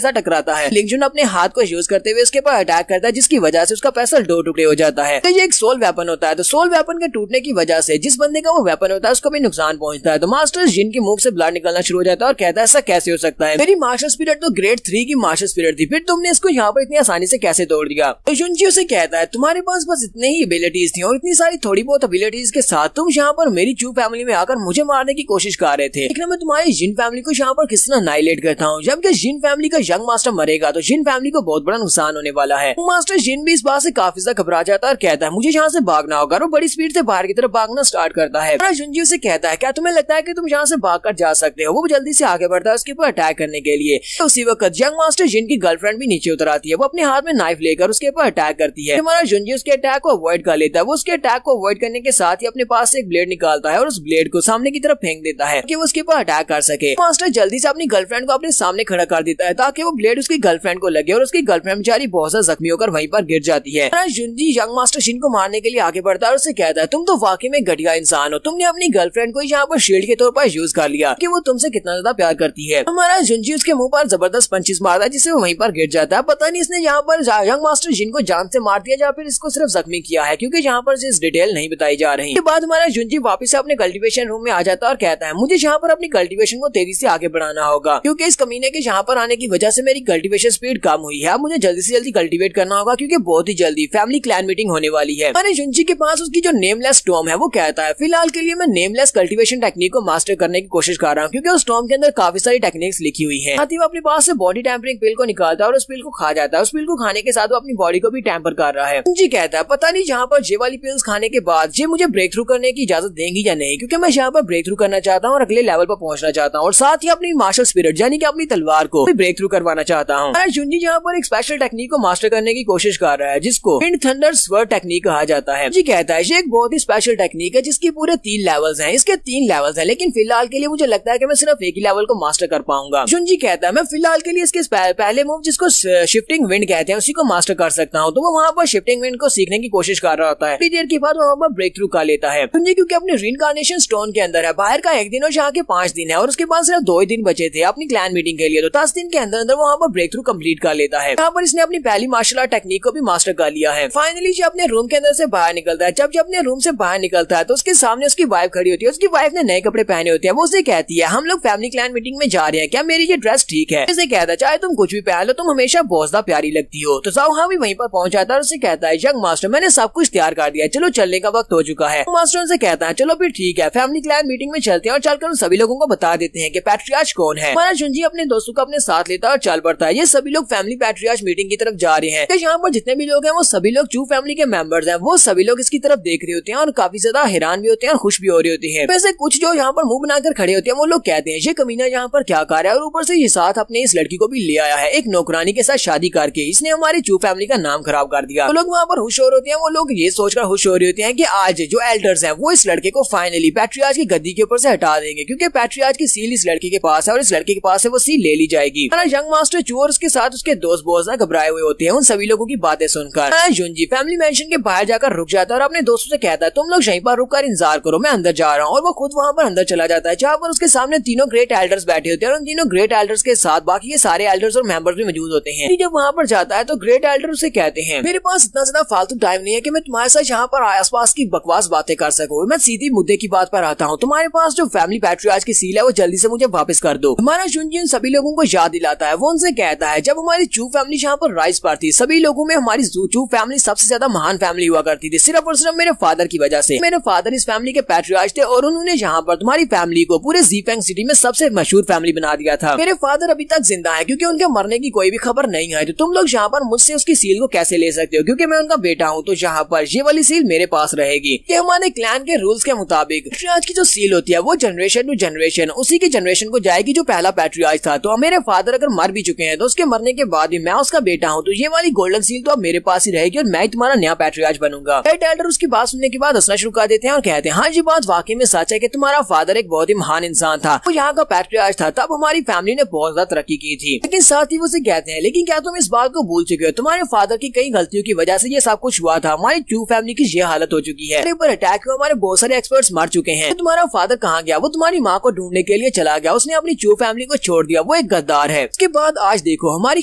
साथ टकराता है। लिंग जुन अपने हाथ को यूज करते हुए उसके ऊपर अटैक करता है, जिसकी वजह से उसका पेसल दो टुकड़े हो जाता है। तो ये एक सोल वेपन होता है। तो सोल वेपन के टूटने की वजह से जिस बंदे का वो वेपन होता है उसको भी नुकसान पहुंचता है। तो मास्टर जिन की मुंह से ब्लड निकलना शुरू हो जाता है और कहता है ऐसा कैसे हो सकता है, मेरी मार्शल स्पिरिट तो ग्रेड 3 की मार्शल स्पिरिट थी, फिर तुमने इसको यहाँ पर इतनी आसानी से कैसे तोड़ दिया। तो जुनजी उसे कहता है तुम्हारे पास बस इतने ही एबिलिटीज थी और इतनी सारी थोड़ी बहुत एबिलिटीज के साथ तुम यहाँ पर मेरी चू फैमिली में आकर मुझे मारने की कोशिश कर रहे थे, लेकिन मैं तुम्हारी जिन फैमिली को यहाँ पर किस तरह नाइलेट करता हूँ। जबकि जिन फैमिली का यंग मास्टर मरेगा तो जिन फैमिली को बहुत बड़ा नुकसान होने वाला है। मास्टर जिन भी इस बात से काफी ज्यादा घबरा जाता है और कहता है मुझे यहाँ से भागना होगा। वो बड़ी स्पीड से बाहर की तरफ भागना स्टार्ट करता है। जुनजी उसे कहता है क्या तुम्हें लगता है कि तुम यहाँ से भागकर जा सकते हो। वो जल्दी से आगे बढ़ता है उसके ऊपर अटैक करने के लिए। तो उसी वक्त यंग मास्टर जिन की गर्लफ्रेंड भी नीचे उतर आती है। वो अपने हाथ में नाइफ लेकर उसके ऊपर अटैक करती है। हमारा जुनजी उसके अटैक को अवॉइड कर लेता है। वो उसके अटैक को अवॉइड करने के साथ ही अपने पास से एक ब्लेड निकालता है और उस ब्लेड को सामने की तरफ फेंक देता है कि वो उसके ऊपर अटैक कर सके। मास्टर जल्दी से अपनी गर्लफ्रेंड को अपने सामने खड़ा कर देता है ताकि वो ब्लेड उसकी गर्लफ्रेंड को लगे और उसकी गर्लफ्रेंड बेचारी बहुत ज्यादा जख्मी होकर वहीं पर गिर जाती है। जुनजी यंग मास्टर जिन को मारने के लिए आगे बढ़ता है और उससे कहता है तुम तो वाकई में घटिया इंसान हो। तुमने अपनी गर्लफ्रेंड को यहाँ पर शील्ड के तौर पर यूज कर लिया कि वो तुमसे कितना ज्यादा प्यार करती है। हमारा जुनजी उसके मुंह पर जबरदस्त पंचेस मारता है जिससे वो वहीं पर गिर जाता है। पता नहीं इसने यहाँ पर यंग मास्टर जिन को जान से मार दिया या फिर इसको सिर्फ जख्मी किया है, क्योंकि यहाँ पर इस डिटेल नहीं बताई जा रही। इसके बाद हमारा जुनजी वापस से अपने कल्टीवेशन रूम में आ जाता है और कहता है मुझे यहाँ पर अपनी कल्टीवेशन को तेजी से आगे बढ़ाना होगा, क्योंकि इस कमीने के यहाँ पर आने की वजह से मेरी कल्टीवेशन स्पीड कम हुई है। अब मुझे जल्दी से जल्दी कल्टीवेट करना होगा क्योंकि बहुत ही जल्दी फैमिली क्लैन मीटिंग होने वाली है। अरे जुनजी के पास उसकी जो नेमलेस स्टॉर्म है वो कहता है फिलहाल के लिए मैं नेमलेस कल्टीवेशन टेक्निक को मास्टर करने की कोशिश कर रहा हूँ, क्योंकि उस स्टॉर्म के अंदर काफी सारी टेक्निक्स लिखी हुई है। साथ ही वो अपने पास से बॉडी टेम्परिंग पिल को निकालता है और उस पिल को खा जाता है। उस पिल को खाने के साथ वो अपनी बॉडी को भी टेम्पर कर रहा है। जुनजी कहता है पता नहीं यहाँ पर ये वाली पिल्स खाने के बाद ये मुझे ब्रेक थ्रू करने की इजाजत देंगी या नहीं, क्योंकि मैं यहाँ पर ब्रेक थ्रू करना चाहता हूँ और अगले लेवल पर पहुंचना चाहता हूँ और साथ ही अपनी मार्शल स्पिरिट यानी कि अपनी तलवार को भी ब्रेक थ्रू करवाना चाहता हूँ। जुनजी यहाँ पर एक स्पेशल टेक्निक को मास्टर करने की कोशिश कर रहा है जिसको विंड थंडर स्वर्ड टेक्निक कहा जाता है। जी कहता है ये एक बहुत ही स्पेशल टेक्निक है जिसकी पूरे 3 लेवल्स हैं। इसके 3 लेवल्स हैं, लेकिन फिलहाल के लिए मुझे लगता है कि मैं सिर्फ एक ही लेवल को मास्टर कर पाऊंगा। जुनजी कहता है मैं फिलहाल के लिए इसके पहले मूव जिसको शिफ्टिंग विंड कहते हैं उसी को मास्टर कर सकता हूँ। तो वो वहाँ पर शिफ्टिंग विंड को सीखने की कोशिश कर रहा होता है। थोड़ी देर के बाद वहाँ पर ब्रेक थ्रू कर लेता है। जुनजी क्योंकि अपने रीइंकार्नेशन स्टोन के अंदर है, बाहर का 1 दिन और यहाँ के 5 दिन है और उसके पास सिर्फ 2 ही दिन बचे थे अपनी क्लैन मीटिंग के लिए। तो 10 दिन के अंदर अंदर वहाँ पर ब्रेक थ्रू कम्प्लीट कर लेता है। यहाँ पर इसने अपनी पहली मार्शल आर्ट टेक्निक को भी मास्टर कर लिया है। फाइनली जो अपने रूम के अंदर से बाहर निकलता है, जब अपने रूम से बाहर निकलता है तो उसके सामने उसकी वाइफ खड़ी होती है। उसकी वाइफ ने नए कपड़े पहने होते हैं। वो उसे कहती है हम लोग फैमिली क्लैन मीटिंग में जा रहे हैं, क्या मेरी ये ड्रेस ठीक है। उसे कहता है चाहे तुम कुछ भी पहन लो तुम हमेशा बहुत ज्यादा प्यारी लगती हो। तो साउहा भी वहीं पर पहुंच जाता है और उसे कहता है यंग मास्टर मैंने सब कुछ तैयार कर दिया, चलो चलने का वक्त हो चुका है। मास्टर उनसे कहता है चलो फिर ठीक है फैमिली क्लैन मीटिंग में चलते हैं और चलकर उन सभी लोगों को बता देते हैं कि पैट्रियार्च कौन है। हमारा जुनजी अपने दोस्तों को अपने साथ लेता है और चल पड़ता है। ये सभी लोग फैमिली पैट्रियार्च मीटिंग की तरफ जा रहे हैं। तो यहाँ पर जितने भी लोग हैं वो सभी लोग चू फैमिली के मेंबर्स हैं। वो सभी लोग इसकी तरफ देख रहे होते हैं और काफी ज्यादा हैरान भी होते हैं और खुश भी हो रहे होते हैं। वैसे कुछ जो यहाँ पर मुंह बनाकर खड़े होते हैं वो लोग कहते हैं ये कमीना यहाँ पर क्या कर रहा है और ऊपर से ये साथ अपने इस लड़की को भी ले आया है, एक नौकरानी के साथ शादी करके इसने हमारी चू फैमिली का नाम खराब कर दिया। तो लोग वहाँ पर खुश हो रहे होते हैं। वो लोग ये सोचकर खुश हो रहे होते हैं कि आज जो एल्डर्स हैं वो इस लड़के को फाइनली पैट्रियार्च की गद्दी के ऊपर से हटा देंगे, क्योंकि पैट्रियार्च की सील इस लड़के के पास है और इस लड़के के पास से वो सील ले ली जाएगी। यंग मास्टर चू और उसके साथ उसके दोस्त बहुत ज्यादा घबराए हुए होते हैं उन सभी लोगों की बातें सुनकर। जुनजी फैमिली मेंशन के बाहर जाकर रुक जाता है और अपने दोस्तों से कहता है तुम लोग यहीं पर रुककर इंतजार करो, मैं अंदर जा रहा हूँ। और वो खुद वहाँ पर अंदर चला जाता है जहाँ पर उसके सामने तीनों ग्रेट एल्डर्स बैठे होते हैं और उन तीनों ग्रेट एल्डर्स के साथ बाकी के सारे एल्डर्स और मेंबर्स भी मौजूद होते हैं। जब वहाँ पर जाता है तो ग्रेट एल्डर उसे कहते हैं मेरे पास इतना ज्यादा फालतू टाइम नहीं है कि मैं तुम्हारे साथ यहाँ पर आसपास की बकवास बातें कर सकूँ। मैं सीधी मुद्दे की बात पर आता हूँ। तुम्हारे पास जो फैमिली पैट्रियार्च की सील है वो जल्दी से मुझे वापस कर दो। हमारा जुनजी उन सभी लोगों को याद दिलाता है। वो उनसे कहता है जब हमारी चू फैमिली यहाँ पर राइज पर थी सभी लोगों में हमारी चू फैमिली सबसे ज्यादा महान फैमिली हुआ करती थी, सिर्फ और सिर्फ मेरे फादर की वजह से। मेरे फादर इस फैमिली के पैट्रियार्च थे और उन्होंने यहाँ पर तुम्हारी फैमिली को पूरे ज़ीफेंग सिटी में सबसे मशहूर फैमिली बना दिया था। मेरे फादर अभी तक जिंदा है क्योंकि उनके मरने की कोई भी खबर नहीं है। तो तुम लोग यहाँ पर मुझसे उसकी सील को कैसे ले सकते हो, क्योंकि मैं उनका बेटा हूँ। तो यहाँ पर ये वाली सील मेरे पास रहेगी। ये हमारे क्लैन के रूल्स के मुताबिक पैट्रियार्च की जो सील होती है वो जनरेशन टू जनरेशन उसी की जनरेशन को जाएगी जो पहला पैट्रियार्च था। तो मेरे फादर अगर मर भी चुके हैं तो उसके मरने के बाद भी मैं उसका बेटा हूँ, तो ये वाली गोल्डन सील तो अब मेरे पास ही रहेगी और मैं तुम्हारा नया पैट्रियार्च बनूंगा। एल्डर उसकी बात सुनने के बाद हंसना शुरू कर देते हैं और कहते हैं हाँ ये बात वाकई में सच है कि तुम्हारा फादर एक बहुत ही महान इंसान था, वो यहाँ का पैट्रियार्च था। तब हमारी फैमिली ने बहुत ज्यादा तरक्की की थी। लेकिन साथ ही वो उसे कहते हैं लेकिन क्या तुम इस बात को भूल चुके हो, तुम्हारे फादर की कई गलतियों की वजह से ये सब कुछ हुआ था। हमारी चू फैमिली की ये हालत हो चुकी है। पर अटैक में हमारे बहुत सारे एक्सपर्ट्स मर चुके हैं। तो तुम्हारा फादर कहाँ गया? वो तुम्हारी माँ को ढूंढने के लिए चला गया। उसने अपनी चू फैमिली को छोड़ दिया। वो एक गद्दार है। उसके बाद आज देखो हमारी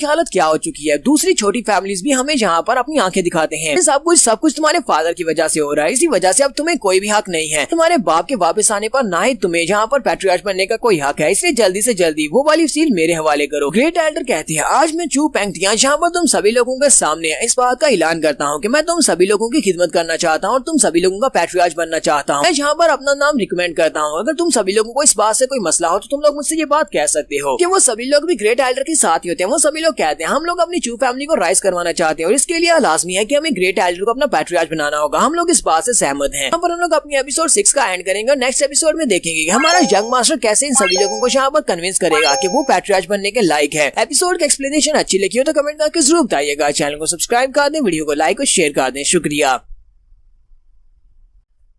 हालत क्या हो चुकी है। दूसरी छोटी फैमिलीज भी हमें यहाँ पर अपनी आंखें दिखाते हैं। सब कुछ तुम्हारे फादर की वजह से हो रहा है। इसी वजह से अब तुम्हें कोई भी हक नहीं है। तुम्हारे बाप के वापस आने पर ना ही तुम्हें यहाँ पर पैट्रियार्च बनने का कोई हक है। इसलिए जल्दी से जल्दी वो वाली सील मेरे हवाले करो। ग्रेट एल्डर कहती है आज मैं चू पेंगटियां जहाँ पर तुम सभी लोगों के सामने इस बात का ऐलान करता हूँ कि मैं तुम सभी लोगों की खिदमत करना चाहता हूँ और तुम सभी लोगों का पैट्रियार्च बनना चाहता हूँ। मैं यहाँ पर अपना नाम रिकमेंड करता हूँ। अगर तुम सभी लोगों को इस बात से कोई मसला हो तो तुम लोग मुझसे ये बात कह सकते हो कि वो सभी लोग भी ग्रेट एल्डर के साथ ही होते हैं। वो सभी लोग कहते हैं हम लोग अपनी चू फैमिली को राइज करवाना चाहते हैं और इसके लिए लाजमी है कि हमें ग्रेट एल्डर को अपना पैट्रियार्च बनाना होगा। हम लोग इस बात से सहमत हैं। यहाँ पर हम लोग अपनी एपिसोड 6 का एंड करेंगे और नेक्स्ट एपिसोड में देखेंगे कि हमारा यंग मास्टर कैसे इन सभी लोगों को यहाँ पर कन्विंस करेगा कि वो पैट्रियार्च बनने के लायक है। एपिसोड की एक्सप्लेनेशन अच्छी लगी हो तो कमेंट करके जरूर बताइएगा। चैनल को सब्सक्राइब कर दें, वीडियो को लाइक और शेयर कर दें। शुक्रिया।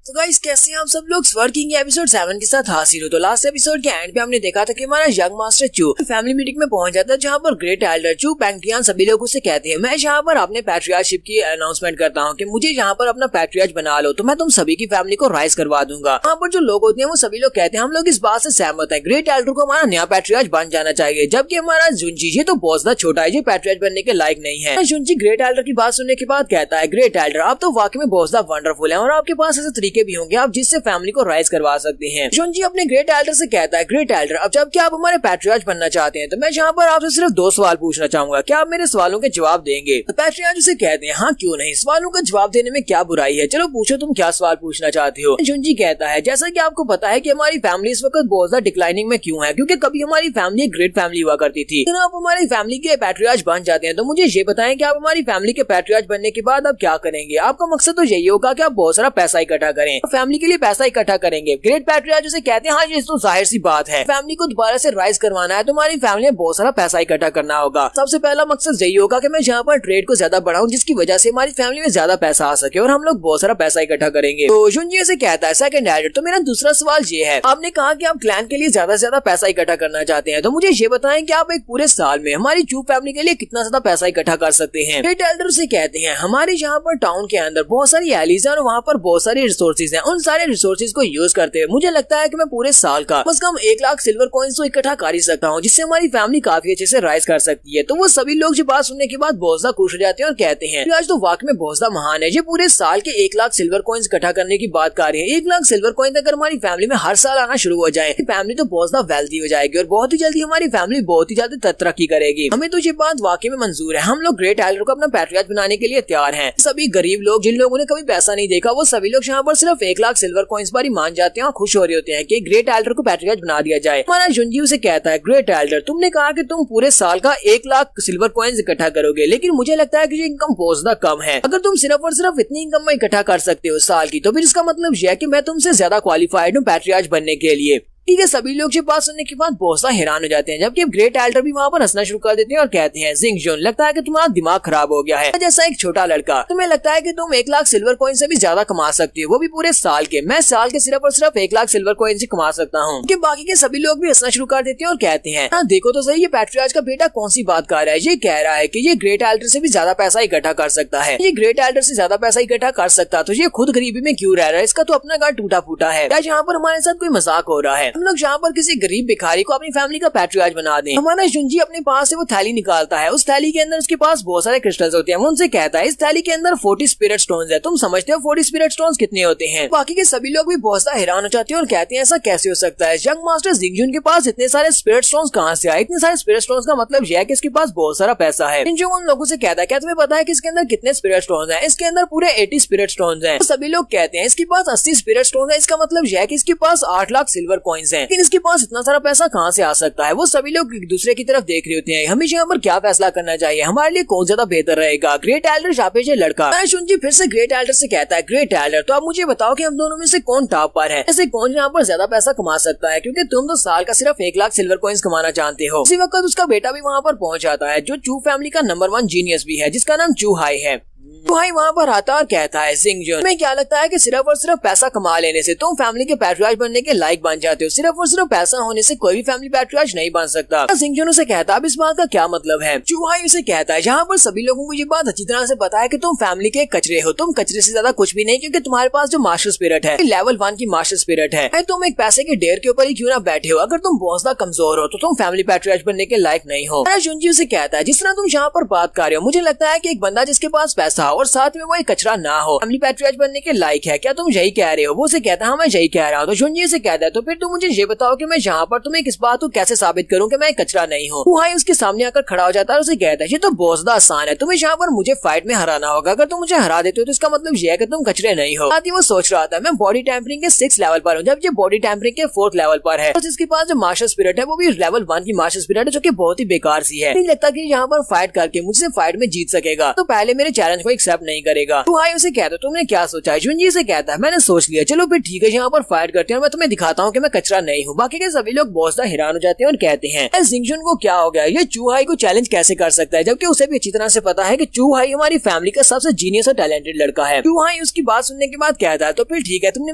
तो गाइस कैसे हैं आप सब लोग। स्वर्ड किंग के एपिसोड 7 के साथ हाजिर हो। तो लास्ट एपिसोड के एंड पे हमने देखा था कि हमारा यंग मास्टर चू फैमिली मीटिंग में पहुंच जाता है जहां पर ग्रेट एल्डर चू पेंगटियां सभी लोगों से कहते हैं मैं यहाँ पर अपने पैट्रियार्चशिप की अनाउंसमेंट करता हूँ कि मुझे यहाँ पर अपना पैट्रियार्च बना लो तो मैं तुम सभी की फैमिली को राइज करवा दूंगा। वहाँ पर जो लोग होते हैं वो सभी लोग कहते हैं हम लोग इस बात से सहमत है। ग्रेट एल्डर को हमारा नया पैट्रियार्च बन जाना चाहिए। जबकि हमारा जुनजी ये तो बहुत ज्यादा छोटा है, ये पैट्रियार्च बनने के लायक नहीं है। जुनजी ग्रेट एल्डर की बात सुनने के बाद कहता है ग्रेट एल्डर आप तो वाकई में बहुत ज्यादा वंडरफुल है और आपके पास ऐसे तरीके भी होंगे आप जिससे फैमिली को राइज करवा सकते हैं। जुनजी अपने ग्रेट एल्डर से कहता है ग्रेट एल्डर अब जबकि आप हमारे पैट्रियार्च बनना चाहते हैं तो मैं यहाँ पर आपसे सिर्फ 2 सवाल पूछना चाहूंगा, क्या आप मेरे सवालों के जवाब देंगे। तो पैट्रियार्च उसे कहते हैं हाँ क्यों नहीं, सवालों का जवाब देने में क्या बुराई है, चलो पूछो तुम क्या सवाल पूछना चाहते हो। जुनजी कहता है जैसा कि आपको पता है कि हमारी फैमिली इस वक्त बहुत ज्यादा डिक्लाइनिंग में क्यों है, क्योंकि कभी हमारी फैमिली एक ग्रेट फैमिली हुआ करती थी। अगर आप हमारी फैमिली के पैट्रियार्च बन जाते हैं तो मुझे ये बताएं कि आप हमारी फैमिली के पैट्रियार्च बनने के बाद आप क्या करेंगे। आपका मकसद तो यही होगा कि आप बहुत सारा पैसा इकट्ठा करें, फैमिली के लिए पैसा इकट्ठा करेंगे। ग्रेट पैट्रियार्च उसे कहते हैं हाँ ये तो जाहिर सी बात है, फैमिली को दोबारा से राइज करवाना है तो हमारी फैमिली में बहुत सारा पैसा इकट्ठा करना होगा। सबसे पहला मकसद यही होगा कि मैं यहाँ पर ट्रेड को ज्यादा बढ़ाऊं जिसकी वजह से हमारी फैमिली में ज्यादा पैसा आ सके और हम लोग बहुत सारा पैसा इकट्ठा करेंगे। तो जुनजी से कहता है सेकंड एल्डर तो मेरा दूसरा सवाल ये है, आपने कहा कि आप क्लैन के लिए ज्यादा से ज्यादा पैसा इकट्ठा करना चाहते हैं तो मुझे ये बताएं कि आप एक पूरे साल में हमारी चू फैमिली के लिए कितना ज्यादा पैसा इकट्ठा कर सकते हैं। ग्रेट एल्डर से कहते हैं हमारे यहाँ पर टाउन के अंदर बहुत सारी एलिज है और वहाँ पर बहुत सारे रिसोर्सेज हैं, उन सारे रिसोर्सेज को यूज करते हैं मुझे लगता है कि मैं पूरे साल का कम से कम 1 लाख सिल्वर कॉइन्स तो इकट्ठा कर ही सकता हूँ जिससे हमारी फैमिली काफी अच्छे से राइज कर सकती है। तो वो सभी लोग जो बात सुनने के बाद बहुत ज्यादा खुश हो जाते हैं और कहते हैं आज तो वाकई में बहुत ज्यादा महान है, ये पूरे साल के 1 लाख सिल्वर कॉइन्स इकट्ठा करने की बात कर रहे हैं। 1 लाख सिल्वर कॉइन अगर हमारी फैमिली में हर साल आना शुरू हो जाए फैमिली तो बहुत ज्यादा वेल्थी हो जाएगी और बहुत ही जल्दी हमारी फैमिली बहुत ही ज्यादा तरक्की करेगी। हमें तो ये बात वाकई में मंजूर है। हम लोग ग्रेट एल्डर को अपना पैट्रियार्च बनाने के लिए तैयार हैं। सभी गरीब लोग जिन लोगों ने कभी पैसा नहीं देखा वो सभी लोग यहाँ पर सिर्फ 1 लाख सिल्वर कॉइन्स पर ही मान जाते हैं और खुश हो रहे होते हैं कि ग्रेट एल्डर को पैट्रियार्च बना दिया जाए। हमारा जुनजी उसे कहता है ग्रेट एल्डर तुमने कहा कि तुम पूरे साल का 1 लाख सिल्वर कॉइन्स इकट्ठा करोगे, लेकिन मुझे लगता है कि ये इनकम बहुत ज्यादा कम है। अगर तुम सिर्फ और सिर्फ इतनी इनकम में इकट्ठा कर सकते हो साल की तो फिर इसका मतलब यह है कि मैं तुमसे ज्यादा क्वालिफाइड हूँ पैट्रियार्च बनने के लिए। ठीक है, सभी लोग ये बात सुनने के बाद बहुत सा हैरान हो जाते हैं, जबकि ग्रेट एल्डर भी वहाँ पर हंसना शुरू कर देते हैं और कहते हैं जिंग जोन लगता है कि तुम्हारा दिमाग खराब हो गया है। जैसा एक छोटा लड़का तुम्हें लगता है कि तुम 1 लाख सिल्वर कॉइन से भी ज्यादा कमा सकती हो, वो भी पूरे साल के। मैं साल के सिर्फ और सिर्फ 1 लाख सिल्वर कॉइन से कमा सकता हूँ। कि बाकी के सभी लोग भी हंसना शुरू कर देते हैं और कहते हैं हाँ देखो तो सही, ये पैट्रियार्च का बेटा कौन सी बात कर रहा है। ये कह रहा है कि ये ग्रेट एल्डर से भी ज्यादा पैसा इकट्ठा कर सकता है। ये ग्रेट एल्डर से ज्यादा पैसा इकट्ठा कर सकता तो ये खुद गरीबी में क्यों रह रहा है, इसका तो अपना घर टूटा फूटा है। क्या यहाँ पर हमारे साथ कोई मजाक हो रहा है? हम लोग यहाँ पर किसी गरीब भिखारी को अपनी फैमिली का पैट्रियार्च बना दें। हमारा जुनजी अपने पास से वो थैली निकालता है, उस थैली के अंदर उसके पास बहुत सारे क्रिस्टल्स होते हैं। वो उनसे कहता है इस थैली के अंदर 40 स्पिरिट स्टोन्स है, तुम समझते हो 40 स्पिरिट स्टोन्स कितने होते हैं? बाकी के सभी लोग भी बहुत सा हैरान हो जाते हैं और कहते हैं ऐसा कैसे हो सकता है, यंग मास्टर जिंगजुन के पास इतने सारे स्पिरिट स्टोन्स कहाँ से आए? इतने सारे स्पिरिट स्टोन्स का मतलब यह है कि इसके पास बहुत सारा पैसा है। जिंगजुन उन लोगों से कहता है क्या तुम्हें पता है कि इसके अंदर कितने स्पिरिट स्टोन्स हैं? इसके अंदर पूरे 80 स्पिरिट स्टोन्स हैं। सभी लोग कहते हैं इसके पास 80 स्पिरिट स्टोन्स है, इसका मतलब यह है कि इसके पास 8 लाख सिल्वर कॉइन्स हैं। लेकिन इसके पास इतना सारा पैसा कहाँ से आ सकता है? वो सभी लोग एक दूसरे की तरफ देख रहे होते हैं। हमें यहाँ पर क्या फैसला करना चाहिए, हमारे लिए कौन ज्यादा बेहतर रहेगा? ग्रेट एल्डर शापेश है लड़का। जुनजी फिर से ग्रेट एल्डर से कहता है ग्रेट एल्डर तो आप मुझे बताओ कि हम दोनों में से कौन टॉप पर है, ऐसे कौन यहाँ पर ज्यादा पैसा कमा सकता है? क्योंकि तुम तो साल का सिर्फ 1 लाख सिल्वर कॉइन्स कमाना जानते हो। उसी वक्त उसका बेटा भी वहाँ पर पहुँच जाता है जो चू फैमिली का नंबर 1 जीनियस भी है, जिसका नाम चू हाई है। चूहाई वहाँ पर आता और कहता है जिंगजुन, तुम्हें क्या लगता है कि सिर्फ और सिर्फ पैसा कमा लेने से तुम फैमिली के पैट्रियार्च बनने के लायक बन जाते हो? सिर्फ और सिर्फ पैसा होने से कोई भी फैमिली पैट्रियार्च नहीं बन सकता। जिंगजुन उसे कहता है अब इस बात का क्या मतलब है? चूहाई उसे कहता है यहाँ पर सभी लोगों को ये बात अच्छी तरह से पता है कि तुम फैमिली के कचरे हो, तुम कचरे से ज्यादा कुछ भी नहीं, क्योंकि तुम्हारे पास जो मास्टर स्पिरिट है लेवल 1 की मास्टर स्पिरिट है। तुम एक पैसे के ढेर के ऊपर ही क्यों ना बैठे हो, अगर तुम बहुत ज्यादा कमजोर हो तो तुम फैमिली पैट्रियार्च बनने के लायक नहीं हो। जुंजी उसे कहता है जिस तरह तुम यहाँ पर बात कर रहे हो, मुझे लगता है कि एक बंदा जिसके पास पैसा हो और साथ में वो एक कचरा ना हो फैमिली पैट्रियार्च बनने के लायक है, क्या तुम यही कह रहे हो? वो उसे कहता है हाँ मैं यही कह रहा हूँ। तो जुंजी से कहता है तो फिर तुम मुझे ये बताओ कि मैं यहाँ पर तुम्हें किस बात को कैसे साबित करूँ कि मैं एक कचरा नहीं हूँ। चूहाई उसके सामने आकर खड़ा हो जाता है और उसे कहता है ये तो बहुत ज्यादा आसान है, तुम्हें यहाँ पर मुझे फाइट में हराना होगा। अगर तुम मुझे हरा देते हो तो इसका मतलब ये है कि तुम कचरे नहीं हो। साथ ही वो सोच रहा था मैं बॉडी टेम्परिंग के 6 लेवल पर हूँ, जब ये बॉडी टेम्परिंग के 4th लेवल पर है। तो जिसके पास जो मास्टर स्पिरिट है वो भी लेवल 1 की मास्टर स्पिरिट है, जो कि बहुत ही बेकार सी है। नहीं लगता कि यहाँ पर फाइट करके मुझसे फाइट में जीत सकेगा, तो पहले मेरे चैलेंज को एक्सेप्ट नहीं करेगा। चूहाई उसे कहता है तुमने क्या सोचा है? जुंजी से कहता है मैंने सोच लिया, चलो फिर ठीक है यहाँ पर फाइट करते हैं और मैं तुम्हें दिखाता हूँ कि मैं कचरा नहीं हूँ। बाकी के सभी लोग बहुत ज्यादा हैरान हो जाते हैं और कहते हैं जिंगजुन को क्या हो गया, ये चूहाई को चैलेंज कैसे कर सकता है, जबकि उसे भी अच्छी तरह से पता है कि चूहाई हमारी फैमिली का सबसे जीनियस और टैलेंटेड लड़का है। चूहाई उसकी बात सुनने के बाद कहता है तो फिर ठीक है तुमने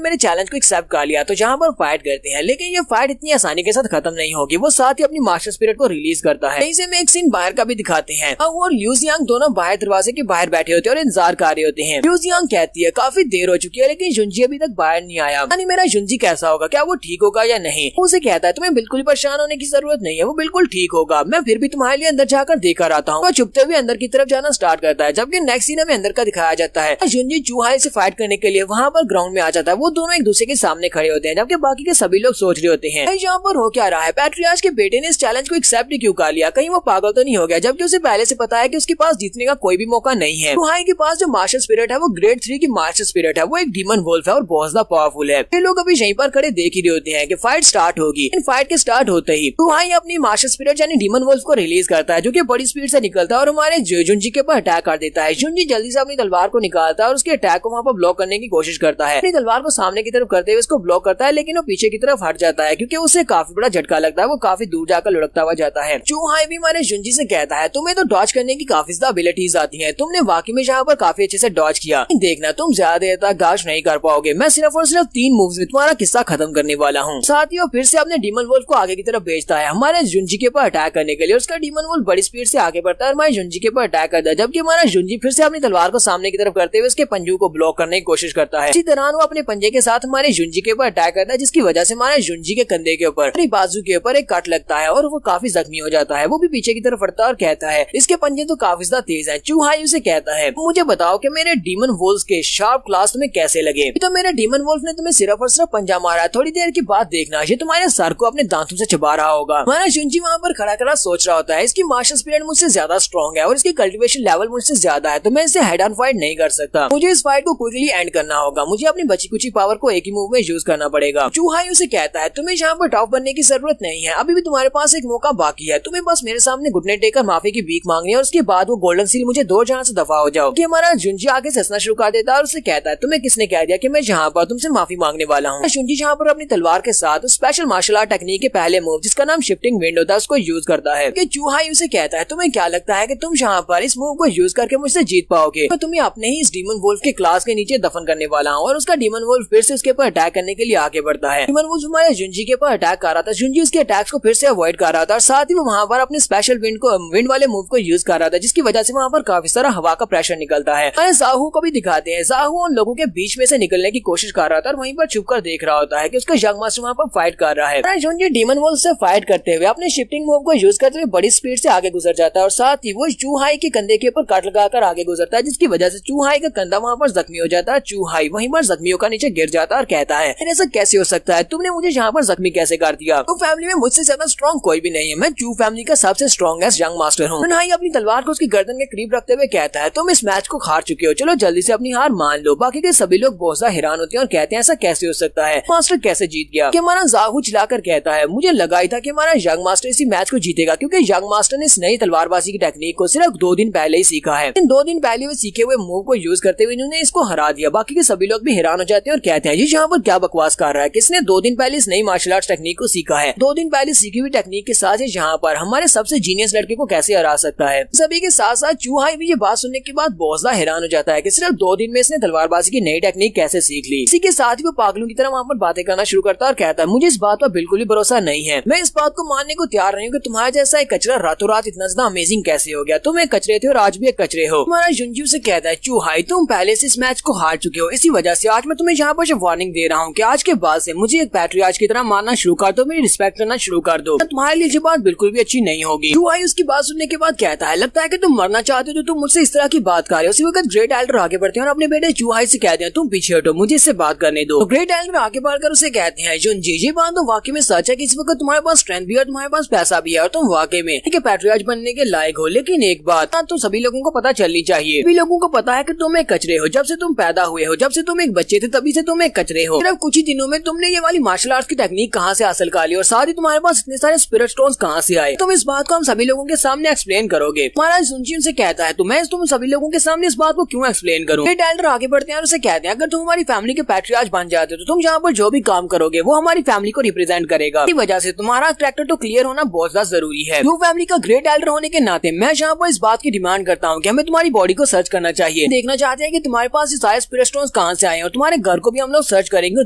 मेरे चैलेंज को एक्सेप्ट कर लिया, तो यहाँ पर फाइट करते हैं। लेकिन ये फाइट इतनी आसानी के साथ खत्म नहीं होगी, वो साथ ही अपनी मास्टर स्पिरिट को रिलीज करता है। इसे में एक सीन बाहर का भी दिखाते हैं। अब वो लिu जियांग दोनों बाहर दरवाजे के बाहर बैठे होते हैं और इंतजार कर रहे होते हैं। लिu जियांग कहती है काफी देर हो चुकी है लेकिन जुंजी अभी तक बाहर नहीं आया, यानी मेरा जुंजी कैसा होगा, क्या वो ठीक होगा या नहीं? उसे कहता है तुम्हें बिल्कुल परेशान होने की जरूरत नहीं है, वो बिल्कुल ठीक होगा, मैं फिर भी तुम्हारे लिए अंदर जाकर देकर आता हूँ। वो चुपते हुए अंदर की तरफ जाना स्टार्ट करता है, जबकि नेक्स्ट सीन में अंदर का दिखाया जाता है। जुंजी चूहाई से फाइट करने के लिए वहाँ पर ग्राउंड में आ जाता है। वो दोनों एक दूसरे के सामने खड़े होते हैं, जबकि बाकी के सभी लोग सोच रहे होते हैं यहाँ पर हो क्या रहा है, पैट्रियार्च के बेटे ने इस चैलेंज को एक्सेप्ट क्यों कर लिया, कहीं वो पागल तो नहीं हो गया, जबकि उसे पहले से पता है कि उसके पास जीतने का कोई भी मौका नहीं है। चूहाई के पास जो मास्टर स्पिरिट है वो ग्रेड 3 की मास्टर स्पिरिट है, वो एक डीमन वुल्फ है और बहुत ज्यादा पावरफुल है। ये लोग अभी यहीं पर खड़े देख ही रहे होते हैं कि फाइट स्टार्ट होगी। इन फाइट के स्टार्ट होते ही चूहाई अपनी मास्टर स्पिरिट यानी डीमन वुल्फ को रिलीज करता है, जो कि बड़ी स्पीड से निकलता है और हमारे जुंजी के ऊपर अटैक कर देता है। जुंजी जल्दी से अपनी तलवार को निकालता है और उसके अटैक को वहाँ पर ब्लॉक करने की कोशिश करता है। अपनी तलवार को सामने की तरफ करते हुए उसको ब्लॉक करता है, लेकिन वो पीछे की तरफ हट जाता है क्योंकि उसे काफी बड़ा झटका लगता है, वो काफी दूर जाकर लुढ़कता हुआ जाता है। चूहाई भी हमारे जुंजी से कहता है तुम्हें तो डॉज करने की काफी ज्यादा एबिलिटीज आती है, तुमने वाकई में यहाँ पर काफी अच्छे से डॉज किया, देखना तुम ज्यादा देर तक डॉज नहीं कर पाओगे, मैं सिर्फ और सिर्फ 3 मूव्स में तुम्हारा किस्सा खत्म करने वाला हूँ। साथ ही वो फिर से अपने डीमन वुल्फ को आगे की तरफ भेजता है हमारे जुंजी के ऊपर अटैक करने के लिए। उसका डीमन वुल्फ बड़ी स्पीड से आगे बढ़ता है और हमारे जुंजी के ऊपर अटैक करता है, जबकि हमारा जुंजी फिर से अपनी तलवार को सामने की तरफ करते हुए उसके पंजों को ब्लॉक करने की कोशिश करता है। इसी दौरान वो अपने पंजे के साथ हमारे जुंजी के ऊपर अटैक करता है, जिसकी वजह से हमारे जुंजी के कंधे के ऊपर बाजू के ऊपर एक कट लगता है और वो काफी जख्मी हो जाता है। वो भी पीछे की तरफ हटता है और कहता है इसके पंजे तो काफी ज्यादा तेज है। चूहाई उसे कहता है मुझे बताओ कि मेरे डीमन वुल्फ के शार्प क्लास तुम्हें कैसे लगे? तो मेरे डीमन वुल्फ ने तुम्हें सिर्फ और सिर्फ पंजा मारा, थोड़ी देर की बात देखना ये तुम्हारे सर को अपने दांतों से चबा रहा होगा। हमारा जुंजी वहाँ पर खड़ा खड़ा सोच रहा होता है इसकी मास्टर स्पिरिट मुझसे ज्यादा स्ट्रॉन्ग है और इसकी कल्टीवेशन लेवल मुझसे ज्यादा है, तो मैं इससे हेड ऑन फाइट नहीं कर सकता, मुझे इस फाइट को क्विकली एंड करना होगा, मुझे अपनी बची कुची पावर को एक ही मूव में यूज करना पड़ेगा। चूहाई उसे कहता है तुम्हें यहाँ पर टॉप बनने की जरूरत नहीं है, अभी भी तुम्हारे पास एक मौका बाकी है, तुम्हें बस मेरे सामने घुटने टेकर माफी की भीख मांगनी है और उसके बाद वो गोल्डन सील मुझे 2 जहां से दफा हो जाओ। कि हमारा जुंजी आगे हंसना शुरू कर देता है और उसे कहता है तुम्हें किसने कह दिया कि मैं यहाँ पर तुमसे माफी मांगने वाला हूँ? जुंजी यहाँ पर अपनी तलवार के साथ स्पेशल मार्शल आर्ट टेक्निक के पहले मूव जिसका नाम शिफ्टिंग विंड होता है उसको यूज करता है। कि चूहाई उसे कहता है तुम्हें क्या लगता है कि तुम यहाँ पर इस मूव को यूज करके मुझसे जीत पाओगे? मैं तुम्हें अपने ही इस डीमन वुल्फ के क्लास के नीचे दफन करने वाला हूँ। और उसका डीमन वुल्फ फिर से उसके ऊपर अटैक करने के लिए आगे बढ़ता है। डीमन वुल्फ हमारे जुंजी के ऊपर अटैक कर रहा था, जुंजी उसके अटैक्स को फिर से अवॉइड कर रहा था और साथ ही वो वहाँ पर अपने स्पेशल विंड वाले मूव को यूज कर रहा था, जिसकी वजह से वहाँ पर काफी सारा हवा का प्रेशर निकलता है। जाहू को भी दिखाते हैं, जाहू उन लोगों के बीच में से निकलने की कोशिश कर रहा था और वहीं पर छुप कर देख रहा होता है कि उसका यंग मास्टर वहाँ पर फाइट कर रहा है। जुंजी डीमन वुल्फ से फाइट करते हुए अपने शिफ्टिंग मूव को यूज करते हुए बड़ी स्पीड से आगे गुजर जाता है और साथ ही वो चूहाई के कंधे के ऊपर कट लगाकर आगे गुजरता है, जिसकी वजह से चूहाई का कंधा वहाँ पर जख्मी हो जाता है। चूहाई वहीं पर जख्मियों का नीचे गिर जाता है और कहता है ऐसा कैसे हो सकता है, तुमने मुझे यहाँ पर जख्मी कैसे कर दिया? तो फैमिली में मुझसे ज्यादा स्ट्रॉन्ग कोई भी नहीं है, मैं चू फैमिली का सबसे स्ट्रॉन्गेस्ट यंग मास्टर हूँ। नहाई अपनी तलवार को उसकी गर्दन के करीब रखते हुए कहता है तुम इस मैच को हार चुके हो, चलो जल्दी से अपनी हार मान लो। बाकी के सभी लोग बहुत ज्यादा हैरान होते हैं और कहते हैं ऐसा कैसे हो सकता है, मास्टर कैसे जीत गया? कि हमारा जाहू चिल्लाकर कहता है मुझे लगा ही था कि हमारा यंग मास्टर इसी मैच को जीतेगा, क्योंकि यंग मास्टर ने इस नई तलवारबाजी की टेक्निक को सिर्फ 2 दिन पहले ही सीखा है। इन 2 दिन पहले वो सीखे हुए मूव को यूज करते हुए इन्होंने इसको हरा दिया। बाकी के सभी लोग भी हैरान हो जाते हैं और कहते हैं ये यहाँ पर क्या बकवास कर रहा है, किसने 2 दिन पहले इस नई मार्शल आर्ट्स टेक्निक को सीखा है? 2 दिन पहले सीखी हुई टेक्निक के साथ यहाँ पर हमारे सबसे जीनियस लड़के को कैसे हरा सकता है? सभी के साथ साथ चूहाई भी ये बात सुनने के बाद बहुत ज्यादा हैरान हो जाता है कि सिर्फ 2 दिन में इसने तलवारबाजी की नई टेक्निक कैसे सीख ली। इसी के साथ ही वो पागलों की तरह वहाँ पर बातें करना शुरू करता है और कहता है मुझे इस बात पर बिल्कुल भी भरोसा नहीं है, मैं इस बात को मानने को तैयार नहीं हूँ कि तुम्हारा जैसा एक कचरा रातों रात इतना ज्यादा अमेजिंग कैसे हो गया। तुम एक कचरे थे और आज भी एक कचरे हो। तुम्हारा जुंजी से कहता है चूहाई तुम पहले से इस मैच को हार चुके हो, इसी वजह से आज मैं तुम्हें यहाँ पर वार्निंग दे रहा हूँ कि आज के बाद से मुझे एक पैट्रियार्च की तरह मानना शुरू कर दो, मेरी रिस्पेक्ट करना शुरू कर दो, तुम्हारे लिए ये बात बिल्कुल भी अच्छी नहीं होगी। चूहाई उसकी बात सुनने के बाद कहता है लगता है कि तुम मरना चाहते हो तो तुम मुझसे इस तरह की बात कर रहे हो। उसी वक्त ग्रेट एल्डर आगे बढ़ते हैं और अपने बेटे चूहाई से कहते हैं तुम पीछे हटो, मुझे इससे बात करने दो। तो ग्रेट एल्डर आगे बढ़कर उसे कहते हैं जुंजी ये बात तो वाकई में सच है कि इस वक्त तुम्हारे पास स्ट्रेंथ भी है, तुम्हारे पास पैसा भी है और तुम वाकई में पैट्रियार्च बनने के लायक हो। लेकिन एक बात तो सभी लोगों को पता चलनी चाहिए, सभी लोगों को पता है कि तुम एक कचरे हो। जब से तुम पैदा हुए हो, जब से तुम एक बच्चे थे, तभी से तुम एक कचरे हो। सिर्फ कुछ ही दिनों में तुमने ये वाली मार्शल आर्ट्स की टेक्निक कहाँ से हासिल कर ली और साथ ही तुम्हारे पास इतने सारे स्पिरिट स्टोन्स कहाँ से आए। तुम इस बात को हम सभी लोगों के सामने एक्सप्लेन करोगे। महाराज जुंजी उनसे कहता है तो मैं तुम सभी लोगों के सामने इस बात को क्यों एक्सप्लेन करूँ। ग्रेट एल्डर आगे बढ़ते हैं और उसे कहते हैं अगर तुम हमारी फैमिली के पैट्रियार्च बन जाते हो तो तुम यहाँ पर जो भी काम करोगे वो हमारी फैमिली को रिप्रेजेंट करेगा। इसी वजह से तुम्हारा कैरेक्टर तो क्लियर होना बहुत ज्यादा जरूरी है। जो फैमिली का ग्रेट एल्डर होने के नाते मैं यहाँ पर इस बात की डिमांड करता हूँ कि हमें तुम्हारी बॉडी को सर्च करना चाहिए। देखना चाहते हैं कि तुम्हारे पास ये सारे स्पिरिट स्टोन्स कहाँ से आए और तुम्हारे घर को भी हम लोग सर्च करेंगे और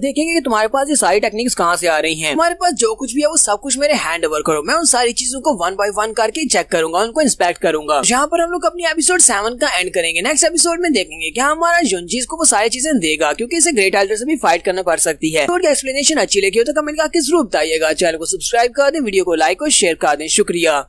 देखेंगे कि तुम्हारे पास ये सारी टेक्निक्स कहाँ से आ रही हैं। तुम्हारे पास जो कुछ भी है वो सब कुछ मेरे हैंड ओवर करो, मैं उन सारी चीजों को 1 बाय 1 करके चेक करूंगा, उनको इंस्पेक्ट करूंगा। यहाँ पर हम लोग अपनी एपिसोड 7 का एंड करेंगे। नेक्स्ट एपिसोड में देखेंगे क्या हमारा जुंजी को वो सारी चीजें देगा क्योंकि इसे ग्रेट एल्डर से भी फाइट करना पड़ सकती है। तो एक्सप्लेनेशन अच्छी लगी हो तो कमेंट करके जरूर बताइएगा। चैनल को सब्सक्राइब कर दें, वीडियो को लाइक और शेयर कर दें। शुक्रिया।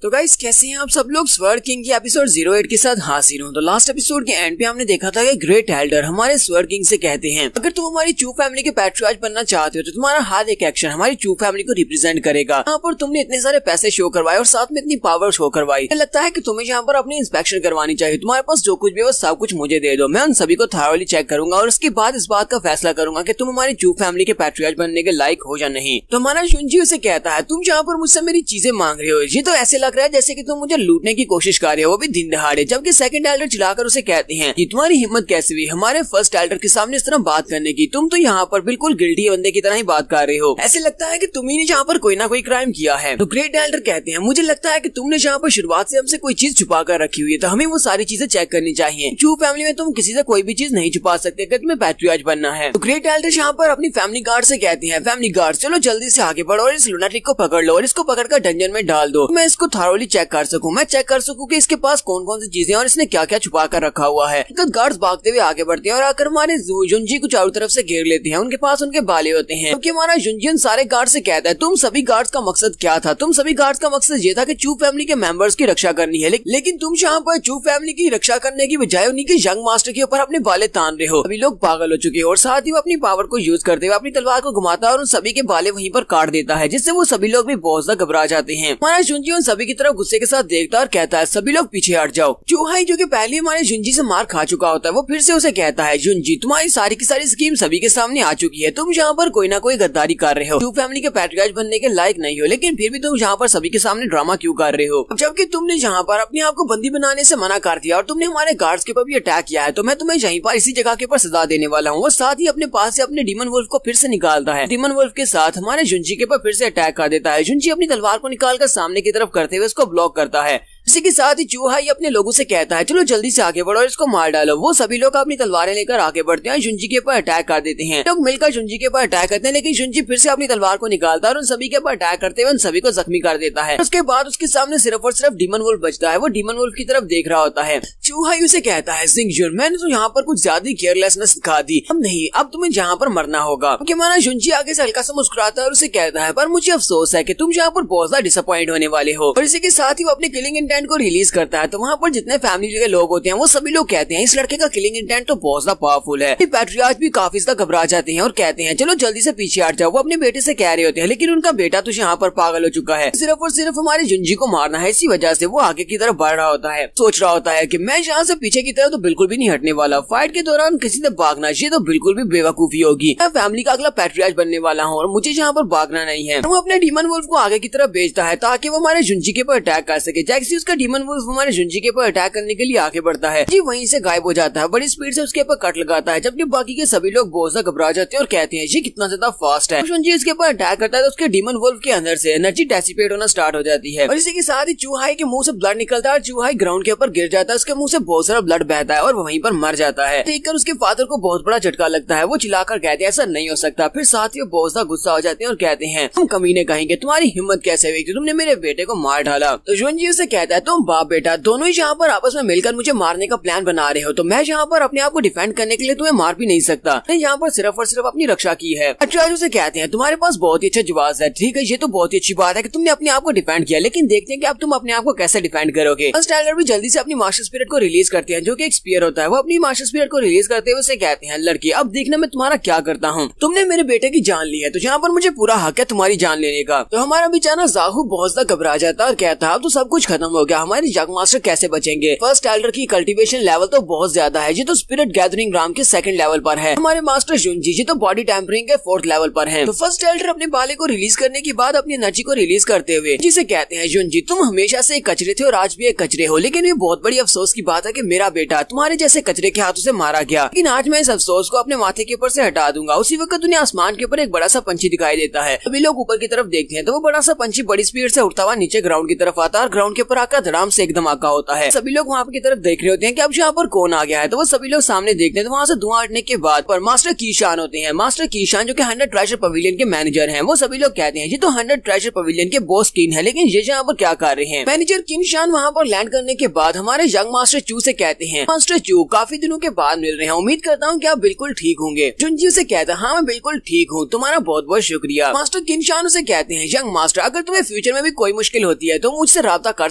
तो गाइस कैसे हैं आप सब लोग। स्वर्ड किंग की एपिसोड 08 के साथ हाजिर हूँ। तो लास्ट एपिसोड के एंड पे हमने देखा था कि ग्रेट एल्डर हमारे स्वर्ड किंग से कहते हैं अगर तुम हमारी चू फैमिली के पैट्रियार्च बनना चाहते हो तो तुम्हारा हर एक एक्शन हमारी चू फैमिली को रिप्रेजेंट करेगा। यहाँ पर तुमने इतने सारे पैसे शो करवाए और साथ में इतनी पावर शो करवाई, लगता है कि तुम्हें यहाँ पर अपनी इंस्पेक्शन करवानी चाहिए। तुम्हारे पास जो कुछ भी वो सब कुछ मुझे दे दो, मैं उन सभी को थॉरली चेक करूंगा और उसके बाद इस बात का फैसला करूंगा कि तुम हमारी चू फैमिली के पैट्रियार्च बनने के लायक हो या नहीं। तो हमारा जुंजी उसे कहता है तुम यहाँ पर मुझसे मेरी चीजें मांग रहे हो, ये तो ऐसे लग रहा है जैसे कि तुम मुझे लूटने की कोशिश कर रहे हो, वो भी दिन दहाड़े। जबकि सेकंड एल्डर चिल्लाकर उसे कहते हैं कि तुम्हारी हिम्मत कैसे हुई हमारे फर्स्ट एल्डर के सामने इस तरह बात करने की, तुम तो यहाँ पर बिल्कुल गिल्टी बंदे की तरह ही बात कर रहे हो, ऐसे लगता है कि तुम ही ने यहाँ पर कोई ना कोई क्राइम किया है। तो ग्रेट एल्डर कहते हैं मुझे लगता है कि तुमने यहाँ पर शुरुआत से हमसे कोई चीज छुपा कर रखी हुई है, तो हमें वो सारी चीजें चेक करनी चाहिए। चू फैमिली में तुम किसी से कोई भी चीज नहीं छुपा सकते अगर तुम्हें पैट्रियार्च बनना है। तो ग्रेट एल्डर यहाँ पर अपनी फैमिली गार्ड से कहते हैं फैमिली गार्ड चलो जल्दी से आगे बढ़ो और इस लुनाटिक को पकड़ लो और इसको पकड़कर डंजन में डाल दो, मैं इसको थॉरली चेक कर सकूं, मैं चेक कर सकूं कि इसके पास कौन कौन सी चीजें और इसने क्या क्या छुपा कर रखा हुआ है। तो गार्ड्स भागते हुए आगे बढ़ते हैं और आकर हमारे जुंजी को चारों तरफ से घेर लेते हैं। उनके पास उनके बाले होते हैं क्योंकि हमारा जुंजी उन सारे गार्ड से कहता है तुम सभी गार्ड्स का मकसद क्या था। तुम सभी गार्ड्स का मकसद ये था कि चू फैमिली के मेंबर्स की रक्षा करनी है, लेकिन तुम यहाँ पर चू फैमिली की रक्षा करने की बजाय उन्हीं के यंग मास्टर के ऊपर अपने बाले तान रहे हो। सभी लोग पागल हो चुके हैं और साथ ही वो अपनी पावर को यूज करते हुए अपनी तलवार को घुमाता है और उन सभी के बाले वहीं पर काट देता है, जिससे वो सभी लोग भी बहुत ज्यादा घबरा जाते हैं। हमारा जुंजी उन सभी की तरफ गुस्से के साथ देखता है और कहता है सभी लोग पीछे हट जाओ। चूहाई जो कि पहले हमारे जुंजी से मार खा चुका होता है वो फिर से उसे कहता है जुंजी तुम्हारी सारी की सारी स्कीम सभी के सामने आ चुकी है, तुम यहाँ पर कोई ना कोई गद्दारी कर रहे हो, चू फैमिली के पैट्रियार्च बनने के लायक नहीं हो, लेकिन फिर भी तुम यहाँ पर सभी के सामने ड्रामा क्यों कर रहे हो। जबकि तुमने यहाँ पर अपने आप को बंदी बनाने से मना कर दिया और तुमने हमारे गार्ड्स के ऊपर भी अटैक किया है, तो मैं तुम्हें यहीं पर इसी जगह के ऊपर सजा देने वाला हूँ। वो साथ ही अपने पास से अपने डीमन वुल्फ को फिर से निकालता है, डीमन वुल्फ के साथ हमारे जुंजी के ऊपर फिर से अटैक कर देता है। जुंजी अपनी तलवार को निकालकर सामने की तरफ करते हुए उसको ब्लॉक करता है। इसी के साथ ही चूहाई अपने लोगों से कहता है चलो जल्दी से आगे बढ़ो और इसको मार डालो। वो सभी लोग अपनी तलवारें लेकर आगे बढ़ते हैं, जुंजी के ऊपर अटैक कर देते हैं। लोग मिलकर जुंजी के ऊपर अटैक करते हैं, लेकिन जुंजी फिर से अपनी तलवार को निकालता है और उन सभी के ऊपर अटैक करते हुए उन सभी को जख्मी कर देता है। उसके बाद उसके सामने सिर्फ और सिर्फ डीमन वुल्फ बचता है। वो डीमन वुल्फ की तरफ देख रहा होता है। चूहाई उसे कहता है जिंगजुन मैंने तो यहाँ पर कुछ ज्यादा केयरलेसनेस दिखा दी, अब नहीं, अब तुम्हें यहाँ पर मरना होगा। क्योंकि हमारा जुंजी आगे से हल्का सा मुस्कुराता है और उसे कहता है पर मुझे अफसोस है कि तुम यहाँ पर बहुत ज्यादा डिसअपॉइंट होने वाले हो। और इसी के साथ ही वो अपने किलिंग इंटेंट को रिलीज करता है। तो वहाँ पर जितने फैमिली के लोग होते हैं वो सभी लोग कहते हैं इस लड़के का किलिंग इंटेंट तो बहुत ज्यादा पावरफुल है। पैट्रियार्च भी काफी ज्यादा घबरा जाते हैं और कहते हैं चलो जल्दी से पीछे हट जाओ। वो अपने बेटे से कह रहे होते हैं, लेकिन उनका बेटा तो यहाँ पर पागल हो चुका है, सिर्फ और सिर्फ हमारे जुंजी को मारना है। इसी वजह से वो आगे की तरफ बढ़ रहा होता है, सोच रहा होता है कि मैं यहाँ से पीछे की तरफ तो बिल्कुल भी नहीं हटने वाला। फाइट के दौरान किसी से भागना ये तो बिल्कुल भी बेवकूफी होगी। मैं फैमिली का अगला पैट्रियार्च बनने वाला हूँ और मुझे यहाँ पर भागना नहीं है। वो अपने डीमन वुल्फ को आगे की तरफ भेजता है ताकि वो हमारे जुंजी के ऊपर अटैक कर सके। जैसे इसका डीमन वुल्फ हमारे जुंजी के ऊपर अटैक करने के लिए आगे बढ़ता है। जी वहीं से गायब हो जाता है, बड़ी स्पीड से उसके ऊपर कट लगाता है, जबकि बाकी के सभी लोग बहुत ज्यादा घबरा जाते हैं और कहते हैं ये कितना ज्यादा फास्ट है। जुंजी इसके ऊपर अटैक करता है तो उसके डीमन वुल्फ के अंदर से एनर्जी डेसिपेट होना स्टार्ट हो जाती है और इसी के साथ ही चूहाई के मुंह से ब्लड निकलता है और चूहाई ग्राउंड के ऊपर गिर जाता है, उसके मुंह से बहुत सारा ब्लड बहता है और वहीं पर मर जाता है। देखकर उसके फादर को बहुत बड़ा झटका लगता है, वो चिल्लाकर कहते हैं ऐसा नहीं हो सकता। फिर साथ ही वो बहुत ज्यादा गुस्सा हो जाते हैं और कहते हैं तुम कमीने कहेंगे, तुम्हारी हिम्मत कैसे हुई, तुमने मेरे बेटे को मार डाला। तो जुंजी उसे कहता है तुम बाप बेटा दोनों ही यहाँ पर आपस में मिलकर मुझे मारने का प्लान बना रहे हो, तो मैं यहाँ पर अपने आप को डिफेंड करने के लिए तुम्हें मार भी नहीं सकता, मैंने यहाँ पर सिर्फ और सिर्फ अपनी रक्षा की है। अचार्य उसे कहते हैं तुम्हारे पास बहुत ही अच्छा जवाब है, ठीक है ये तो बहुत ही अच्छी बात है कि तुमने अपने आप को डिफेंड किया, लेकिन देखते हैं कि अब तुम अपने आप को कैसे डिफेंड करोगे। फर्स्ट टाइगर भी जल्दी से अपनी मास्टर स्पिरिट को रिलीज करते हैं जो कि एक स्पीयर होता है। वो अपनी मास्टर स्पिरिट को रिलीज करते हुए उसे कहते हैं लड़की अब देखना मैं तुम्हारा क्या करता हूँ, तुमने मेरे बेटे की जान ली है तो यहाँ पर मुझे पूरा हक है तुम्हारी जान लेने का। तो हमारा बेचारा जाहू बहुत ज्यादा घबरा जाता है और कहता है अब तो सब कुछ खत्म हो गया, हमारी जग मास्टर कैसे बचेंगे। फर्स्ट एल्डर की कल्टीवेशन लेवल तो बहुत ज्यादा है, ये तो स्पिरिट गैदरिंग राम के सेकंड लेवल पर है। हमारे मास्टर जुंजी जी तो बॉडी टेम्परिंग के फोर्थ लेवल पर है। तो फर्स्ट एल्डर अपने बाले को रिलीज करने के बाद अपनी एनर्जी को रिलीज करते हुए जिसे कहते हैं जुंजी तुम हमेशा से एक कचरे थे और आज भी एक कचरे हो, लेकिन ये बहुत बड़ी अफसोस की बात है कि मेरा बेटा तुम्हारे जैसे कचरे के हाथों से मारा गया, लेकिन आज मैं इस अफसोस को अपने माथे के ऊपर से हटा दूंगा। उसी वक्त उन्हें आसमान के ऊपर एक बड़ा सा पंछी दिखाई देता है। सभी लोग ऊपर की तरफ देखते हैं तो वो बड़ा सा पंछी बड़ी स्पीड से उठता हुआ नीचे ग्राउंड की तरफ आता है और ग्राउंड के ऊपर आकर धड़ाम से एकदम आका होता है। सभी लोग वहाँ की तरफ देख रहे होते हैं कि अब यहाँ पर कौन आ गया है, तो वो सभी लोग सामने देखते हैं तो वहाँ से धुआं हटने के बाद पर मास्टर कीशान होते हैं। मास्टर कीशान जो कि 100 ट्रेजर पवेलियन के मैनेजर हैं, वो सभी लोग कहते हैं ये तो 100 ट्रेजर पवेलियन के बॉस किन है, लेकिन ये यहाँ पर क्या कर रहे हैं। मैनेजर किनशान वहाँ पर लैंड करने के बाद हमारे यंग मास्टर चू से कहते हैं मास्टर चू काफी दिनों के बाद मिल रहे हैं, उम्मीद करता हूँ कि आप बिल्कुल ठीक होंगे। जुंजी से कहता है हाँ मैं बिल्कुल ठीक हूँ, तुम्हारा बहुत बहुत शुक्रिया। मास्टर किनशान उसे कहते हैं यंग मास्टर अगर तुम्हें फ्यूचर में भी कोई मुश्किल होती है तो मुझसे राब्ता कर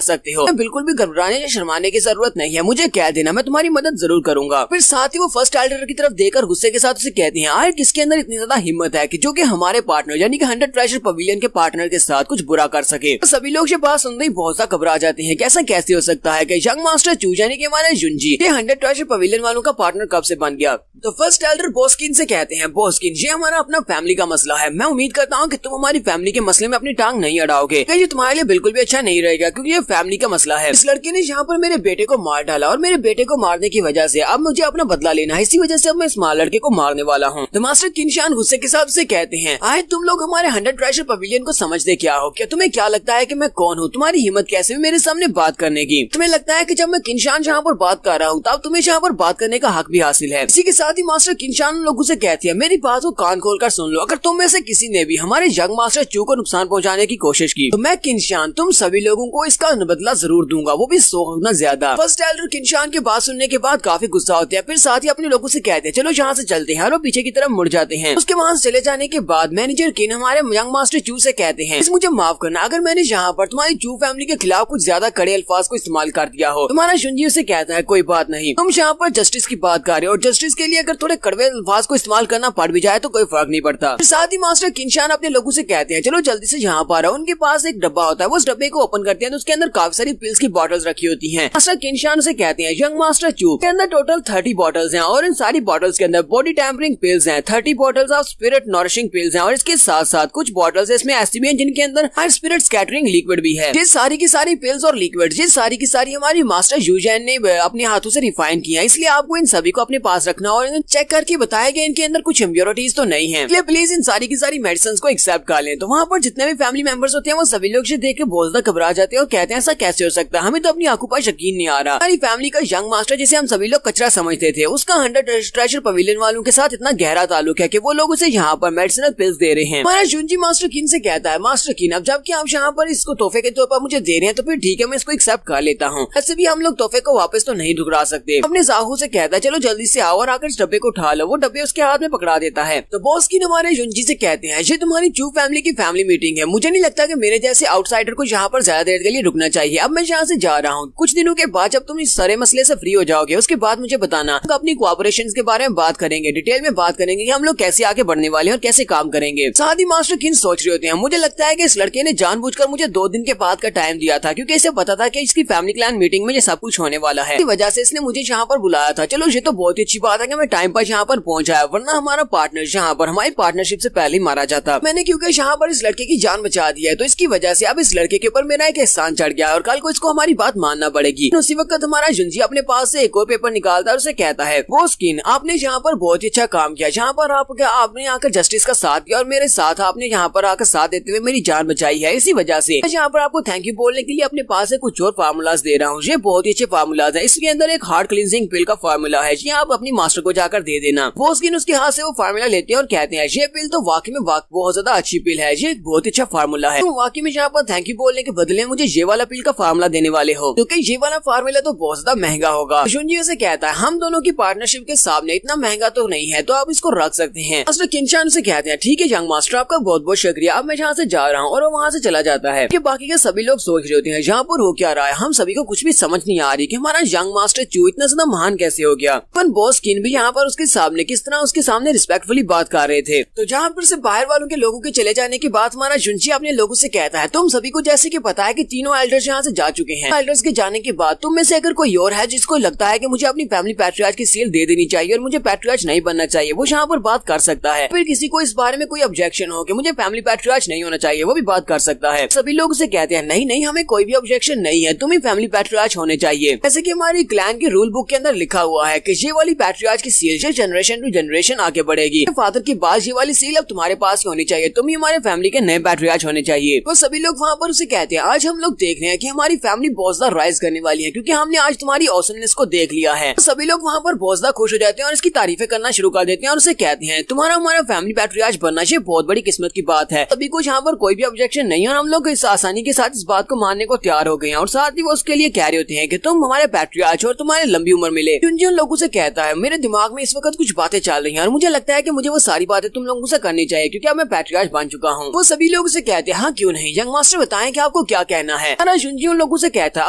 सकते हो, बिल्कुल भी घबराने या शर्माने की जरूरत नहीं है, मुझे कह देना मैं तुम्हारी मदद जरूर करूंगा। फिर साथ ही वो फर्स्ट एल्डर की तरफ देखकर गुस्से के साथ उसे कहते हैं आखिर किसके अंदर इतनी ज्यादा हिम्मत है कि जो कि हमारे पार्टनर यानी कि 100 ट्रेजर पवेलियन के पार्टनर के साथ कुछ बुरा कर सके। तो सभी लोग ये बात सुनते ही बहुत ज्यादा घबरा जाते हैं, कैसा कैसे हो सकता है कि यंग मास्टर चू यानी कि हमारे जुंजी ये 100 ट्रेजर पवेलियन वालों का पार्टनर कब से बन गया। तो फर्स्ट एल्डर बॉस्किन से कहते हैं बॉस्किन ये हमारा अपना फैमिली का मसला है, मैं उम्मीद करता हूँ कि तुम हमारी फैमिली के मसले में अपनी टांग नहीं अड़ाओगे, ये तुम्हारे लिए बिल्कुल भी अच्छा नहीं रहेगा क्योंकि ये फैमिली का मसला है। इस लड़के ने यहाँ पर मेरे बेटे को मार डाला और मेरे बेटे को मारने की वजह से अब मुझे अपना बदला लेना है, इसी वजह से अब मैं इस मार लड़के को मारने वाला हूँ। तो मास्टर किनशान गुस्से के साथ से कहते हैं आए तुम लोग हमारे 100 ट्रेजर पवेलियन को समझते क्या हो, क्या तुम्हें क्या लगता है कि मैं कौन हूँ, तुम्हारी हिम्मत कैसे हुई मेरे सामने बात करने की, तुम्हें लगता है कि जब मैं किनशान यहाँ पर बात कर रहा हूँ तब तुम्हें यहाँ पर बात करने का हक भी हासिल है। इसी के साथ ही मास्टर किनशान लोगों से कहती है मेरी बात को कान खोलकर सुन लो, अगर तुम में से किसी ने भी हमारे यंग मास्टर चू को नुकसान पहुंचाने की कोशिश की तो मैं किनशान तुम सभी लोगों को इसका बदला जरूर दूंगा, वो भी 100 गुना ज्यादा। फर्स्ट एल्डर किनशान की बात सुनने के बाद काफी गुस्सा होते हैं, फिर साथ ही अपने लोगों से कहते हैं चलो यहाँ से चलते हैं और वो पीछे की तरफ मुड़ जाते हैं। उसके वहाँ से चले जाने के बाद मैनेजर किन हमारे यंग मास्टर चू से कहते हैं मुझे माफ करना अगर मैंने यहाँ पर तुम्हारी चू फैमिली के खिलाफ कुछ ज्यादा कड़े अल्फाज को इस्तेमाल कर दिया हो। तुम्हारा जुंजी उसे कहता है कोई बात नहीं, तुम यहाँ पर जस्टिस की बात कर रहे हो और जस्टिस के लिए अगर थोड़े कड़वे अल्फाज को इस्तेमाल करना पड़ भी जाए तो कोई फर्क नहीं पड़ता। साथ ही मास्टर किनशान अपने लोगों से कहते हैं चलो जल्दी से यहाँ पर आओ। उनके पास एक डब्बा होता है, वो उस डब्बे को ओपन करते हैं तो उसके अंदर काफी सारी पिल्स की बॉटल्स रखी होती हैं। मास्टर किनशान से कहते हैं यंग मास्टर चू के अंदर टोटल 30 बॉटल्स हैं और इन सारी बॉटल्स के अंदर बॉडी टेम्परिंग पिल्स हैं, 30 bottles of spirit nourishing pills हैं और इसके साथ साथ कुछ बॉटल्स इसमें ऐसी भी हैं जिनके अंदर हाई स्पिरिट स्कैटरिंग लिक्विड भी है। ये सारी की सारी पिल्स और लिक्विड ये सारी की सारी हमारी मास्टर यूजैन ने अपने हाथों से रिफाइन किया, इसलिए आपको इन सभी को अपने पास रखना और चेक करके बताया गया इनके अंदर कुछ इम्प्योरिटीज तो नहीं है, इसलिए प्लीज इन सारी की सारी मेडिसिन को एक्सेप्ट कर लें। तो वहाँ पर जितने भी फैमिली मेंबर्स होते हैं वो सभी लोग देख के बहुत ज्यादा घबरा जाते हैं और कहते हैं ऐसा कैसे हो सकता है, हमें तो अपनी आंखों पर यकीन नहीं आ रहा। हमारी फैमिली का यंग मास्टर जिसे हम सभी लोग कचरा समझते थे उसका 100 ट्रेजर पवेलियन वालों के साथ इतना गहरा ताल्लुक है कि वो लोग उसे यहाँ पर मेडिसिनल पिल्स दे रहे हैं। हमारा जुंजी मास्टर किन से कहता है मास्टर किन अब जबकि आप यहाँ पर इसको तोहफे के तौर पर मुझे दे रहे हैं तो फिर ठीक है मैं इसको एक्सेप्ट कर लेता हूँ, ऐसे भी हम लोग तोहफे को वापस तो नहीं ठुकरा सकते। अपने साहू से कहता है चलो जल्दी से आओ और आकर इस डब्बे को उठा लो, वो डब्बे उसके हाथ में पकड़ा देता है। तो बॉस किन हमारे जुंजी से कहते हैं ये तुम्हारी चू फैमिली की फैमिली मीटिंग है, मुझे नहीं लगता कि मेरे जैसे आउटसाइडर को यहाँ पर ज्यादा देर के लिए रुकना चाहिए, अब मैं यहाँ से जा रहा हूँ, कुछ दिनों के बाद जब तुम इस सारे मसले से फ्री हो जाओगे उसके बाद मुझे बताना, तो अपनी कोऑपरेशन के बारे में बात करेंगे, डिटेल में बात करेंगे कि हम लोग कैसे आगे बढ़ने वाले हैं और कैसे काम करेंगे। साथ ही मास्टर किन सोच रहे होते हैं मुझे लगता है कि इस लड़के ने जानबूझकर मुझे 2 दिन के बाद का टाइम दिया था क्योंकि इसे पता था कि इसकी फैमिली क्लैन मीटिंग में ये सब कुछ होने वाला है, इसी वजह से इसने मुझे यहाँ पर बुलाया था। चलो ये तो बहुत ही अच्छी बात है कि मैं टाइम पर यहाँ पर पहुंचा, वरना हमारा पार्टनर यहाँ पर हमारी पार्टनरशिप से पहले ही मारा जाता। मैंने क्योंकि यहाँ पर इस लड़के की जान बचा दी है तो इसकी वजह से अब इस लड़के के ऊपर मेरा एक एहसान चढ़ गया और कल को इसको हमारी बात मानना पड़ेगी। उसी वक्त हमारा जुंजी अपने पास से एक और पेपर निकालता है और उसे कहता है, वो स्किन आपने यहाँ पर बहुत ही अच्छा काम किया, जहाँ पर आपने आकर जस्टिस का साथ दिया और मेरे साथ आपने यहाँ पर आकर साथ देते हुए मेरी जान बचाई है। इसी वजह से यहाँ पर आपको थैंक यू बोलने के लिए अपने पास से कुछ और फार्मूलाज दे रहा हूँ। ये बहुत ही अच्छे फार्मूलाज है। इसके अंदर एक हार्ट क्लींजिंग पिल का फार्मूला है, ये आप अपनी मास्टर को जाकर दे देना। वो स्किन उसके हाथ से वो फार्मूला लेते हैं और कहते हैं, ये पिल तो वाकई में बहुत ज्यादा अच्छी पिल है, ये बहुत अच्छा फार्मूला है। तो वाकई में यहाँ पर थैंक यू बोलने के बदले मुझे ये वाला पिल का फार्मूला देने वाले हो, क्योंकि ये वाला फार्मूला तो बहुत ज्यादा महंगा होगा। जुंजी से कहता है, हम दोनों की पार्टनरशिप के सामने इतना महंगा तो नहीं है, तो आप इसको रख सकते हैं। मास्टर किंशान से कहते हैं, ठीक है यंग मास्टर, आपका बहुत बहुत शुक्रिया, अब मैं यहाँ से जा रहा हूँ। और वो वहाँ से चला जाता है। कि बाकी के सभी लोग सोच रहे होते हैं यहाँ पर हो क्या रहा है, हम सभी को कुछ भी समझ नहीं आ रही कि हमारा यंग मास्टर चू इतना ज्यादा महान कैसे हो गया। पर बॉस किन भी यहाँ पर उसके सामने किस तरह उसके सामने रिस्पेक्टफुली बात कर रहे थे। तो जहाँ पर से बाहर वालों के लोगों के चले जाने के बाद हमारा जुंजी अपने लोगों से कहता है, तुम सभी को जैसे कि पता है कि तीनों एल्डर्स यहाँ से जा चुके हैं। एल्डर्स के जाने के बाद तुम में से अगर कोई और है जिसको लगता है कि मुझे अपनी फैमिली पैट्रियार्च की सील दे देनी चाहिए और मुझे पैट्रियार्च नहीं बनना चाहिए, वो यहाँ पर बात कर सकता है। फिर किसी को इस बारे में कोई ऑब्जेक्शन हो कि मुझे फैमिली पैट्रियार्च नहीं होना चाहिए, वो भी बात कर सकता है। सभी लोग उसे कहते हैं, नहीं नहीं, हमें कोई भी ऑब्जेक्शन नहीं है, तुम ही फैमिली पैट्रियार्च होने चाहिए। जैसे कि हमारी क्लैन के रूल बुक के अंदर लिखा हुआ है कि ये वाली पैट्रियार्च की सील जो जनरेशन टू जनरेशन आगे बढ़ेगी। फादर के बाद ये वाली सील अब तुम्हारे पास होनी चाहिए, तुम ही हमारे फैमिली के नए पैट्रियार्च होने चाहिए। तो सभी लोग वहाँ पर उसे कहते हैं, आज हम लोग देख रहे हैं कि हमारी फैमिली बहुत ज्यादा राइज करने वाली है, क्योंकि हमने आज तुम्हारी ऑसमनेस को देख लिया है। तो सभी लोग वहाँ पर बहुत ज्यादा खुश हो जाते हैं और इसकी तारीफें करना शुरू कर देते हैं और उसे कहते हैं, तुम्हारा हमारा फैमिली पैट्रियार्च बनना ये बहुत बड़ी किस्मत की बात है। सभी को यहाँ पर कोई भी ऑब्जेक्शन नहीं है और हम लोग इस आसानी के साथ इस बात को मानने को तैयार हो गए हैं। और साथ ही वो उसके लिए कह रहे होते हैं कि तुम हमारे पैट्रियार्च और तुम्हारे लंबी उम्र मिले। जुंजी उन लोगों से कहता है, मेरे दिमाग में इस वक्त कुछ बातें चल रही हैं और मुझे लगता है कि मुझे वो सारी बातें तुम लोगों से करनी चाहिए, क्योंकि अब मैं पैट्रियार्च बन चुका हूँ। वो सभी लोग उसे कहते हैं, हाँ क्यों नहीं, यंग मास्टर बताएं कि आपको क्या कहना है। जुंजी उन लोगों से कहता है,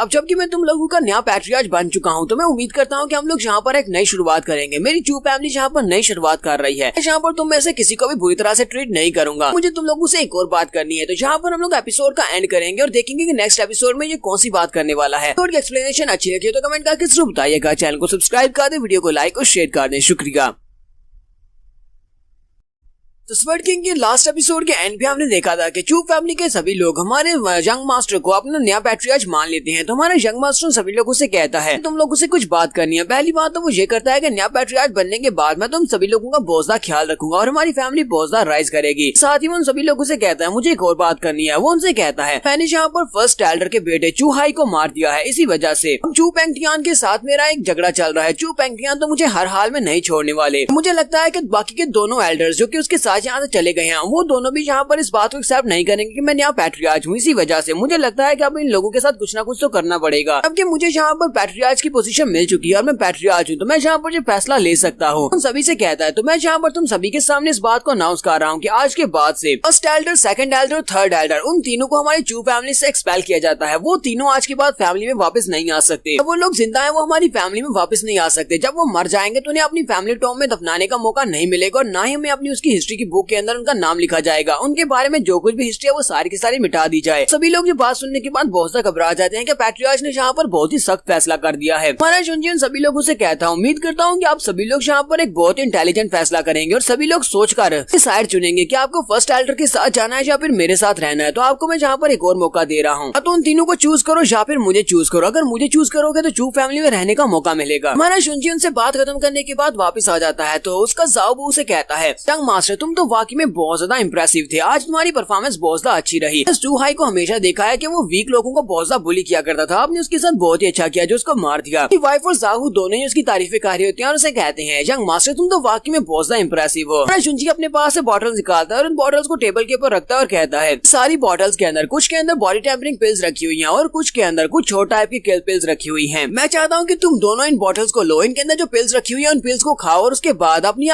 अब जबकि मैं तुम लोगों का नया पैट्रियार्च बन चुका हूँ, तो मैं उम्मीद करता हूँ कि हम लोग यहाँ पर एक नई शुरुआत करेंगे। मेरी चू फैमिली यहाँ पर नई शुरुआत कर रही है, यहाँ पर तुम में से किसी को भी बुरी तरह से ट्रीट नहीं करूंगा। मुझे तुम लोगों से एक और बात करनी है, तो यहाँ पर हम लोग एपिसोड का एंड करेंगे और देखेंगे कि नेक्स्ट एपिसोड में ये कौन सी बात करने वाला है। तो एक्सप्लेनेशन अच्छी लगी तो कमेंट करके जरूर बताइएगा। चैनल को सब्सक्राइब कर दे, वीडियो को लाइक और शेयर कर दें। शुक्रिया। तो स्वर्ड किंग के लास्ट एपिसोड के एंड पे हमने देखा था कि चू फैमिली के सभी लोग हमारे यंग मास्टर को अपना नया पैट्रियार्च मान लेते हैं। तो हमारा यंग मास्टर सभी लोगों से कहता है, तुम लोगों से कुछ बात करनी है। पहली बात तो वो ये करता है कि नया पैट्रियार्च बनने के बाद मैं तुम सभी लोगों का बहुत ज्यादा ख्याल रखूंगा और हमारी फैमिली बहुत ज्यादा राइज करेगी। साथ ही वो उन सभी लोगों से कहता है, मुझे एक और बात करनी है। वो उनसे कहता है, मैंने यहाँ पर फर्स्ट एल्डर के बेटे चू हाई को मार दिया है, इसी वजह से चू पेंगटियान के साथ मेरा एक झगड़ा चल रहा है। चू पेंगटियान तो मुझे हर हाल में नहीं छोड़ने वाले। मुझे लगता है कि बाकी के दोनों एल्डर्स जो कि उसके साथ यहाँ से चले गए हैं, वो दोनों भी यहाँ पर इस बात को एक्सेप्ट नहीं करेंगे कि मैं यहाँ पैट्रियार्च हूँ। इसी वजह से मुझे लगता है कि अब इन लोगों के साथ कुछ ना कुछ तो करना पड़ेगा। अब कि मुझे यहाँ पर पैट्रियार्च की पोजीशन मिल चुकी है और मैं पैट्रियार्च हूँ, तो मैं यहाँ पर जो फैसला ले सकता हूँ। उन सभी से कहता है, तो मैं यहाँ पर तुम सभी के सामने इस बात को अनाउंस कर रहा हूँ कि आज के बाद से फर्स्ट एल्डर, सेकंड एल्डर और थर्ड एल्डर, उन तीनों को हमारी चू फैमिली से एक्सपेल किया जाता है। वो तीनों आज के बाद फैमिली में वापस नहीं आ सकते। वो लोग जिंदा है, वो हमारी फैमिली में वापस नहीं आ सकते। जब वो मर जाएंगे तो उन्हें अपनी फैमिली टॉम में दफनाने का मौका नहीं मिलेगा और ना ही हमें अपनी उसकी हिस्ट्री की बुक के अंदर उनका नाम लिखा जाएगा। उनके बारे में जो कुछ भी हिस्ट्री है वो सारी की सारी मिटा दी जाए। सभी लोग ये बात सुनने के बाद बहुत ज्यादा घबरा जाते हैं कि पैट्रियार्च ने यहाँ पर बहुत ही सख्त फैसला कर दिया है। हमारा जुंजी उन सभी लोगों से कहता हूँ, उम्मीद करता हूँ कि आप सभी लोग यहाँ पर एक बहुत इंटेलिजेंट फैसला करेंगे और सभी लोग सोचकर साइड चुनेंगे कि आपको फर्स्ट एल्डर के साथ जाना है या फिर मेरे साथ रहना है। तो आपको मैं यहाँ पर एक और मौका दे रहा हूँ, तो उन तीनों को चूज करो या फिर मुझे चूज करो। अगर मुझे चूज करोगे तो चू फैमिली में रहने का मौका मिलेगा। हमारा जुंजी उनसे बात खत्म करने के बाद वापस आ जाता है, तो उसका जाओबू से कहता है, यंग मास्टर तुम तो वाकई में बहुत ज्यादा इंप्रेसिव थे, आज तुम्हारी परफॉर्मेंस बहुत ज्यादा अच्छी रही। चू हाई को हमेशा देखा है कि वो वीक लोगों को बहुत ज्यादा बुली किया करता था, आपने उसके साथ बहुत ही अच्छा किया जो उसको मार दिया। वाइफ और जाहू दोनों ही उसकी तारीफें कर रहे होते हैं और उसे कहते हैं, यंग मास्टर तुम तो वाकई में बहुत ज्यादा इंप्रेसिव हो। जुंजी अपने पास से बॉटल निकालता है और उन बॉटल्स को टेबल के ऊपर रखता है और कहता है, सारी बॉटल्स के अंदर कुछ के अंदर बॉडी टेम्परिंग पिल्स रखी हुई हैं और कुछ के अंदर कुछ छोटा टाइप की किल पिल्स रखी हुई हैं। मैं चाहता हूँ कि तुम दोनों इन बॉटल्स को लो, इनके अंदर जो पिल्स रखी हुई है उन पिल्स को खाओ और उसके बाद अपनी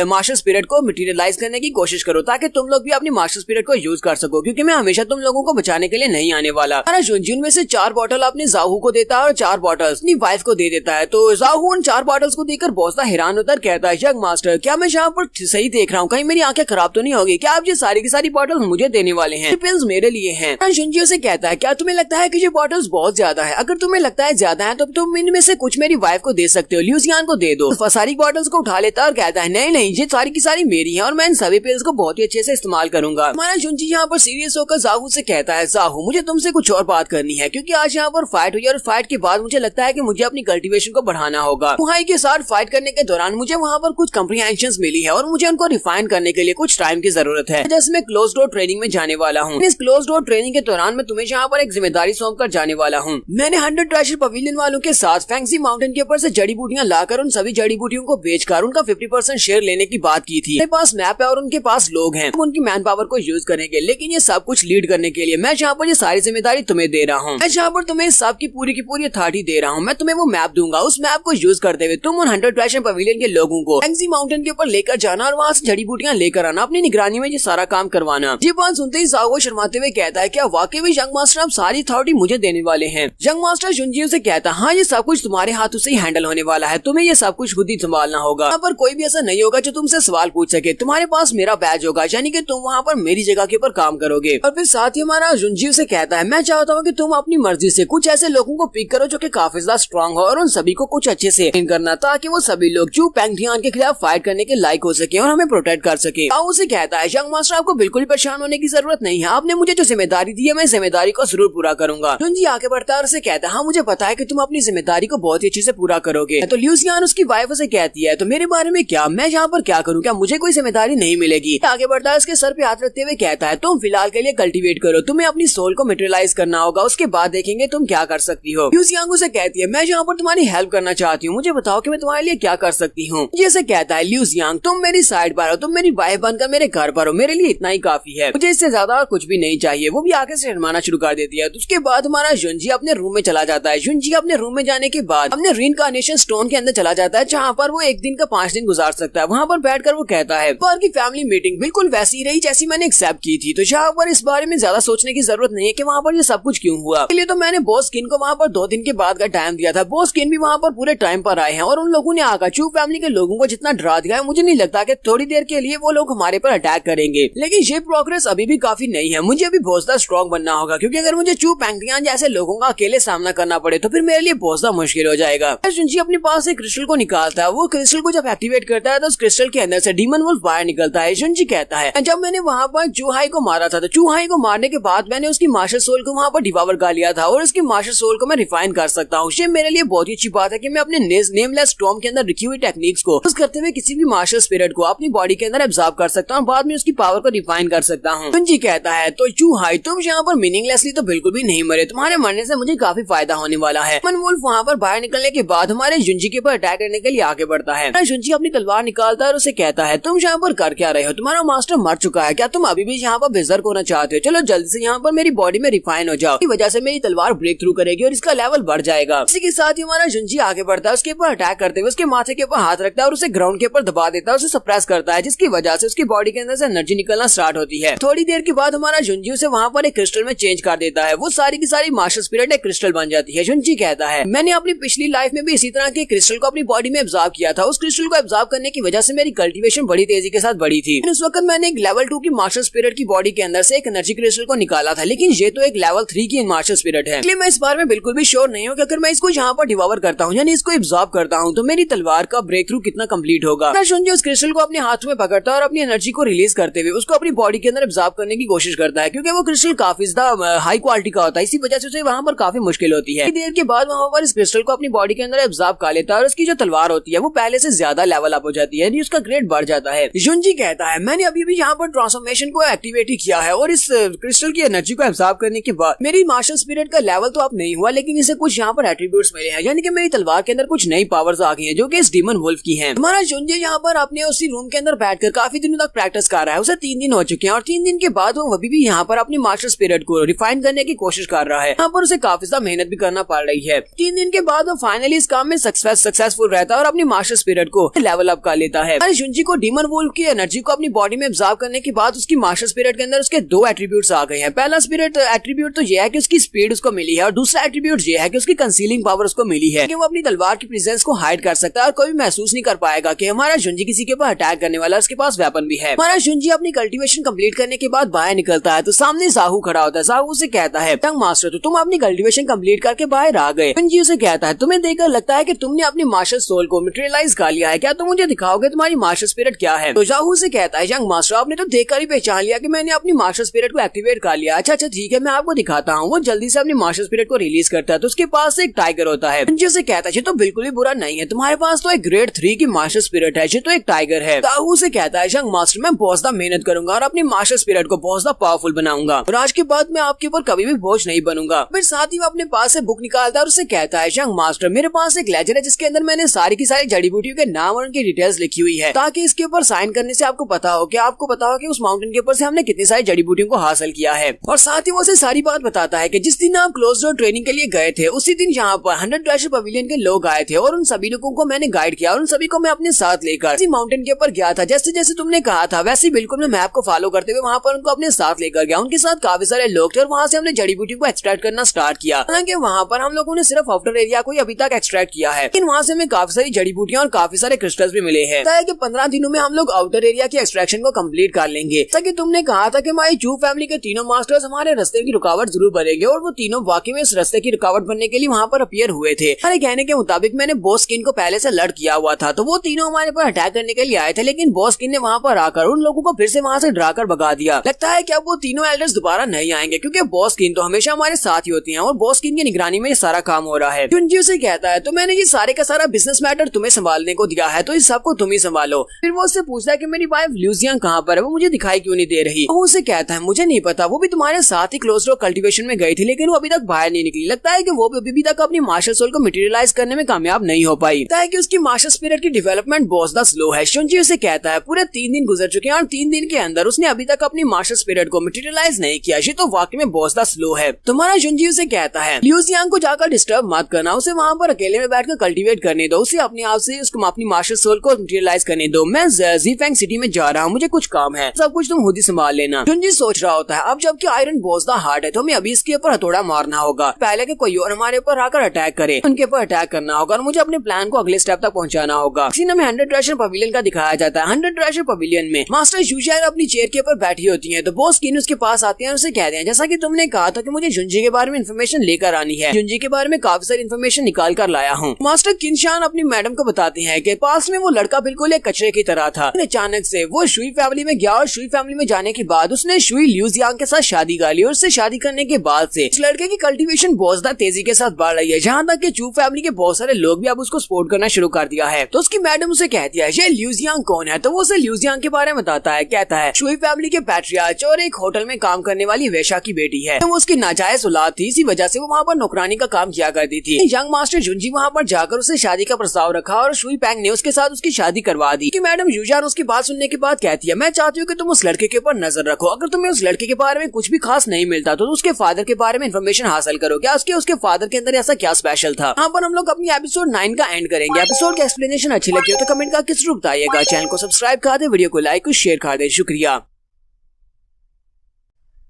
मास्टर स्पिरिट को मटेरियलाइज करने की कोशिश करो, ताकि तुम लोग भी अपनी मास्टर स्पिरिट को यूज कर सको, क्योंकि मैं हमेशा तुम लोगों को बचाने के लिए नहीं आने वाला। जुंजी में से 4 बॉटल अपने जाहू को देता है और 4 बॉटल अपनी वाइफ को दे देता है। तो जाहू उन 4 बॉटल्स को देखकर बहुत सा हैरान होता है, कहता है, यंग मास्टर क्या मैं यहाँ पर सही देख रहा हूँ, कहीं मेरी आंखें खराब तो नहीं होगी, क्या आप ये सारी की सारी बॉटल मुझे देने वाले हैं? पिल्स मेरे लिए हैं। जुंजी से कहता है, क्या तुम्हें लगता है कि ये बॉटल्स बहुत ज्यादा है? अगर तुम्हें लगता है ज्यादा है तो तुम इनमें से कुछ मेरी वाइफ को दे सकते हो, ल्यूसियान को दे दो। सारी बॉटल्स को उठा लेता है और कहता है, नहीं नहीं, ये सारी की सारी मेरी है और मैं इन सभी पिल्स को बहुत ही अच्छे से इस्तेमाल करूंगा। हमारा जुंजी यहाँ पर सीरियस होकर जाहू से कहता है, जाहू मुझे तुमसे कुछ और बात करनी है, क्योंकि आज यहाँ पर फाइट हुई और फाइट के बाद मुझे लगता है कि मुझे अपनी कल्टीवेशन को बढ़ाना होगा। चूहाई के साथ फाइट करने के दौरान मुझे वहाँ पर कुछ कम्प्रीहेंशन मिली है और मुझे उनको रिफाइन करने के लिए कुछ टाइम की जरूरत है। जैसे मैं क्लोज डोर ट्रेनिंग में जाने वाला हूँ। इस क्लोज डोर ट्रेनिंग के दौरान मैं तुम्हें यहाँ पर एक जिम्मेदारी सौंप कर जाने वाला हूँ। मैंने 100 ट्रेजर पवेलियन वालों के साथ फैंक्सी माउंटेन के ऊपर से जड़ी बूटियां लाकर उन सभी जड़ी बूटियों को बेचकर उनका 50% शेयर लेने की बात की थी। मेरे पास मैप है और उनके पास लोग हैं, हम उनकी मैन पावर को यूज करेंगे, लेकिन ये सब कुछ लीड करने के लिए मैं जहाँ पर ये सारी जिम्मेदारी तुम्हें दे रहा हूँ। मैं जहाँ पर तुम्हें सब की पूरी अथॉरिटी दे रहा हूँ। मैं तुम्हें वो मैप दूंगा, उस मैप को यूज करते हुए तुम उन 100 ट्रेजर पवेलियन के लोगों को फैंक्सी माउंटेन के ऊपर लेकर जाना और वहाँ से जड़ी बूटियां लेकर आना, अपनी निगरानी में ये सारा काम करवाना। ये बात सुनते ही जाओ शर्माते हुए कहता है, क्या वाकई में यंग मास्टर आप सारी अथॉरिटी मुझे देने वाले हैं? यंग मास्टर जुंजियो से कहता है, हाँ ये सब कुछ तुम्हारे हाथों से ही हैंडल होने वाला है, तुम्हें ये सब कुछ खुद ही संभालना होगा। यहाँ पर कोई भी ऐसा नहीं होगा जो तुमसे सवाल पूछ सके। तुम्हारे पास मेरा बैज होगा, यानी कि तुम वहाँ पर मेरी जगह के ऊपर काम करोगे। और फिर साथ ही हमारा जुंजियो से कहता है, मैं चाहता हूँ कि तुम अपनी मर्जी से कुछ ऐसे लोगों को पिक करो जो कि काफी ज्यादा स्ट्रॉन्ग हो और उन सभी को कुछ अच्छे से ट्रेन करना, ताकि वो सभी लोग चू पेंगटियान के खिलाफ फाइट करने के लायक हो सके और हमें प्रोटेक्ट कर सके। उसे कहता है, यंग मास्टर आपको बिल्कुल भी परेशान होने की जरूरत नहीं है, आपने मुझे जो जिम्मेदारी दी है मैं जिम्मेदारी को जरूर पूरा करूंगा। जुंजी आगे बढ़ता है और उसे कहता है, हाँ मुझे पता है कि तुम अपनी जिम्मेदारी को बहुत ही अच्छे से पूरा करोगे। तो ल्यूसियान उसकी वाइफ से कहती है, तो मेरे बारे में क्या, मैं यहाँ पर क्या करूँ, क्या मुझे कोई जिम्मेदारी नहीं मिलेगी? आगे बढ़ता है, उसके सर पे हाथ रखते हुए कहता है, तुम फिलहाल के लिए कल्टीवेट करो, तुम्हें अपनी सोल को मटेरियलाइज करना होगा, उसके बाद देखेंगे तुम क्या कर सकती हो। ल्यूसियान उसे कहती है, मैं यहाँ पर तुम्हारी हेल्प करना चाहती हूँ, मुझे बताओ कि मैं तुम्हारे लिए क्या कर सकती हूँ। जैसे कहता है, ल्यूसियान तुम मेरी साइड पर हो, तुम मेरी वाइफ बनकर मेरे घर पर हो, मेरे लिए इतना ही काफी है, मुझे इससे ज्यादा कुछ भी नहीं चाहिए। वो भी आगे से शर्माना शुरू कर देती है। तो उसके बाद हमारा जुंजी अपने रूम में चला जाता है। जुंजी अपने रूम में जाने के बाद अपने रीइंकार्नेशन स्टोन के अंदर चला जाता है, जहाँ पर वो एक दिन का 5 दिन गुजार सकता है। वहाँ पर बैठकर वो कहता है, बार की फैमिली मीटिंग बिल्कुल वैसी रही जैसी मैंने एक्सेप्ट की थी, तो यहाँ पर इस बारे में ज्यादा सोचने की जरूरत नहीं है कि वहाँ पर ये सब कुछ क्यों हुआ। इसलिए तो मैंने बॉस किन को वहाँ पर 2 दिन के बाद का टाइम दिया था। बॉस किन भी वहाँ पर पूरे टाइम पर आए हैं और उन लोगों ने आकर चू फैमिली के लोगों को जितना डरा दिया है, मुझे नहीं लगता कि थोड़ी देर के लिए वो लोग हमारे पर अटैक करेंगे। लेकिन ये प्रोग्रेस अभी भी काफी नहीं है, मुझे अभी बहुत ज्यादा स्ट्रॉन्ग बनना होगा, क्योंकि अगर मुझे चू पेंगटियान जैसे लोगों का अकेले सामना करना पड़े तो फिर मेरे लिए बहुत ज्यादा मुश्किल हो जाएगा। जुंजी अपने पास एक क्रिस्टल को निकालता है। वो क्रिस्टल को जब एक्टिवेट करता है तो उस क्रिस्टल के अंदर से डीमन वुल्फ बाहर निकलता है। जुंजी कहता है, जब मैंने वहाँ पर चूहाई को मारा था, तो चूहाई को मारने के बाद मैंने उसकी मास्टर सोल को वहाँ पर डिवावर कर लिया था और उसकी मास्टर सोल को मैं रिफाइन कर सकता हूँ। ये मेरे लिए बहुत ही अच्छी बात है कि मैं अपने नेमलेस टॉम के अंदर रखी हुई टेक्निक्स को यूज करते हुए किसी भी मास्टर स्पिरिट को अपनी बॉडी के अंदर एब्जॉर्ब कर सकता हूँ, बाद में उसकी पावर को रिफाइन कर सकता हूँ। जुंजी कहता है, तो चूहाई तुम यहाँ पर मीनिंगलेसली तो बिल्कुल भी नहीं मरे, तुम्हारे मरने से मुझे काफी फायदा होने वाला है। डीमन वुल्फ वहाँ पर बाहर निकलने के बाद हमारे जुंजी के ऊपर अटैक करने के लिए आगे बढ़ता है। जुंजी अपनी तलवार निकालता है और उसे कहता है, तुम यहाँ पर कर क्या रहे हो, तुम्हारा मास्टर मर चुका है, क्या तुम अभी भी यहाँ पर बेजर्क होना चाहते हो? चलो जल्दी से यहाँ पर मेरी बॉडी में रिफाइन हो जाओ, इस वजह से मेरी तलवार ब्रेक थ्रू करेगी और इसका लेवल बढ़ जाएगा। इसी के साथ ही हमारा जुंजी आगे बढ़ता है, उसके ऊपर अटैक करते हुए उसके माथे के ऊपर हाथ रखता है और उसे ग्राउंड के ऊपर दबा देता है, उसे सप्रेस करता है, जिसकी वजह से उसकी बॉडी के अंदर से एनर्जी निकलना स्टार्ट होती है। थोड़ी देर के बाद हमारा जुंजी उसे वहाँ पर एक क्रिस्टल में चेंज कर देता है। वो सारी की सारी मास्टर स्पिरिट एक क्रिस्टल बन जाती है। जुंजी कहता है, मैंने अपनी पिछली लाइफ में भी इसी तरह के क्रिस्टल को अपनी बॉडी में एब्जॉर्ब किया था। उस क्रिस्टल को एब्जॉर्ब करने की वजह से मेरी कल्टीवेशन बड़ी तेजी के साथ बढ़ी थी। उस वक्त मैंने एक लेवल 2 की मास्टर स्पिरिट की बॉडी के अंदर से एक एनर्जी क्रिस्टल को निकाला था, लेकिन ये तो एक लेवल 3 की मास्टर स्पिरिट है। इसलिए मैं इस बार में बिल्कुल भी श्योर नहीं हूँ कि अगर मैं इसको यहाँ पर डिवावर करता हूँ, यानी इसको एब्जॉर्ब करता हूँ, तो मेरी तलवार का ब्रेक थ्रू कितना कंप्लीट होगा। जुंजी उस क्रिस्टल को अपने हाथों में पकड़ता है और अपनी एनर्जी को रिलीज करते हुए उसको अपनी बॉडी के अंदर एब्जॉर्ब करने की कोशिश करता है, क्योंकि वो क्रिस्टल काफी ज्यादा हाई क्वालिटी का होता है, इसी वजह से उसे वहाँ पर काफी मुश्किल होती है। देर के बाद वहाँ पर इस क्रिस्टल को अपनी बॉडी के अंदर एब्जॉर्ब कर लेता है और उसकी जो तलवार होती है वो पहले से ज्यादा लेवल अप हो जाती है, यानी उसका ग्रेड बढ़ जाता है। जुंजी कहता है, मैंने अभी भी यहाँ पर ट्रांसफॉर्मेशन को एक्टिवेट ही किया है और इस क्रिस्टल की एनर्जी को एब्जॉर्ब करने के बाद मेरी मास्टर स्पिरिट का लेवल तो अब नहीं हुआ, लेकिन इसे कुछ यहाँ पर एट्रीब्यूट्स मिले हैं, यानी कि मेरी तलवार के अंदर कुछ नई पावर्स आ गई हैं जो कि इस डीमन वुल्फ की हैं। हमारा जुंजी यहाँ पर अपने उसी रूम के अंदर बैठकर काफी दिनों तक प्रैक्टिस कर रहा है। उसे 3 दिन हो चुके हैं और 3 दिन के बाद वो अभी भी यहाँ पर अपनी मास्टर स्पिरिट को रिफाइन करने की कोशिश कर रहा है। यहाँ पर उसे काफी ज्यादा मेहनत भी करना पड़ रही है। 3 दिन के बाद वो फाइनली इस काम में सक्सेसफुल रहता है और अपनी मास्टर स्पिरिट को लेवल अप कर लेता है। जुंजी को डीमन वुल्फ की एनर्जी को अपनी बॉडी में एब्जॉर्ब करने के बाद उसकी मास्टर स्पिरिट के अंदर उसके 2 एट्रीब्यूट्स आ गए हैं। पहला स्पिरिट एट्रीब्यूट तो यह है कि उसकी स्पीड उसको मिली है और दूसरा एट्रीब्यूट ये है कि उसकी कंसीलिंग पावर उसको मिली है कि वो अपनी तलवार की प्रेजेंस को हाइड कर सकता है और कोई भी महसूस नहीं कर पाएगा कि हमारा जुंजी किसी के ऊपर अटैक करने वाला, उसके पास वेपन भी है। हमारा जुंजी अपनी कल्टीवेशन कंप्लीट करने के बाद बाहर निकलता है तो सामने जाहू खड़ा होता है। जाहू उसे कहता है, यंग मास्टर तो तुम अपनी कल्टीवेशन कंप्लीट करके बाहर आ गए। जुंजी उसे कहता है, तुम्हें देखकर लगता है कि तुमने अपनी मास्टर सोल को मटेरियलाइज कर लिया है, क्या तुम मुझे दिखाओगे तुम्हारी मास्टर स्पिरिट क्या है? तो ताहू से कहता है यंग मास्टर आपने तो देखकर ही पहचान लिया कि मैंने अपनी मास्टर स्पिरिट को एक्टिवेट कर लिया। अच्छा ठीक है, मैं आपको दिखाता हूँ। वो जल्दी से अपनी मास्टर स्पिरिट को रिलीज करता है तो उसके पास एक टाइगर होता है। जैसे कहता है तो बिल्कुल भी बुरा नहीं है, तुम्हारे पास तो एक ग्रेड 3 की मास्टर स्पिरिट है, ये तो एक टाइगर है। ताहू से कहता है यंग मास्टर मैं बहुत ज्यादा मेहनत करूंगा और अपनी मास्टर स्पिरिट को बहुत ज्यादा पावरफुल बनाऊंगा और आज के बाद मैं आपके ऊपर कभी भी बोझ नहीं बनूंगा। फिर साथ ही वो अपने पास से बुक निकालता है और उससे कहता है यंग मास्टर मेरे पास एक लेजर है जिसके अंदर मैंने सारी की सारी जड़ी बूटियों के नाम और उनकी डिटेल्स लिखी हुई है, ताकि इसके ऊपर साइन करने से आपको पता हो कि उस माउंटेन के ऊपर से हमने कितनी सारी जड़ी बूटियों को हासिल किया है। और साथ ही वो उसे सारी बात बताता है कि जिस दिन आप क्लोज डोर ट्रेनिंग के लिए गए थे उसी दिन यहाँ पर 100 ट्रेजर पवेलियन के लोग आए थे और उन सभी लोगों को मैंने गाइड किया और उन सभी को मैं अपने साथ लेकर इसी माउंटेन के ऊपर गया था। जैसे जैसे तुमने कहा था वैसे बिल्कुल मैं मैप को फॉलो करते हुए वहाँ पर उनको अपने साथ लेकर गया। उनके साथ काफी सारे लोग थे और वहाँ से हमने जड़ी बूटियों को एक्सट्रैक्ट करना स्टार्ट किया। हालांकि वहाँ पर हम लोगों ने सिर्फ आउटर एरिया को ही अभी तक एक्सट्रैक्ट किया है, लेकिन वहाँ से हमें काफी सारी जड़ी बूटियां और काफी सारे क्रिस्टल्स भी मिले हैं। 15 दिनों में हम लोग आउटर एरिया की एक्सट्रैक्शन को कंप्लीट कर लेंगे। ताकि तुमने कहा था कि हमारी चू फैमिली के तीनों मास्टर्स हमारे रास्ते की रुकावट जरूर बनेंगे और वो तीनों वाकई में इस रास्ते की रुकावट बनने के लिए वहाँ पर अपीयर हुए थे। हमारे कहने के मुताबिक मैंने बॉस किन को पहले से अलर्ट किया हुआ था, तो वो तीनों हमारे पर अटैक करने के लिए आए थे, लेकिन बॉस किन ने वहाँ पर आकर उन लोगों को फिर से वहाँ से डराकर भगा दिया। लगता है कि अब वो तीनों एल्डर्स दोबारा नहीं आएंगे क्योंकि बॉस किन तो हमेशा हमारे साथ ही होती हैं और बॉस किन की निगरानी में ये सारा काम हो रहा है। जुनजी उसे कहता है तो मैंने ये सारे का सारा बिजनेस मैटर तुम्हें संभालने को दिया है, तो इस सब को तुम ही संभालो। फिर वो उससे पूछता है कि मेरी वाइफ ल्यूजियांग कहाँ पर है, वो मुझे दिखाई क्यों नहीं दे रही। वो उसे कहता है मुझे नहीं पता, वो भी तुम्हारे साथ ही क्लोज डोर कल्टीवेशन में गई थी लेकिन वो अभी तक बाहर नहीं निकली। लगता है कि वो अभी तक अपनी मार्शल सोल को मटेरियलाइज करने में कामयाब नहीं हो पाई। लगता है कि उसकी मार्शल स्पिरिट की डेवलपमेंट बहुत ज्यादा स्लो है। शुनजी उसे कहता है पूरे 3 दिन गुजर चुके हैं और 3 दिन के अंदर उसने अभी तक अपनी मार्शल स्पिरिट को मटेरियलाइज नहीं किया, ये तो वाकई में बहुत ज्यादा स्लो है। तुम्हारा शुनजी उसे कहता है ल्यूजियांग को जाकर डिस्टर्ब मत करना, उसे वहाँ पर अकेले में बैठकर कल्टीवेट करने दो, उसे अपने आप से उसको अपनी मार्शल सोल को मटेरियलाइज करने दो। मैं ज़ीफेंग सिटी में जा रहा हूँ, मुझे कुछ काम है, सब कुछ तुम खुद ही संभाल लेना। शुनजी सोच रहा होता है अब जबकि आयरन बहुत ज्यादा हार्ड है तो हमें अभी इसके ऊपर हथौड़ा मारना होगा, पहले के कोई और हमारे ऊपर आकर अटैक करे उनके ऊपर अटैक करना होगा और मुझे अपने प्लान को अगले स्टेप तक पहुंचाना होगा। इसी में 100 ट्रेजर पवेलियन का दिखाया जाता है। 100 ट्रेजर पवेलियन में मास्टर यूजियान अपनी चेयर के ऊपर बैठी होती है तो बॉस किन उसके पास आते हैं और उसे कहते हैं जैसा कि तुमने कहा था कि मुझे जुनजी के बारे में इन्फॉर्मेशन लेकर आनी है, जुनजी के बारे में काफी सारी इन्फॉर्मेशन निकाल कर लाया हूँ। मास्टर किनशान अपनी मैडम को बताते हैं कि पास में वो लड़का बिल्कुल एक कचरे की तरह था। अचानक से वो शुई फैमिली में गया और शुई फैमिली में जाने के बाद उसने शुई ल्यूजियांग के साथ शादी कर ली और उससे शादी करने के बाद से इस लड़के की कल्टीवेशन बहुत ज्यादा तेजी के साथ बढ़ रही है, जहाँ तक कि चू फैमिली के बहुत सारे लोग भी अब उसको सपोर्ट करना शुरू कर दिया है। तो उसकी मैडम उसे कहती है ये ल्यूजियांग कौन है, तो वो उसे ल्यूजियांग के बारे में बताता है। कहता है शुई फैमिली के पैट्रियार्च और एक होटल में काम करने वाली वेशा की बेटी है, तो वो उसकी नाजायज औलाद थी, इसी वजह से वो वहाँ पर नौकरानी का काम किया करती थी। यंग मास्टर जुनजी वहाँ पर जाकर उसे शादी का प्रस्ताव रखा और शुई पैंग ने उसके साथ उसकी शादी करवा दी। कि मैडम यूजान उसकी बात सुनने के बाद कहती है मैं चाहती हूँ कि तुम उस लड़के के ऊपर नजर रखो, अगर तुम्हें उस लड़के के बारे में कुछ भी खास नहीं मिलता तो उसके फादर के बारे में इन्फॉर्मेशन हासिल करो, क्या उसके फादर के अंदर ऐसा क्या स्पेशल था। यहाँ पर हम लोग अपनी एपिसोड 9 का एंड करेंगे। एपिसोड की एक्सप्लेनेशन अच्छी लगी हो तो कमेंट करके जरूर बताइएगा। चैनल को सब्सक्राइब कर दे, वीडियो को लाइक और शेयर कर दे। शुक्रिया।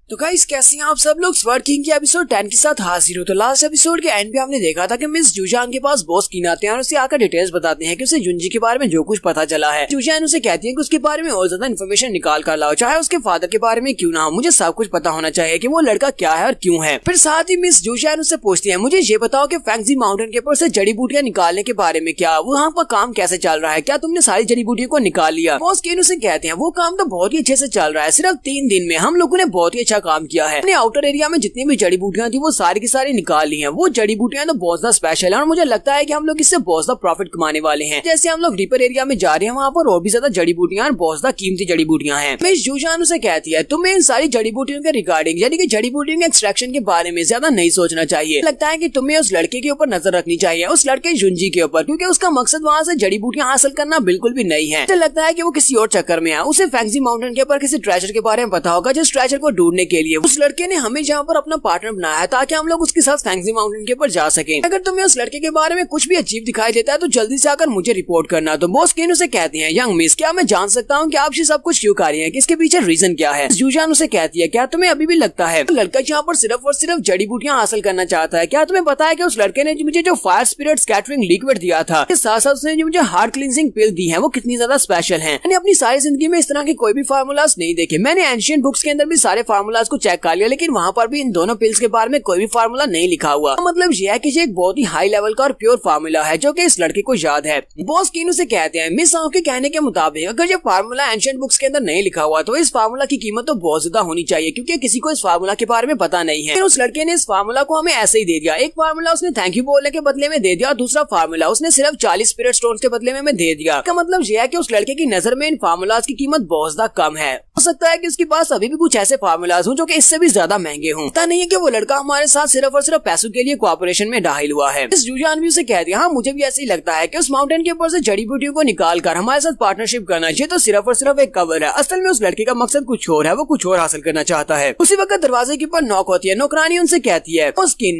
तो गाइस कैसे हैं आप सब लोग। स्वर्ड किंग की एपिसोड 10 के साथ हाजिर हो। तो लास्ट एपिसोड के एंड पे हमने देखा था कि मिस जूजान के पास बॉस किन आते हैं और उसे आकर डिटेल्स बताते हैं कि उसे जुनजी के बारे में जो कुछ पता चला है। जूजान उसे कहती है कि उसके बारे में और ज्यादा इन्फॉर्मेशन निकाल कर लाओ, चाहे उसके फादर के बारे में क्यों ना हो, मुझे सब कुछ पता होना चाहिए कि वो लड़का क्या है और क्यों है। फिर साथ ही मिस जूजान उससे पूछती है मुझे ये बताओ कि फैंगजी माउंटेन के ऊपर से जड़ी बूटियां निकालने के बारे में क्या वहाँ पर काम कैसे चल रहा है, क्या तुमने सारी जड़ी बूटियों को निकाल लिया। बॉस किन उसे कहते हैं वो काम तो बहुत ही अच्छे से चल रहा है, सिर्फ 3 दिन में हम लोगों ने बहुत ही अच्छा काम किया है। आउटर एरिया में जितनी भी जड़ी बूटियां थी वो सारी की सारी निकाल ली हैं। वो जड़ी बूटियां तो बहुत ज्यादा स्पेशल है और मुझे लगता है कि हम लोग इससे बहुत ज्यादा प्रॉफिट कमाने वाले हैं। जैसे हम लोग रिपर एरिया में जा रहे हैं वहाँ पर और भी ज्यादा जड़ी बूटियां और बहुत ज्यादा कीमती जड़ी बूटियां हैं। मिस जूजान उसे कहती है तुम्हें इन सारी जड़ी बूटियों के रिगार्डिंग यानी कि जड़ी बूटियों के एक्सट्रैक्शन के बारे में ज्यादा नहीं सोचना चाहिए। लगता है कि तुम्हें उस लड़के के ऊपर नजर रखनी चाहिए, उस लड़के जुनजी के ऊपर, क्योंकि उसका मकसद वहाँ से जड़ी बूटियां हासिल करना बिल्कुल भी नहीं है। तो लगता है कि वो किसी और चक्कर में है। उसे फैंगजी माउंटेन के ऊपर किसी ट्रेजर के बारे में पता होगा जिस ट्रेजर को ढूंढने के लिए उस लड़के ने हमें यहाँ पर अपना पार्टनर बनाया है ताकि हम लोग उसके साथ फैंगजी माउंटेन के ऊपर जा सकें। अगर तुम्हें उस लड़के के बारे में कुछ भी अजीब दिखाई देता है तो जल्दी से आकर मुझे रिपोर्ट करना। तो बॉस किन उसे कहते हैं यंग मिस क्या मैं जान सकता हूँ कि आप ये सब कुछ क्यों कर रही हैं, कि इसके पीछे रीजन क्या है। जूजान उसे कहती है क्या तुम्हें अभी भी लगता है तो लड़का यहाँ पर सिर्फ और सिर्फ जड़ी बूटियां हासिल करना चाहता है। क्या तुम्हें पता है कि उस लड़के ने मुझे जो फायर स्पिरिट स्कैटरिंग लिक्विड दिया था, साथ साथ उसने जो मुझे हार्ट क्लींजिंग पिल दी है वो कितनी ज्यादा स्पेशल है। मैंने अपनी सारी जिंदगी में इस तरह के कोई भी फार्मूलाज नहीं देखे। मैंने एंशिएंट बुक्स के अंदर भी सारे फार्मूला फार्मूलाज को चेक कर लिया, लेकिन वहाँ पर भी इन दोनों पिल्स के बारे में कोई भी फार्मूला नहीं लिखा हुआ। मतलब यह है कि ये एक बहुत ही हाई लेवल का और प्योर फार्मूला है जो कि इस लड़के को याद है। बॉस कीनू से कहते हैं, मिस आपके कहने के मुताबिक अगर ये फार्मूला एंशिएंट बुक्स के अंदर नहीं लिखा हुआ तो इस फार्मूला की कीमत तो बहुत ज्यादा होनी चाहिए, क्योंकि किसी को इस फार्मूला के बारे में पता नहीं है। फिर उस लड़के ने इस फार्मूला को हमें ऐसे ही दे दिया। एक फार्मूला उसने थैंक यू बोलने के बदले में दे दिया, दूसरा फार्मूला उसने सिर्फ 40 स्पिरिट स्टोन के बदले में दे दिया। इसका मतलब यह है कि उस लड़के की नजर में इन फार्मूलाज की कीमत बहुत ज्यादा कम है। हो सकता है कि उसके पास अभी भी कुछ ऐसे फार्मूलाज हों जो कि इससे भी ज्यादा महंगे हों। पता नहीं है कि वो लड़का हमारे साथ सिर्फ और सिर्फ पैसों के लिए कोऑपरेशन में डायल हुआ है। इस यूजान भी से कह दिया, हाँ मुझे भी ऐसे ही लगता है कि उस माउंटेन के ऊपर से जड़ी बूटियों को निकाल कर हमारे साथ पार्टनरशिप करना चाहिए, तो सिर्फ और सिर्फ एक कवर है। असल में उस लड़के का मकसद कुछ और है, वो कुछ और हासिल करना चाहता है। उसी वक्त दरवाजे के ऊपर नॉक होती है। नौकरानी उनसे कहती है,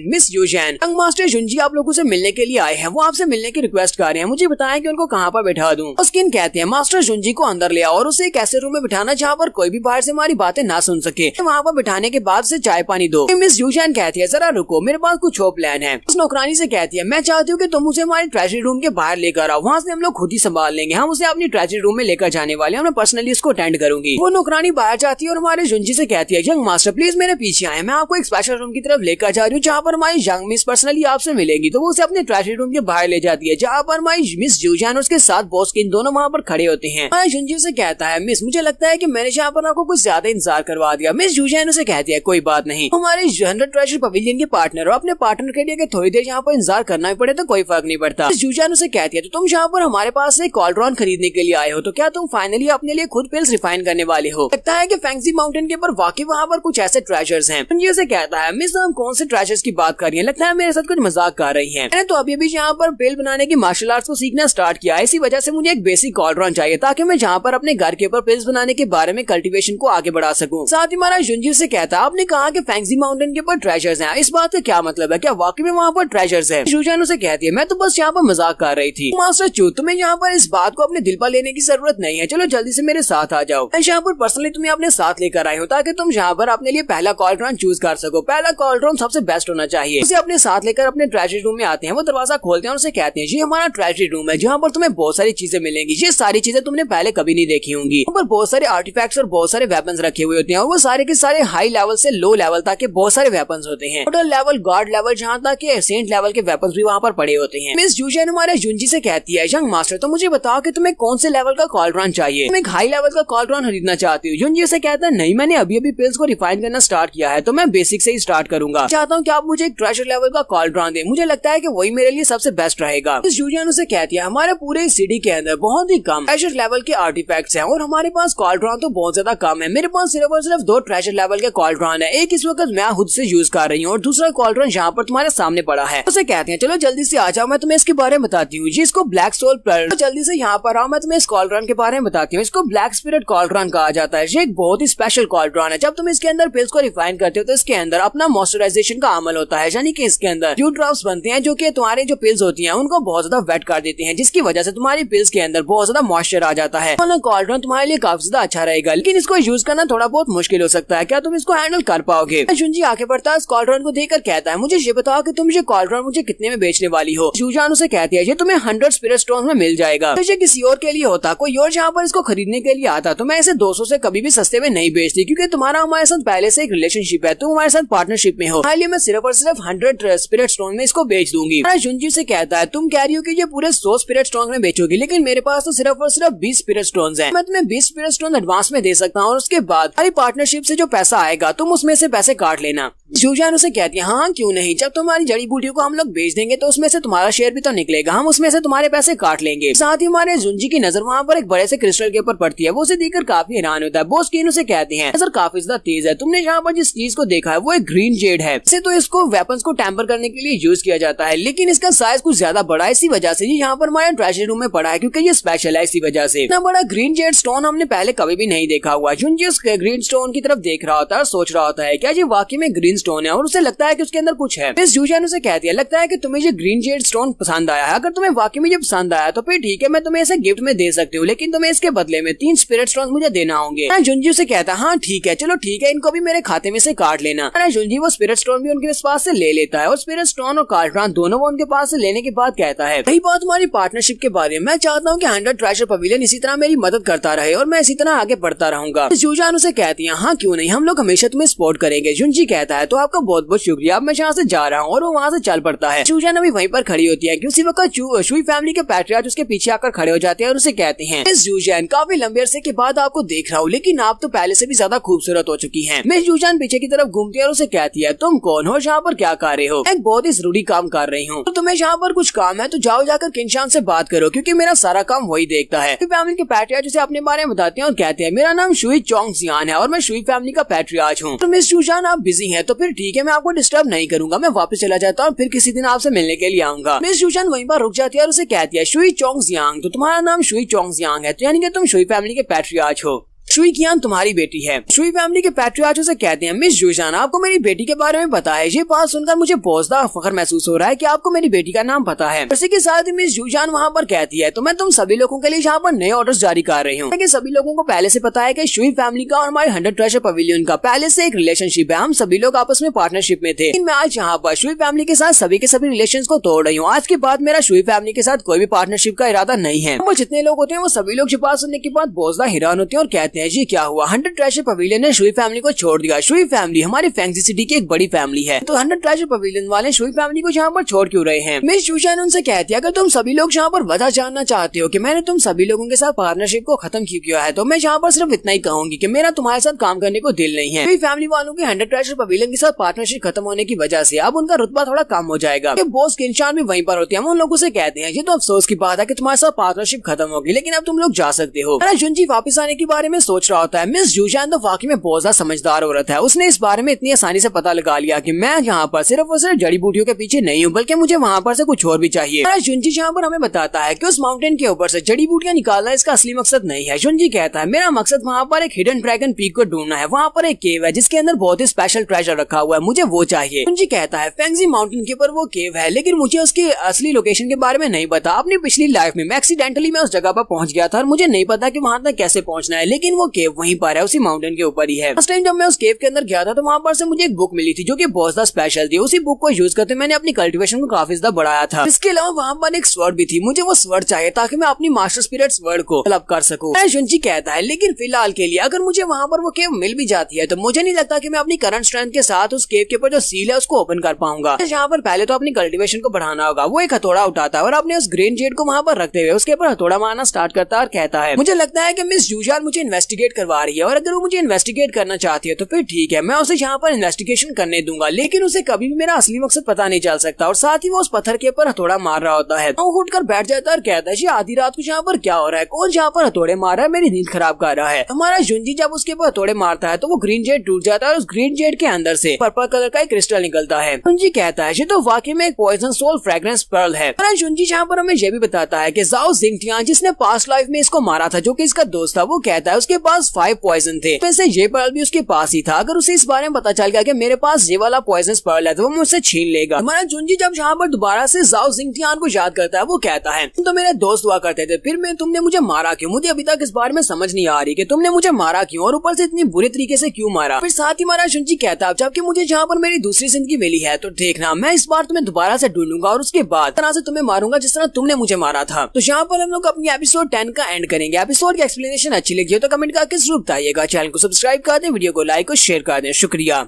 मिस यूजैन, यंग मास्टर जुंजी आप लोगों से मिलने के लिए आए हैं, वो आपसे मिलने की रिक्वेस्ट कर रहे हैं, मुझे बताएं कि उनको कहाँ पर बैठा दूं। स्किन कहते हैं, मास्टर जुंजी को अंदर ले आओ और उसे एक ऐसे रूम में बिठाना जहाँ पर कोई भी बाहर से हमारी बातें ना सुन सके। वहाँ पर बिठाने के बाद उसे चाय पानी दो। मिस यूजैन कहती है, जरा रुको, मेरे पास कुछ और प्लान है। उस नौकरानी से कहती है, मैं चाहती हूँ कि तुम उसे हमारे ट्रेजरी रूम के बाहर लेकर आओ, वहाँ से हम लोग खुद ही संभाल लेंगे, हम उसे अपनी ट्रेजरी रूम में लेकर जाने वाले हैं, मैं पर्सनली इसको अटेंड करूंगी। वो नौकरानी बाहर जाती है और हमारे जुंजी से कहती है, यंग मास्टर प्लीज मेरे पीछे आए, मैं आपको एक स्पेशल रूम की तरफ लेकर जा रही हूँ जहाँ पर हमारी यंग मिस पर्सनली आपसे मिलेंगी। तो वो उसे अपने ट्रेजरी रूम के बाहर ले जाती है जहाँ पर हमारी मिस यूजैन और उसके साथ बॉस किन दोनों वहाँ पर खड़े होते हैं। जुंजी से कहता है, मिस मुझे लगता है कि मैंने यहाँ पर आपको कुछ ज्यादा इंतजार करवा दिया। मिस यूजैन उसे कहती है, कोई बात नहीं, हमारे 100 ट्रेजर पवेलियन के पार्टनर और अपने पार्टनर के लिए थोड़ी देर यहाँ पर इंतजार करना भी पड़े तो कोई फर्क नहीं पड़ता। मिस यूजैन उसे कहती है, तो तुम यहाँ पर हमारे पास से कॉल्ड्रॉन खरीदने के लिए आए हो, तो क्या तुम फाइनली अपने लिए खुद पिल्स रिफाइन करने वाले हो? लगता है कि फैंक्सी माउंटेन के ऊपर वाकई वहाँ पर कुछ ऐसे ट्रेजर्स हैं। जुंजी उसे कहता है, मिस हम कौन से ट्रेजर्स की बात कर रही है, लगता है मेरे साथ कुछ मजाक कर रही है। मैंने तो अभी भी यहाँ पर पिल बनाने की मार्शल आर्ट्स को सीखना स्टार्ट किया है, इसी वजह से मुझे एक बेसिक कॉल्ड्रॉन चाहिए ताकि मैं जहाँ पर अपने घर के ऊपर पिल्स बनाने के बारे में कल्टीवेशन को आगे बढ़ा सकूं। साथ ही हमारा जुंजी से कहता है, आपने कहा कि फैंक्सी माउंटेन के ऊपर ट्रेजर्स हैं, इस बात का क्या मतलब है, क्या वाकई में वहाँ पर ट्रेजर्स हैं? यूजैन उसे कहती है, मैं तो बस यहाँ पर मजाक कर रही थी। मास्टर चू, तुम्हें यहाँ पर इस बात को अपने दिल पर लेने की जरूरत नहीं है, चलो जल्दी से मेरे साथ आ जाओ। मैं यहाँ पर पर्सनली तुम्हें अपने साथ लेकर आई हूँ ताकि तुम यहाँ पर अपने लिए पहला कॉल्ड्रॉन चूज कर सको। पहला कॉल्ड्रॉन सबसे बेस्ट होना चाहिए। उसे अपने साथ लेकर अपने ट्रेजरी रूम में आते हैं। वो दरवाजा खोलते हैं और उसे कहते हैं, ये हमारा ट्रेजरी रूम है जहाँ पर तुम्हें बहुत सारी चीजें मिलेंगी, ये सारी चीजें तुमने पहले कभी नहीं देखी होंगी। ऊपर बहुत सारे आर्टिफैक्ट्स और बहुत सारे वेपन्स रखे हुए होते हैं और वो सारे के सारे हाई लेवल से लो लेवल तक के बहुत सारे वेपन्स होते हैं। टोटल लेवल, गॉड लेवल, जहाँ तक के सेंट लेवल के वेपन्स भी वहाँ पर पड़े होते हैं। मिस यूजैन हमारे जुंजी से कहती है, यंग मास्टर तो मुझे बताओ कि तुम्हें कौन से लेवल का कॉल्ड्रॉन चाहिए, तुम एक हाई लेवल का कॉल्ड्रॉन खरीदना चाहती हो? जुंजी से कहता है, नहीं, मैंने अभी अभी पिल्स को रिफाइन करना स्टार्ट किया है, तो मैं बेसिक से ही स्टार्ट करूंगा। चाहता हूँ कि आप मुझे एक ट्रेजर लेवल का कॉल्ड्रॉन दे, मुझे लगता है कि वही मेरे लिए सबसे बेस्ट रहेगा। मिस यूजैन उसे कहती है, हमारे पूरे सिटी के अंदर बहुत ही कम ट्रेजर लेवल के आर्टिफैक्ट्स हैं और हमारे पास कॉल्ड्रॉन तो बहुत ज्यादा कम है। मेरे पास सिर्फ और सिर्फ 2 ट्रेजर लेवल के कॉल्ड्रॉन है, एक इस वक्त मैं खुद से यूज कर रही हूँ और दूसरा कॉल्ड्रॉन यहाँ पर तुम्हारे सामने पड़ा है। उसे कहते हैं, चलो जल्दी से आ जाओ, मैं तुम्हें इसके बारे में बताती हूँ। इसको ब्लैक सोल पर्ल, जल्दी से यहाँ पर आओ, मैं तुम्हें इस कॉल्ड्रॉन के बारे में बताती हूँ। इसको ब्लैक स्पिरिट कॉल्ड्रॉन कहा जाता है। ये एक बहुत ही स्पेशल कॉल्ड्रॉन है। जब तुम इसके अंदर पिल्स को रिफाइन करते हो तो इसके अंदर अपना मॉइस्चराइजेशन का अमल होता है, यानी कि इसके अंदर ड्यू ड्रॉप्स बनते हैं जो कि तुम्हारे जो पिल्स होती हैं उनको बहुत ज्यादा वेट कर देती हैं, जिसकी वजह से तुम्हारी पिल्स के अंदर बहुत ज्यादा मॉइस्चर आ जाता है। कॉल्ड्रॉन तुम्हारे लिए काफी ज्यादा अच्छा रहेगा, लेकिन इसको यूज करना थोड़ा बहुत मुश्किल हो सकता है। क्या तुम इसको हैंडल कर पाओगे? जुंजी आगे बढ़ता है, इस कॉल्ड्रॉन को देखकर कहता है, मुझे ये बताओ कि तुम ये कॉल्ड्रॉन मुझे कितने में बेचने वाली हो? यूजैन उसे कहती है, ये तुम्हें 100 स्पिरिट स्टोन में मिल जाएगा। तो ये किसी और के लिए होता, कोई और जहाँ पर इसको खरीदने के लिए आता, तो मैं इसे 200 से कभी भी सस्ते में नहीं बेचती, क्योंकि तुम्हारा हमारे साथ पहले से एक रिलेशनशिप है, तुम हमारे साथ पार्टनरशिप में हो। हाल ही मैं सिर्फ और सिर्फ 100 स्पिरिट स्टोन में इसको बेच दूंगी। जुंजी से कहता है, तुम कह रही हो कि ये पूरे 100 स्पिरिट स्टोन में बेचोगी, लेकिन मेरे पास तो सिर्फ और सिर्फ 20 स्पिरिट स्टोन है। मैं तुम्हें 20 स्पिरिट स्टोन एडवांस में दे सकता हूँ और उसके बाद हमारी पार्टनरशिप से जो पैसा आएगा तुम उसमें से पैसे काट लेना। यूजैन उसे कहती है, हाँ क्यों नहीं, जब तुम्हारी जड़ी बूटियों को हम लोग बेच देंगे तो उसमें से तुम्हारा शेयर भी तो निकलेगा, हम उसमें से तुम्हारे पैसे काट लेंगे। साथ ही हमारे जुंजी की नजर वहाँ पर एक बड़े से क्रिस्टल के ऊपर पड़ती है। वो उसे देखकर काफी हैरान होता है। बॉस कीन उसे कहते हैं, नजर काफी ज्यादा तेज है, तुमने यहाँ पर जिस चीज को देखा है वो एक ग्रीन जेड है। इसे तो इसको वेपन्स को टेम्पर करने के लिए यूज किया जाता है, लेकिन इसका साइज कुछ ज्यादा बड़ा है, इसी वजह से ये यहाँ पर हमारे ट्रेजरी रूम में पड़ा है, क्योंकि ये स्पेशल है। इसी वजह से इतना बड़ा ग्रीन जेड स्टोन हमने पहले कभी भी नहीं देखा हुआ। जुंजी उस ग्रीन स्टोन की तरफ देख रहा होता है और सोच रहा होता है, क्या ये वाकई में ग्रीन स्टोन है, और उसे लगता है कि उसके अंदर कुछ है। मिस यूजैन उसे कहती है, लगता है कि तुम्हें ये ग्रीन जेड स्टोन पसंद आया है, अगर तुम्हें वाकई में ये पसंद आया तो फिर ठीक है, मैं तुम्हें इसे गिफ्ट में दे सकती हूँ, लेकिन तुम्हें इसके बदले में 3 स्पिरिट स्टोन मुझे देना होंगे। जुंजी उसे कहता है, हाँ ठीक है, चलो ठीक है, इनको भी मेरे खाते में से काट लेना। जुंजी वो स्पिरिट स्टोन भी उनके पास से ले लेता है और स्पिरिट स्टोन और कॉल्ड्रॉन दोनों वो उनके पास से लेने के बाद कहता है, रही बात हमारी पार्टनरशिप के बारे में, मैं चाहता हूँ कि 100 ट्रेजर पवेलियन इसी तरह मेरी मदद करता रहे और मैं इसी तरह आगे बढ़ता करता रहूंगा। जूजान उसे कहती है हाँ क्यों नहीं, हम लोग हमेशा तुम्हें सपोर्ट करेंगे। जुनजी कहता है तो आपका बहुत बहुत शुक्रिया, अब मैं यहाँ से जा रहा हूँ, और वो वहाँ से चल पड़ता है। जूजान अभी वहीं पर खड़ी होती है कि उसी वक्त शुई फैमिली के पैट्रियार्च उसके पीछे आकर खड़े हो जाते हैं और उसे कहते हैं मिस जूजान काफी लंबे अरसे के बाद आपको देख रहा हूँ, लेकिन आप तो पहले से भी ज्यादा खूबसूरत हो चुकी हैं। मिस जूजान पीछे की तरफ घूमती है और उसे कहती है तुम कौन हो, यहाँ पर क्या कर रहे हो? एक बहुत ही जरूरी काम कर रही हूँ। तो तुम्हें यहाँ पर कुछ काम है तो जाओ जाकर किंशान से बात करो, क्योंकि मेरा सारा काम वही देखता है। फैमिली के पैट्रियार्च उसे अपने बारे में बताते हैं और कहते हैं मेरा नाम शुई चोंगजियान है और मैं शुई फैमिली का पैट्रियार्च हूँ। तो मिस जूजान आप बिजी हैं तो फिर ठीक है, मैं आपको डिस्टर्ब नहीं करूंगा, मैं वापस चला जाता हूँ, फिर किसी दिन आपसे मिलने के लिए आऊंगा। मिस जूजान वहीं पर रुक जाती है और उसे कहती है शुई चोंगजियांग, तो तुम्हारा नाम शुई चोंगजियांग है, तो यानी कि तुम शुई फैमिली के पैट्रियार्च हो। शुई कियान तुम्हारी बेटी है। शुई फैमिली के पैट्रियार्च से कहते हैं मिस जूजान आपको मेरी बेटी के बारे में पता है? ये बात सुनकर मुझे बहुत ज्यादा फख्र महसूस हो रहा है कि आपको मेरी बेटी का नाम पता है। इसी के साथ ही मिस जूजान वहाँ पर कहती है तो मैं तुम सभी लोगों के लिए यहाँ पर नए ऑर्डर्स जारी कर रही हूँ। सभी लोगों को पहले से पता है कि शुई फैमिली का और हमारे 100 ट्रेजर पवेलियन का पहले से एक रिलेशनशिप है, हम सभी लोग आपस में पार्टनरशिप में थे। लेकिन मैं आज यहाँ पर शुई फैमिली के साथ सभी के सभी रिलेशन को तोड़ रही हूँ। आज के बाद मेरा शुई फैमिली के साथ कोई भी पार्टनरशिप का इरादा नहीं है। वो जितने लोग होते हैं वो सभी लोग बात सुनने के बाद बहुत ज्यादा हैरान होते हैं और कहते हैं जी क्या हुआ? 100 ट्रेजर पवेलियन ने शुई फैमिली को छोड़ दिया। शुई फैमिली हमारी फैंसी सिटी की एक बड़ी फैमिली है, तो 100 ट्रेजर पवेलियन वाले शुई फैमिली को यहाँ पर छोड़ क्यों रहे हैं? मिस जूजान उनसे कहती है अगर तुम सभी लोग यहाँ पर वजह जानना चाहते हो कि मैंने तुम सभी लोगों के साथ पार्टनरशिप को खत्म क्यों किया है, तो मैं यहाँ पर सिर्फ इतना ही कहूंगी कि मेरा तुम्हारे साथ काम करने को दिल नहीं है। शुई फैमिली वालों की 100 ट्रेजर पवेलियन के साथ पार्टनरशिप खत्म होने की वजह से अब उनका रुतबा थोड़ा कम हो जाएगा। बॉस किंशान भी वहीं पर होते हैं। हम उन लोगों से कहते हैं ये तो अफसोस की बात है कि तुम्हारे साथ पार्टनरशिप खत्म होगी, लेकिन अब तुम लोग जा सकते हो। जुनजी वापस आने के बारे में सोच रहा होता है। मिस जूजान तो वाकई में बहुत ज्यादा समझदार औरत है, उसने इस बारे में इतनी आसानी से पता लगा लिया कि मैं यहाँ पर सिर्फ और सिर्फ जड़ी बूटियों के पीछे नहीं हूँ, बल्कि मुझे वहाँ पर से कुछ और भी चाहिए। जुनजी यहाँ पर हमें बताता है कि उस माउंटेन के ऊपर से जड़ी बूटियां निकालना इसका असली मकसद नहीं है। जुनजी कहता है मेरा मकसद वहाँ पर एक हिडन ड्रैगन पीक को ढूंढना है, वहाँ पर एक केव है जिसके अंदर बहुत ही स्पेशल ट्रेजर रखा हुआ है, मुझे वो चाहिए। जुनजी कहता है फेंगजी माउंटेन के ऊपर वो केव है, लेकिन मुझे उसकी असली लोकेशन के बारे में नहीं पता। अपनी पिछली लाइफ में मैं एक्सीडेंटली मैं उस जगह पर पहुंच गया था और मुझे नहीं पता कि वहाँ तक कैसे पहुंचना है, लेकिन वो केव वहीं पर है, उसी माउंटेन के ऊपर ही है। फर्स्ट टाइम जब मैं उस केव के अंदर गया था तो वहाँ पर से मुझे एक बुक मिली थी जो कि बहुत ज्यादा स्पेशल थी। उसी बुक को यूज करते मैंने अपनी कल्टीवेशन को काफी ज्यादा बढ़ाया था। इसके अलावा वहाँ पर एक स्वर्ड भी थी, मुझे वो स्वर्ड चाहिए ताकि मैं अपनी मास्टर स्पिरिट स्वर्ड को डेवलप कर सकूं। जुनजी कहता है लेकिन फिलहाल के लिए अगर मुझे वहाँ पर वो केव मिल भी जाती है तो मुझे नहीं लगता कि मैं अपनी करंट स्ट्रेंथ के साथ उस केव के ऊपर जो सील है उसको ओपन कर पाऊंगा। यहाँ पर पहले तो अपनी कल्टीवेशन को बढ़ाना होगा। वो एक हथौड़ा उठाता है और अपने उस ग्रीन जेड को वहाँ पर रखते हुए उसके ऊपर हथौड़ा मारना स्टार्ट करता है और कहता है मुझे लगता है कि मिस जूजान मुझे इन्वेस्टिगेट करवा रही है, और अगर वो मुझे इन्वेस्टिगेट करना चाहती है तो फिर ठीक है, मैं उसे यहाँ पर इन्वेस्टिगेशन करने दूंगा, लेकिन उसे कभी भी मेरा असली मकसद पता नहीं चल सकता। और साथ ही वो उस पत्थर के ऊपर हथौड़ा मार रहा होता है। वो उठकर बैठ जाता है और कहता है जी आधी रात को यहाँ पर क्या हो रहा है, कौन यहाँ पर हथौड़े मार रहा है, मेरी नींद खराब कर रहा है। हमारा जुनजी जब उसके ऊपर हथौड़े मारता है तो वो ग्रीन जेड टूट जाता है और उस ग्रीन जेड के अंदर से पर्पल कलर का एक क्रिस्टल निकलता है। जुनजी कहता है ये तो वाकई में एक पॉइजन सोल फ्रेग्रेंस पर्ल है। जुनजी यहाँ पर हमें ये भी बताता है कि जाओ जिंगटियान जिसने पास्ट लाइफ में इसको मारा था, जो कि इसका दोस्त था, वो कहता है उसके पास 5 पॉइजन थे, वैसे ये पर्ल भी उसके पास ही था। अगर उसे इस बारे में पता चल गया कि मेरे पास ये वाला पॉइजन पर्ल है तो वो मुझसे छीन लेगा। हमारा जुनजी जब यहाँ पर दोबारा से जाओ जिंगटियान को याद करता है, वो कहता है तुम तो मेरे दोस्त हुआ करते थे, फिर मैं तुमने मुझे मारा क्यों? मुझे अभी तक इस बारे में समझ नहीं आ रही कि तुमने मुझे मारा क्यों, और ऊपर से इतनी बुरी तरीके से क्यों मारा। फिर साथ ही हमारा जुनजी कहता है जबकि मुझे यहाँ पर मेरी दूसरी जिंदगी मिली है तो देखना मैं इस बार तुम्हें दोबारा से ढूंढूंगा और उसके बाद तरह से तुम्हें मारूंगा जिस तरह तुमने मुझे मारा था। तो यहाँ पर हम लोग अपनी एपिसोड 10 का एंड करेंगे। एपिसोड की एक्सप्लेनेशन अच्छी लगी हो तो कमेंट करके जरूर बताइएगा। चैनल को सब्सक्राइब कर दें, वीडियो को लाइक और शेयर कर दें। शुक्रिया।